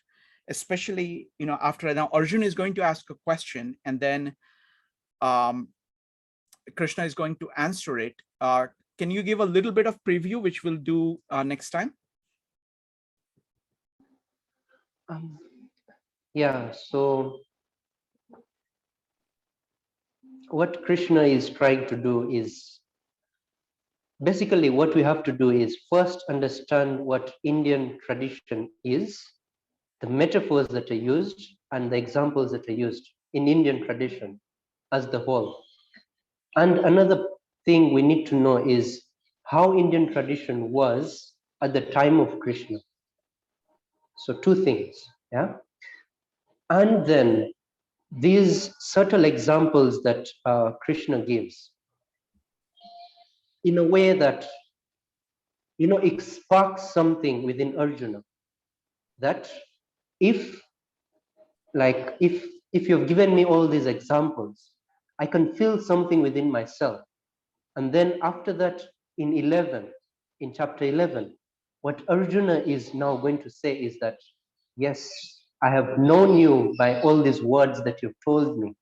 especially, you know, after now Arjun is going to ask a question and then Krishna is going to answer it. Can you give a little bit of preview, which we'll do next time? Yeah, so what Krishna is trying to do is, basically what we have to do is first understand what Indian tradition is, the metaphors that are used and the examples that are used in Indian tradition as the whole. And another thing we need to know is how Indian tradition was at the time of Krishna. So two things, yeah? And then these subtle examples that Krishna gives in a way that, you know, it sparks something within Arjuna, that if you've given me all these examples, I can feel something within myself. And then after that, in chapter 11, what Arjuna is now going to say is that, yes, I have known you by all these words that you've told me,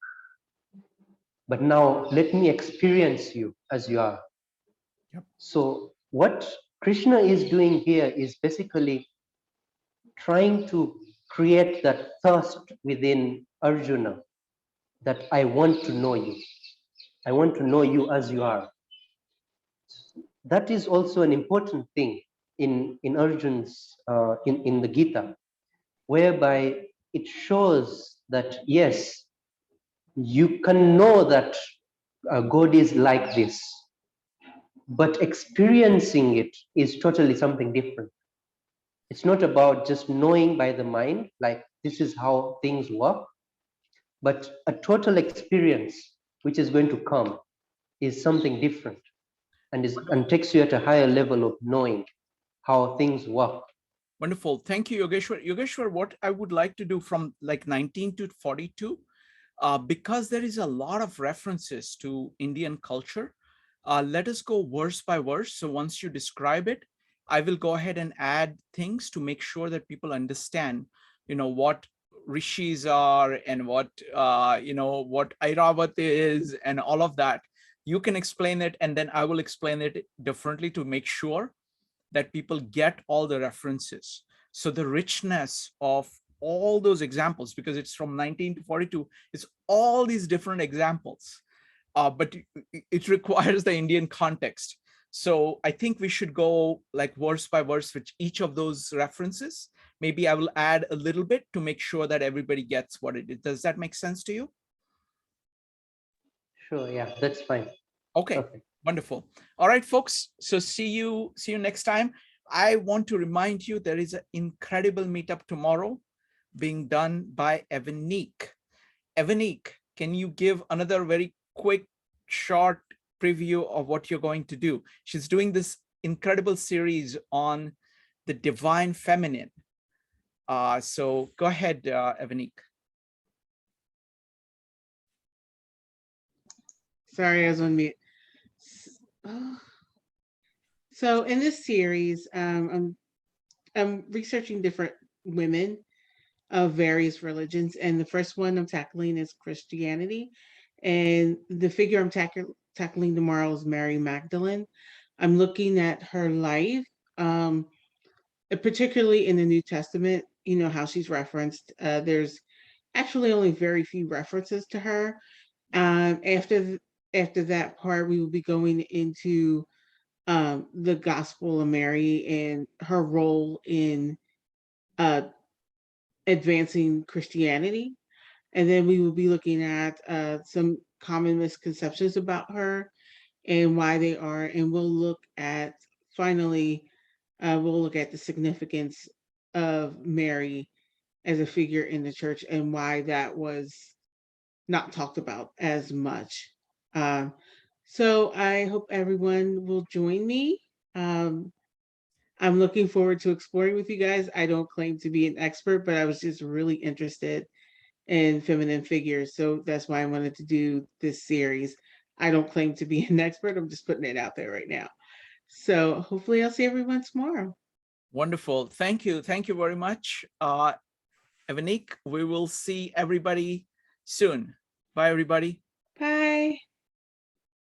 but now let me experience you as you are. Yep. So what Krishna is doing here is basically trying to create that thirst within Arjuna, that I want to know you. I want to know you as you are. That is also an important thing in Arjun's, in the Gita, whereby it shows that, yes, you can know that God is like this, but experiencing it is totally something different. It's not about just knowing by the mind, like this is how things work, but a total experience which is going to come is something different and takes you at a higher level of knowing how things work. Wonderful. Thank you, Yogeshwar. Yogeshwar, what I would like to do from like 19 to 42, because there is a lot of references to Indian culture, let us go verse by verse. So once you describe it, I will go ahead and add things to make sure that people understand, you know, what rishis are and what, you know, what Airavat is and all of that. You can explain it and then I will explain it differently to make sure that people get all the references. So the richness of all those examples, because it's from 19 to 42, it's all these different examples, but it requires the Indian context. So I think we should go like verse by verse with each of those references. Maybe I will add a little bit to make sure that everybody gets what it is. Does that make sense to you? Sure, yeah, that's fine. Okay. Perfect. Wonderful. All right, folks. So see you next time. I want to remind you there is an incredible meetup tomorrow being done by Evanique. Evanique, can you give another very quick, short preview of what you're going to do? She's doing this incredible series on the divine feminine. So go ahead, Evanique. Sorry, I was on mute. So in this series, I'm researching different women of various religions, and the first one I'm tackling is Christianity, and the figure I'm tackling tomorrow is Mary Magdalene. I'm looking at her life, particularly in the New Testament, you know, how she's referenced. There's actually only very few references to her. After that part, we will be going into the Gospel of Mary and her role in advancing Christianity. And then we will be looking at some common misconceptions about her and why they are. And we'll look at, finally, we'll look at the significance of Mary as a figure in the church and why that was not talked about as much. So I hope everyone will join me. I'm looking forward to exploring with you guys. I don't claim to be an expert, but I was just really interested in feminine figures. So that's why I wanted to do this series. I don't claim to be an expert. I'm just putting it out there right now. So hopefully I'll see everyone tomorrow. Wonderful. Thank you. Thank you very much. Evanik, we will see everybody soon. Bye, everybody.